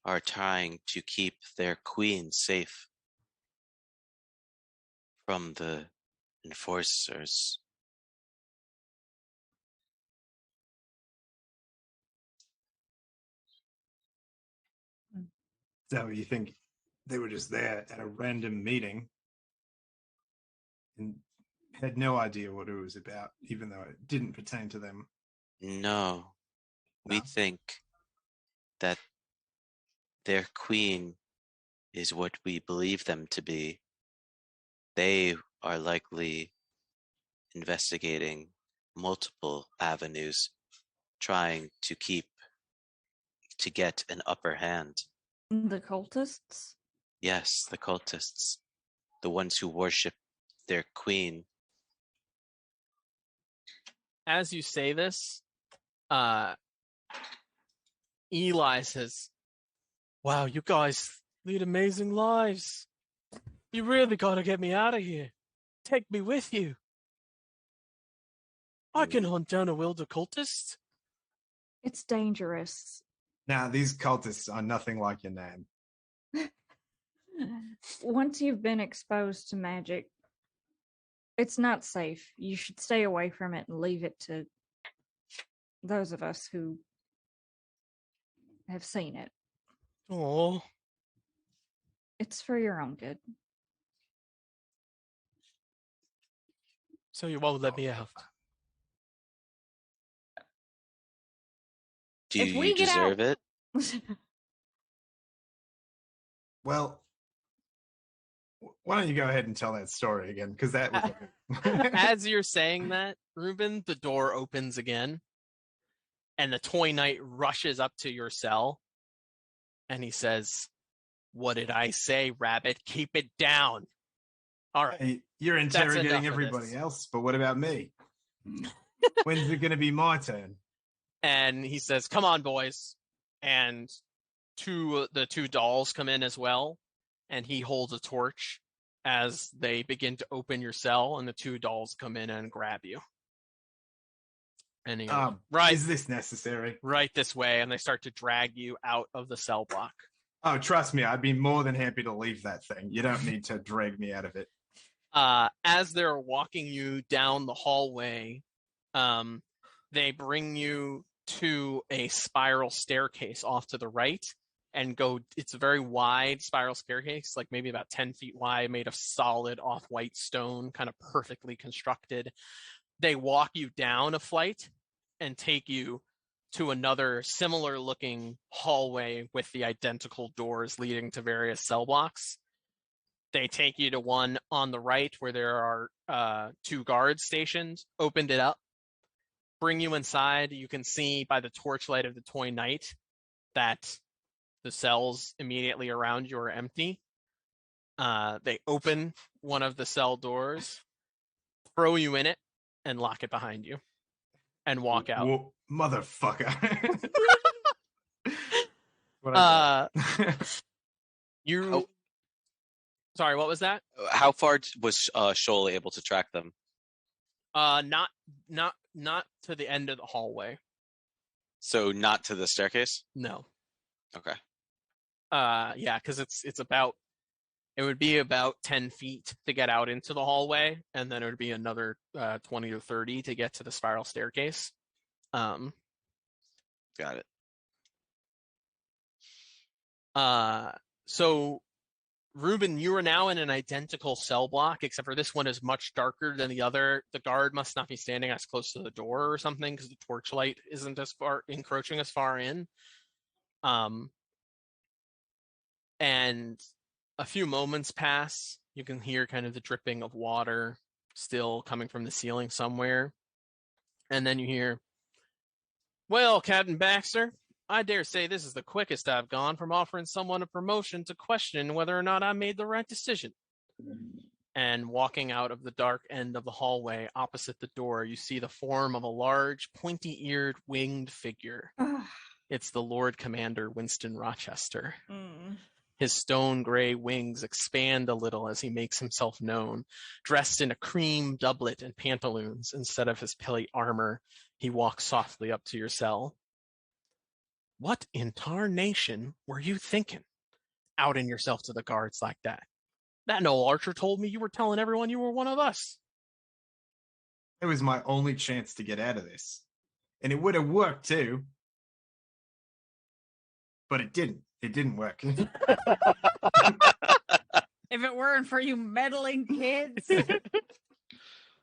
are trying to keep their queen safe from the enforcers. So you think they were just there at a random meeting and had no idea what it was about, even though it didn't pertain to them? No, we No. think that their queen is what we believe them to be. They are likely investigating multiple avenues, trying to get an upper hand. The cultists? Yes, the cultists, the ones who worship their queen. As you say this, Eli says, Wow, you guys lead amazing lives. You really gotta get me out of here. Take me with you. I can hunt down a wilder cultist. It's dangerous. Now, these cultists are nothing like your name. Once you've been exposed to magic, it's not safe. You should stay away from it and leave it to those of us who have seen it. Oh, It's for your own good. so you won't let me out. Do If we you get out- deserve it? Well, why don't you go ahead and tell that story again? Because that was As you're saying that, Ruben, the door opens again, and the toy knight rushes up to your cell, and he says, "What did I say, Rabbit? Keep it down." All right. Hey, you're enough interrogating of everybody this. else, but what about me? When's it going to be my turn? And he says, "Come on, boys." And the two dolls come in as well, and he holds a torch as they begin to open your cell, and the two dolls come in and grab you. And he goes, right, Is this necessary? right this way, and they start to drag you out of the cell block. Oh, trust me, I'd be more than happy to leave that thing. You don't need to drag me out of it. As they're walking you down the hallway, they bring you to a spiral staircase off to the right and go. It's a very wide spiral staircase, like maybe about 10 feet wide, made of solid off-white stone, kind of perfectly constructed. They walk you down a flight and take you to another similar looking hallway with the identical doors leading to various cell blocks. They take you to one on the right where there are two guards stationed, opened it up, bring you inside. You can see by the torchlight of the toy knight that the cells immediately around you are empty. They open one of the cell doors, throw you in it, and lock it behind you, and walk out. Whoa, motherfucker. You. Sorry, what was that? How far was Shoal able to track them? Not to the end of the hallway. So not to the staircase? No. Okay. Yeah, because it would be about 10 feet to get out into the hallway, and then it would be another 20 or 30 to get to the spiral staircase. Got it. So Ruben, you are now in an identical cell block, except for this one is much darker than the other. The guard must not be standing as close to the door or something because the torchlight isn't as far encroaching as far in. And a few moments pass. You can hear kind of the dripping of water still coming from the ceiling somewhere. And then you hear, "Well, Captain Baxter, I dare say this is the quickest I've gone from offering someone a promotion to question whether or not I made the right decision." And walking out of the dark end of the hallway opposite the door, you see the form of a large, pointy-eared, winged figure. It's the Lord Commander Winston Rochester. His stone gray wings expand a little as he makes himself known. Dressed in a cream doublet and pantaloons instead of his plate armor, he walks softly up to your cell. "What in tarnation were you thinking, outing yourself to the guards like that? That no archer told me you were telling everyone you were one of us." It was my only chance to get out of this. And it would have worked too. But it didn't. It didn't work. If it weren't for you meddling kids.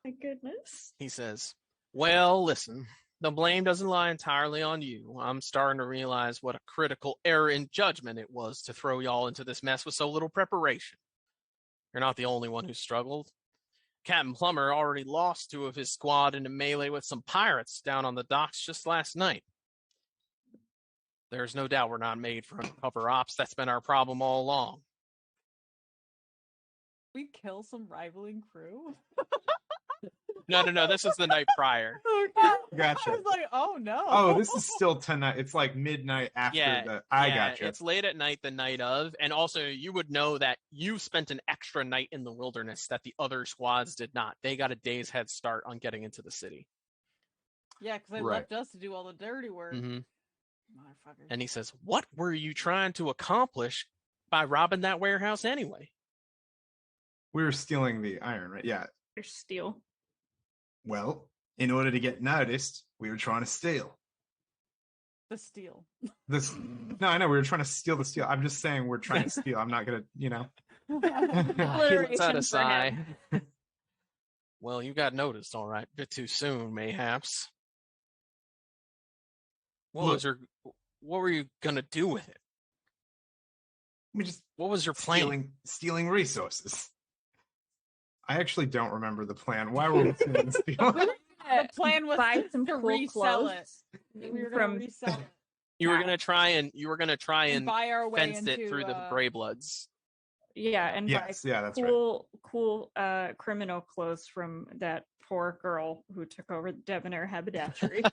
My goodness. He says, "Well, listen, the blame doesn't lie entirely on you. I'm starting to realize what a critical error in judgment it was to throw y'all into this mess with so little preparation. You're not the only one who struggled. Captain Plummer already lost 2 of his squad in a melee with some pirates down on the docks just last night. There's no doubt we're not made for undercover ops. That's been our problem all along." We kill some rivaling crew. No. This is the night prior. Okay. Gotcha. I was like, oh no. Oh, this is still tonight. It's like midnight after Yeah, I yeah, gotcha. it's late at night the night of, and also you would know that you spent an extra night in the wilderness that the other squads did not. They got a day's head start on getting into the city. Yeah, because they Right. left us to do all the dirty work. Hmm. Motherfuckers. And he says, "What were you trying to accomplish by robbing that warehouse anyway?" We were stealing the iron, right? Yeah. There's steel. Well, in order to get noticed, we were trying to steal. The steel. This no, I know we were trying to steal the steel. I'm just saying we're trying to steal. I'm not gonna, He lets Alliteration out a for sigh. him. Well, you got noticed, all right. Bit too soon, mayhaps. What were you gonna do with it? we just What was your plan? stealing resources. I actually don't remember the plan. Why were we stealing steel? The plan was Buy to some cool resell it. clothes We were from gonna resell it You were Yeah. gonna try and buy our way fence into it through the Grey Bloods. and Yes, yeah, that's right. cool criminal clothes from that poor girl who took over the Debonair haberdashery.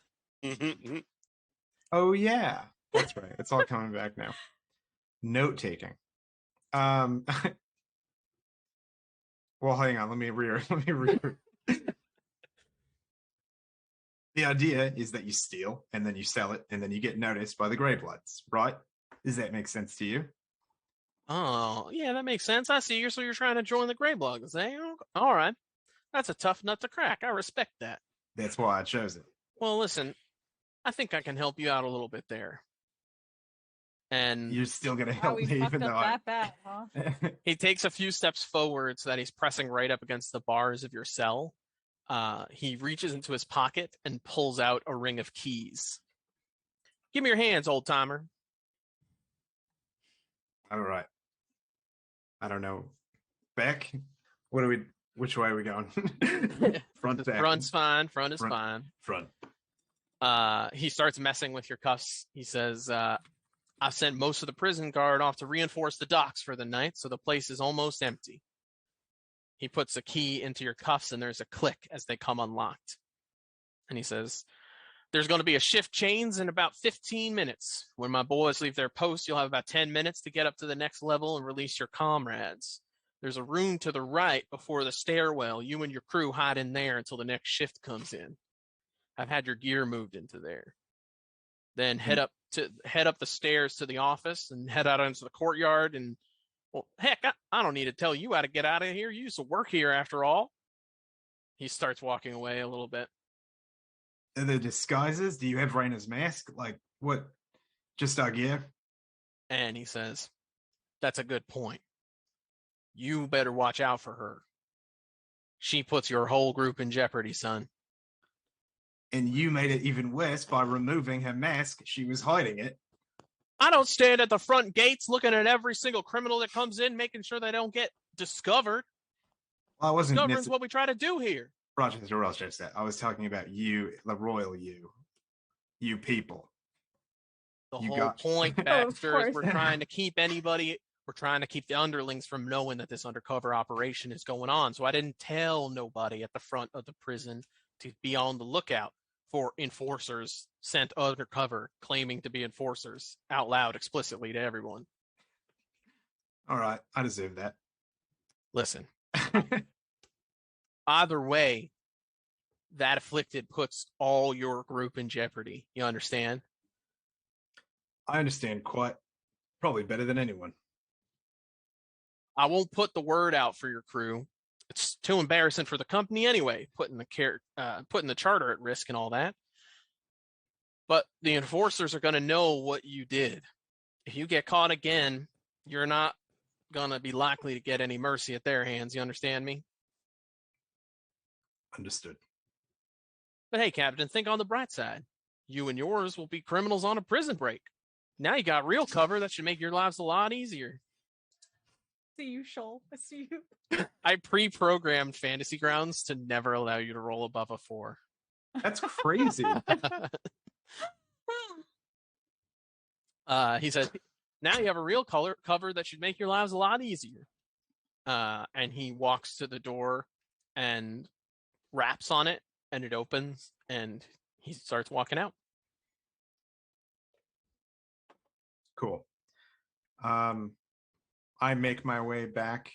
Oh yeah, that's right. It's all coming back now. Note taking. Well, hang on. Let me re. The idea is that you steal and then you sell it and then you get noticed by the Grey Bloods, right? Does that make sense to you? Oh, yeah, that makes sense. I see. So you're trying to join the Grey Bloods, eh? All right. That's a tough nut to crack. I respect that. That's why I chose it. Well, listen, I think I can help you out a little bit there. And You're still gonna Wow, help we me, fucked even up though I. that bad, huh? he takes a few steps forward so that he's pressing right up against the bars of your cell. He reaches into his pocket and pulls out a ring of keys. Give me your hands, old timer. All right. I don't know. Back? What are we? Which way are we going? Front, back. Front's fine. Front is Front. fine. Front. He starts messing with your cuffs. He says, I've sent most of the prison guard off to reinforce the docks for the night, so the place is almost empty. He puts a key into your cuffs, and there's a click as they come unlocked. And he says, there's going to be a shift change in about 15 minutes. When my boys leave their post, you'll have about 10 minutes to get up to the next level and release your comrades. There's a room to the right before the stairwell. You and your crew hide in there until the next shift comes in. I've had your gear moved into there. Then head up the stairs to the office and head out into the courtyard. And well, heck, I don't need to tell you how to get out of here. You used to work here after all. He starts walking away a little bit. Are there disguises? Do you have Raina's mask? Like what? Just our gear? And he says, that's a good point. You better watch out for her. She puts your whole group in jeopardy, son. And you made it even worse by removing her mask. She was hiding it. I don't stand at the front gates looking at every single criminal that comes in, making sure they don't get discovered. Well, I wasn't Discovering's what we try to do here. Rochester. I was talking about you, the royal you people. The You whole got- point, Of Baxter, is course. we're trying to keep the underlings from knowing that this undercover operation is going on. So I didn't tell nobody at the front of the prison to be on the lookout for enforcers sent undercover claiming to be enforcers out loud explicitly to everyone. All right, I deserve that. Listen, either way, that afflicted puts all your group in jeopardy. You understand? I understand quite probably better than anyone. I won't put the word out for your crew. It's too embarrassing for the company anyway, putting the charter at risk and all that. But the enforcers are going to know what you did. If you get caught again, you're not going to be likely to get any mercy at their hands. You understand me? Understood. But hey, Captain, think on the bright side. You and yours will be criminals on a prison break. Now you got real cover that should make your lives a lot easier. See you, Shoal. I see you. I pre-programmed Fantasy Grounds to never allow you to roll above a 4. That's crazy. He said, now you have a real cover that should make your lives a lot easier. And he walks to the door and raps on it, and it opens, and He starts walking out. Cool. I make my way back.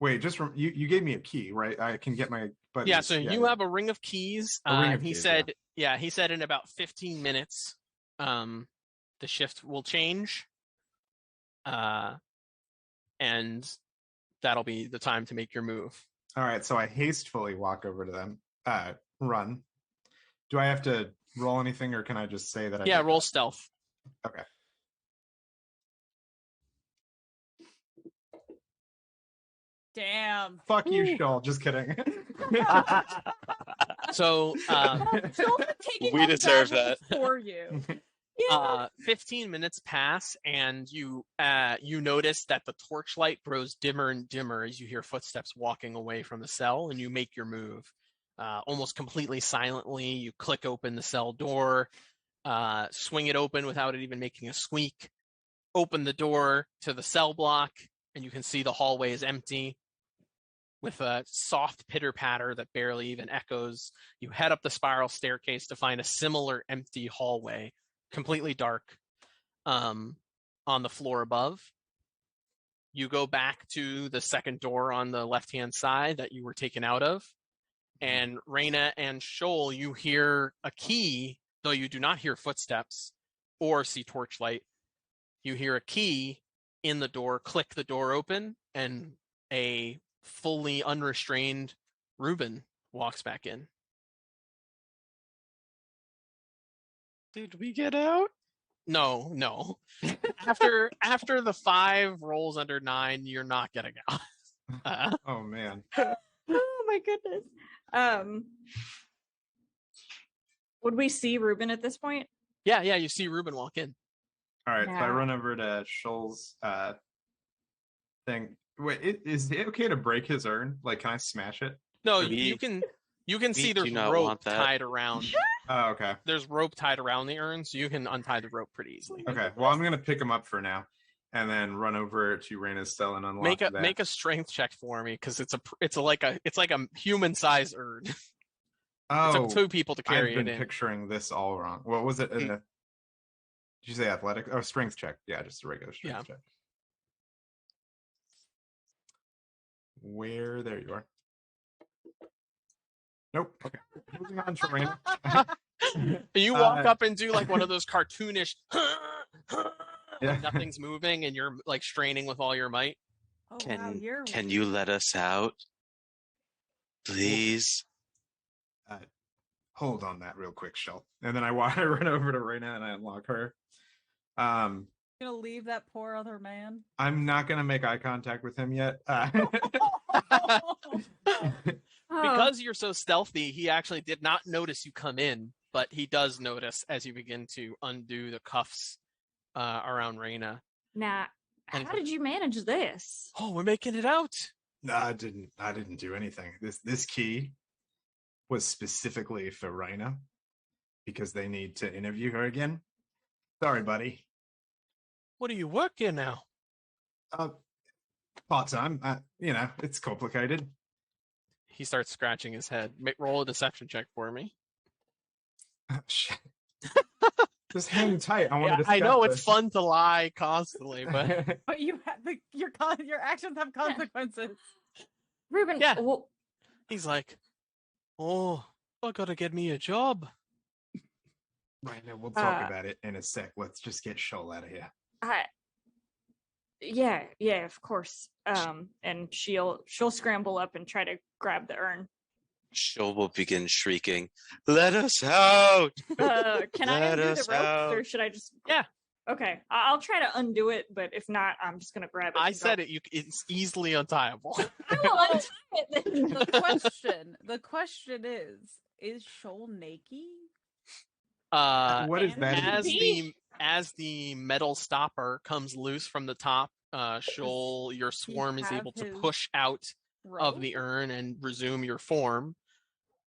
Wait, just from you gave me a key, right? I can get my buddies. Yeah, so you have a ring of keys. A ring of he keys, said, he said in about 15 minutes, the shift will change. And that'll be the time to make your move. All right, so I hastily walk over to them. Run. Do I have to roll anything, or can I just say that I did roll that? stealth. Okay. Damn. Fuck you, Shoal. Just kidding. So We deserve that. For you. 15 minutes pass, and you notice that the torchlight grows dimmer and dimmer as you hear footsteps walking away from the cell, and you make your move. Almost completely silently, you click open the cell door, swing it open without it even making a squeak, open the door to the cell block, and you can see the hallway is empty with a soft pitter-patter that barely even echoes. You head up the spiral staircase to find a similar empty hallway, completely dark, on the floor above. You go back to the second door on the left-hand side that you were taken out of, and Reyna and Shoal, you hear a key, though you do not hear footsteps or see torchlight. You hear a key in the door, click the door open, and a fully unrestrained Reuben walks back in. Did we get out? No. after the 5 rolls under 9, you're not getting out. Oh man. Oh my goodness. Would we see Reuben at this point? Yeah, you see Reuben walk in. All right, so I Yeah. run over to Shoal's thing. Wait, is it okay to break his urn? Like, can I smash it? No, We- you can see we do there's not rope want that. tied around. Oh, okay. There's rope tied around the urn, so you can untie the rope pretty easily. Okay. Well, I'm gonna pick him up for now, and then run over to Reyna's cell and unlock that. Make a strength check for me, because it's like a human size urn. It Oh, took 2 people to carry I've been it in. picturing this all wrong. What was it in the? Did you say athletic? Oh, strength check. Yeah, just a regular strength check. Where? There you are. Nope. Okay. Moving on to Reyna. You walk up and do like one of those cartoonish Yeah. nothing's moving and you're like straining with all your might. Oh, Can you let us out? Please? Hold on that real quick, Shell. And then I run over to Reyna and I unlock her. gonna leave that poor other man? I'm not gonna make eye contact with him yet. Because you're so stealthy, he actually did not notice you come in, but he does notice as you begin to undo the cuffs around Reyna. Now, And- how did you manage this? Oh, we're making it out. No, I didn't do anything. This key was specifically for Reyna because they need to interview her again. Sorry, buddy. What are you working now? Part-time. It's complicated. He starts scratching his head. Roll a deception check for me. Shit. Just hang tight. I want to I know discuss it's fun to lie constantly, but this. But you have your actions have consequences. Reuben, Yeah. well, he's like, "Oh, I gotta get me a job." Right now, we'll talk about it in a sec. Let's just get Shoal out of here. yeah, of course. And she'll scramble up and try to grab the urn. Shoal will begin shrieking, "Let us out!" Can I Let undo us the ropes, or out. should I just? Yeah. Okay, I'll try to undo it, but if not, I'm just gonna grab it. I and said go. it's easily untiable. I will untie it then. The question is Shoal naked? What is that? As the metal stopper comes loose from the top, Shoal, your swarm is have able to his push out of Rope? the urn and resume your form.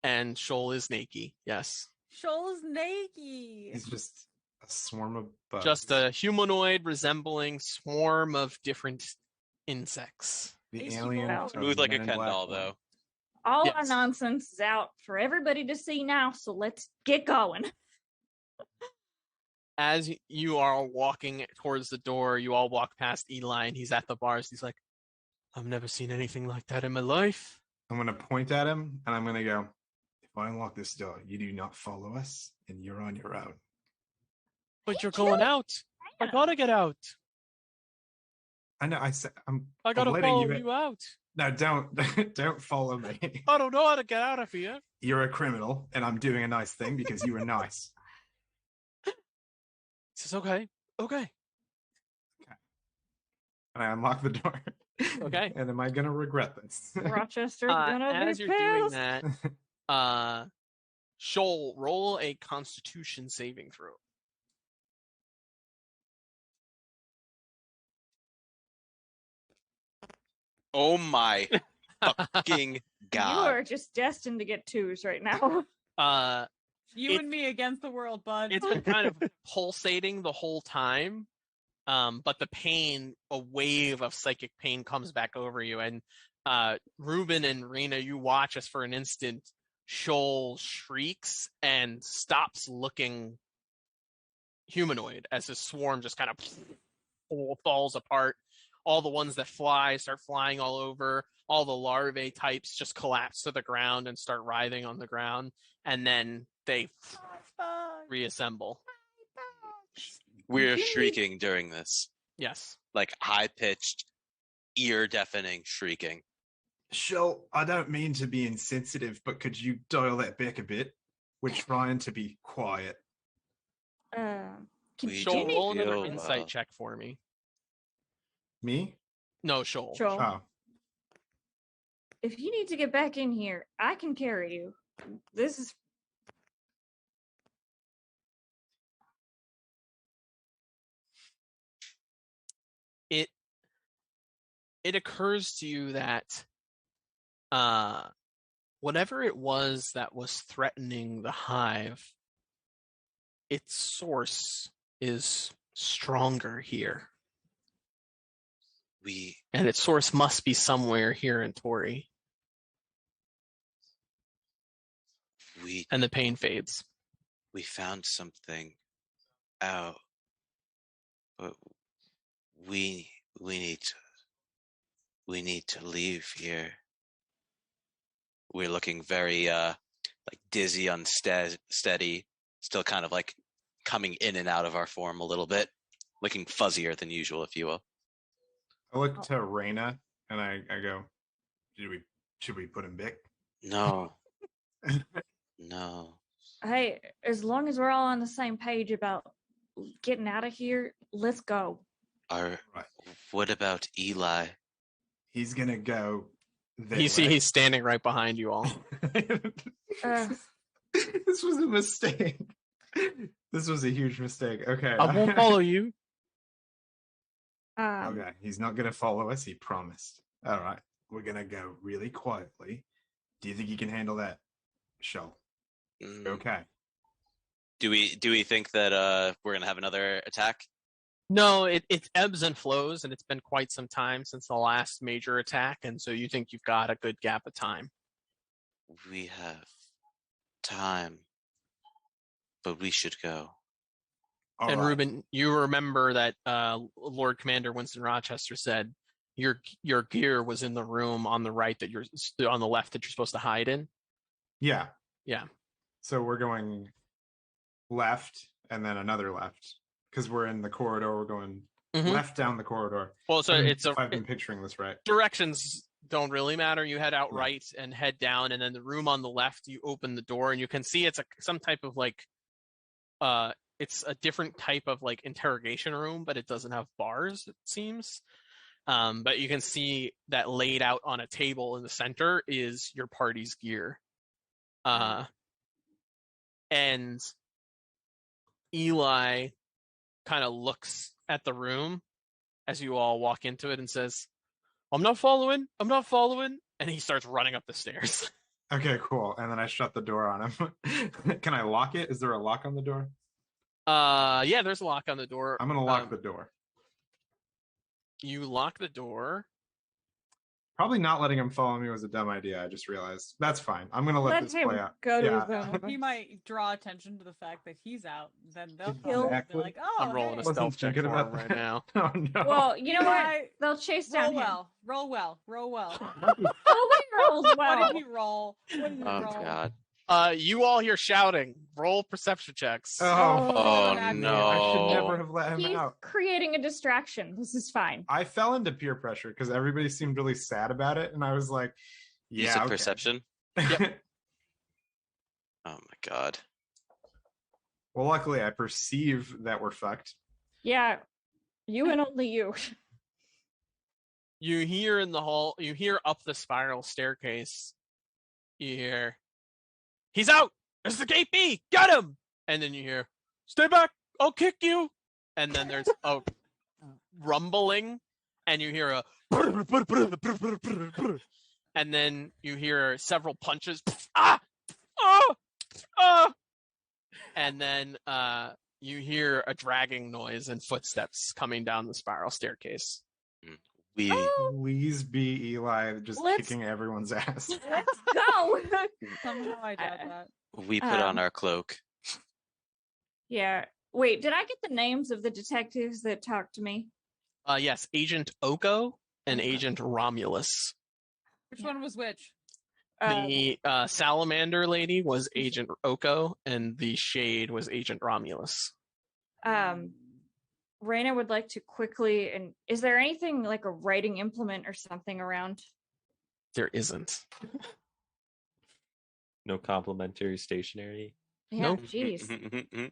And Shoal is naked. Yes, Shoal is naked. He's just a swarm of bugs. just a humanoid resembling swarm of different insects. the He's alien. small. of Smooth like a Men in Ken Black doll, one. though. All our Yes. nonsense is out for everybody to see now, so let's get going. As you are walking towards the door, you all walk past Eli, and he's at the bars. He's like, I've never seen anything like that in my life. I'm going to point at him and I'm going to go, if I unlock this door, you do not follow us and you're on your own. But you're going out. I gotta get out. I know. I said I'm I gotta letting follow you you out. No, don't follow me. I don't know how to get out of here. You're a criminal and I'm doing a nice thing because you were nice. He says, okay. And I unlock the door. Okay. And am I going to regret this? Rochester's gonna be as you're doing pissed. that, Shoal, roll a Constitution saving throw. Oh my fucking You god! are just destined to get 2s right now. You and me against the world, bud. It's been kind of pulsating the whole time, but the pain, a wave of psychic pain comes back over you, and Ruben and Rena, you watch as for an instant, Shoal shrieks and stops looking humanoid as his swarm just kind of falls apart. All the ones that fly start flying all over. All the larvae types just collapse to the ground and start writhing on the ground, and then they reassemble. We're shrieking during this, Yes. like high-pitched, ear-deafening shrieking. Shell, I don't mean to be insensitive, but could you dial that back a bit? We're trying to be quiet. Can We Shoal, don't roll another feel, insight check for me. Me? No, Shoal. Joel, Oh. if you need to get back in here, I can carry you. This is It occurs to you that whatever it was that was threatening the hive, its source is stronger here. And its source must be somewhere here in Toraigh. And the pain fades. We found something out, but we need to leave here. We're looking very like dizzy, unsteady, still kind of like coming in and out of our form a little bit, looking fuzzier than usual, if you will. I look to Reyna and I go, should we put him back? No. No. hey, as long as we're all on the same page about getting out of here, let's go. Right. What about Eli? He's gonna go. He's standing right behind you all. This was a mistake. This was a huge mistake. Okay. I won't follow you. Okay, he's not gonna follow us. He promised. All right, we're gonna go really quietly. Do you think you can handle that, Shell? Okay. Do we think that we're gonna have another attack? No, it ebbs and flows, and it's been quite some time since the last major attack, and so you think you've got a good gap of time. We have time, but we should go. All and right. Ruben, you remember that Lord Commander Winston Rochester said your gear was in the room on the right that you're on the left that you're supposed to hide in. Yeah. Yeah. So we're going left and then another left because we're in the corridor. We're going left down the corridor. Well, so if I've been picturing this right. Directions don't really matter. You head out right and head down, and then the room on the left, you open the door and you can see it's some type of like it's a different type of like interrogation room, but it doesn't have bars, it seems. But you can see that laid out on a table in the center is your party's gear. And Eli kind of looks at the room as you all walk into it and says, I'm not following. And he starts running up the stairs. Okay, cool. And then I shut the door on him. Can I lock it? Is there a lock on the door? Yeah, there's a lock on the door. I'm going to lock the door. You lock the door. Probably not letting him follow me was a dumb idea. I just realized. That's fine. I'm gonna let Let this him play out. go to Yeah. his own He office. might draw attention to the fact that he's out. Then they'll He'll- probably be Exactly. like, "Oh, I'm rolling a hey." Wasn't stealth check thinking for about him right that. now. Oh no. Well, you know what? Right. They'll chase Roll down him. well, roll well, roll well. Oh, he rolls What well. did he roll? What did he Oh roll? god. You all hear shouting. Roll perception checks. Oh natural. no. I should never have let him He's out. creating a distraction. This is fine. I fell into peer pressure because everybody seemed really sad about it, and I was like, You "Yeah, said okay." perception? Yep. Oh my god. Well, luckily, I perceive that we're fucked. Yeah, you and only you. You hear in the hall, you hear up the spiral staircase, you hear, "He's out! There's the gate B! Get him!" And then you hear, "Stay back! I'll kick you!" And then there's a rumbling, and you hear a and then you hear several punches. Ah! Ah! Ah! And then you hear a dragging noise and footsteps coming down the spiral staircase. We Please be Eli just Let's- kicking everyone's ass. Let's go. Somehow I doubt that. we put on Um, our cloak. Yeah. Wait, did I get the names of the detectives that talked to me? Yes, Agent Oko and Okay. Agent Romulus. Which one was which? The salamander lady was Agent Oko, and the shade was Agent Romulus. Raina would like to quickly, and is there anything like a writing implement or something around? There isn't. No complimentary stationery. Yeah, Nope. jeez.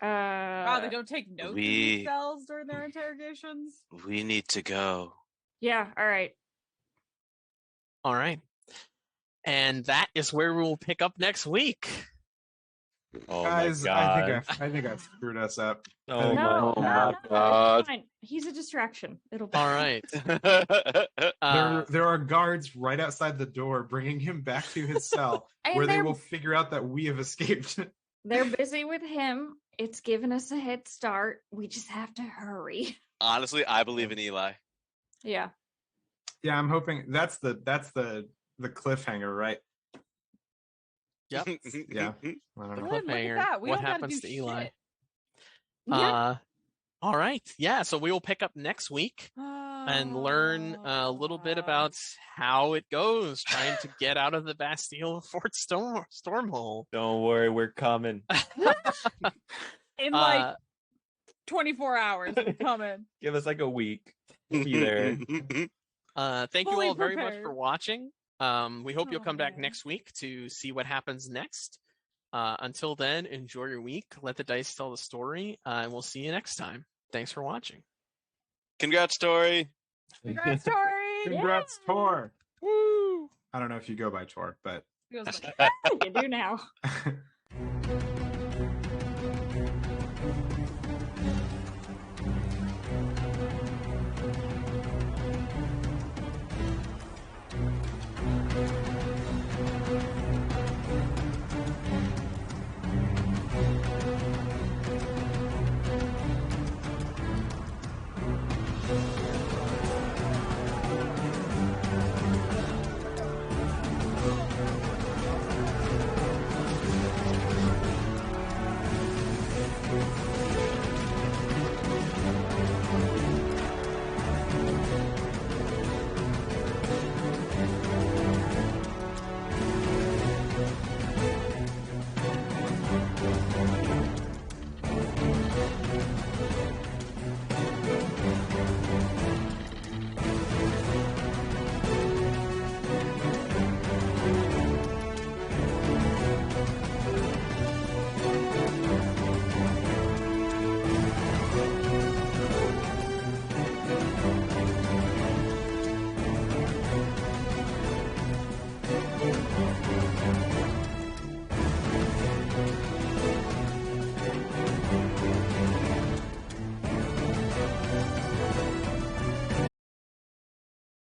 Wow, they don't take notes in these we- cells during their interrogations. We need to go. Yeah, all right. All right. And that is where we will pick up next week. Oh Guys, my god. I think I screwed us up. Oh No, my no, God. it's fine. He's a distraction. It'll be All right. There are guards right outside the door bringing him back to his cell, And where they they're- will figure out that we have escaped. They're busy with him. It's given us a head start. We just have to hurry. Honestly, I believe in Eli. Yeah. Yeah, I'm hoping that's the cliffhanger, right? Yep. Yeah. I don't know. Good, look at Cliffhanger. that. We What don't gotta happens do to Eli? shit. Yeah. All right. Yeah. So we will pick up next week and learn a little bit about how it goes trying to get out of the Bastille of Fort Stormhold. Don't worry, we're coming. in Uh, like 24 hours. We're coming. Give us like a week. We'll be there. Thank you Fully all very much prepared. for watching. We hope you'll come back Aw. next week to see what happens next. Until then, enjoy your week. Let the dice tell the story, and we'll see you next time. Thanks for watching. Congrats, Toraigh. Congrats, Tori. Congrats, Tor. Woo! I don't know if you go by Tor, but Feels like You do now.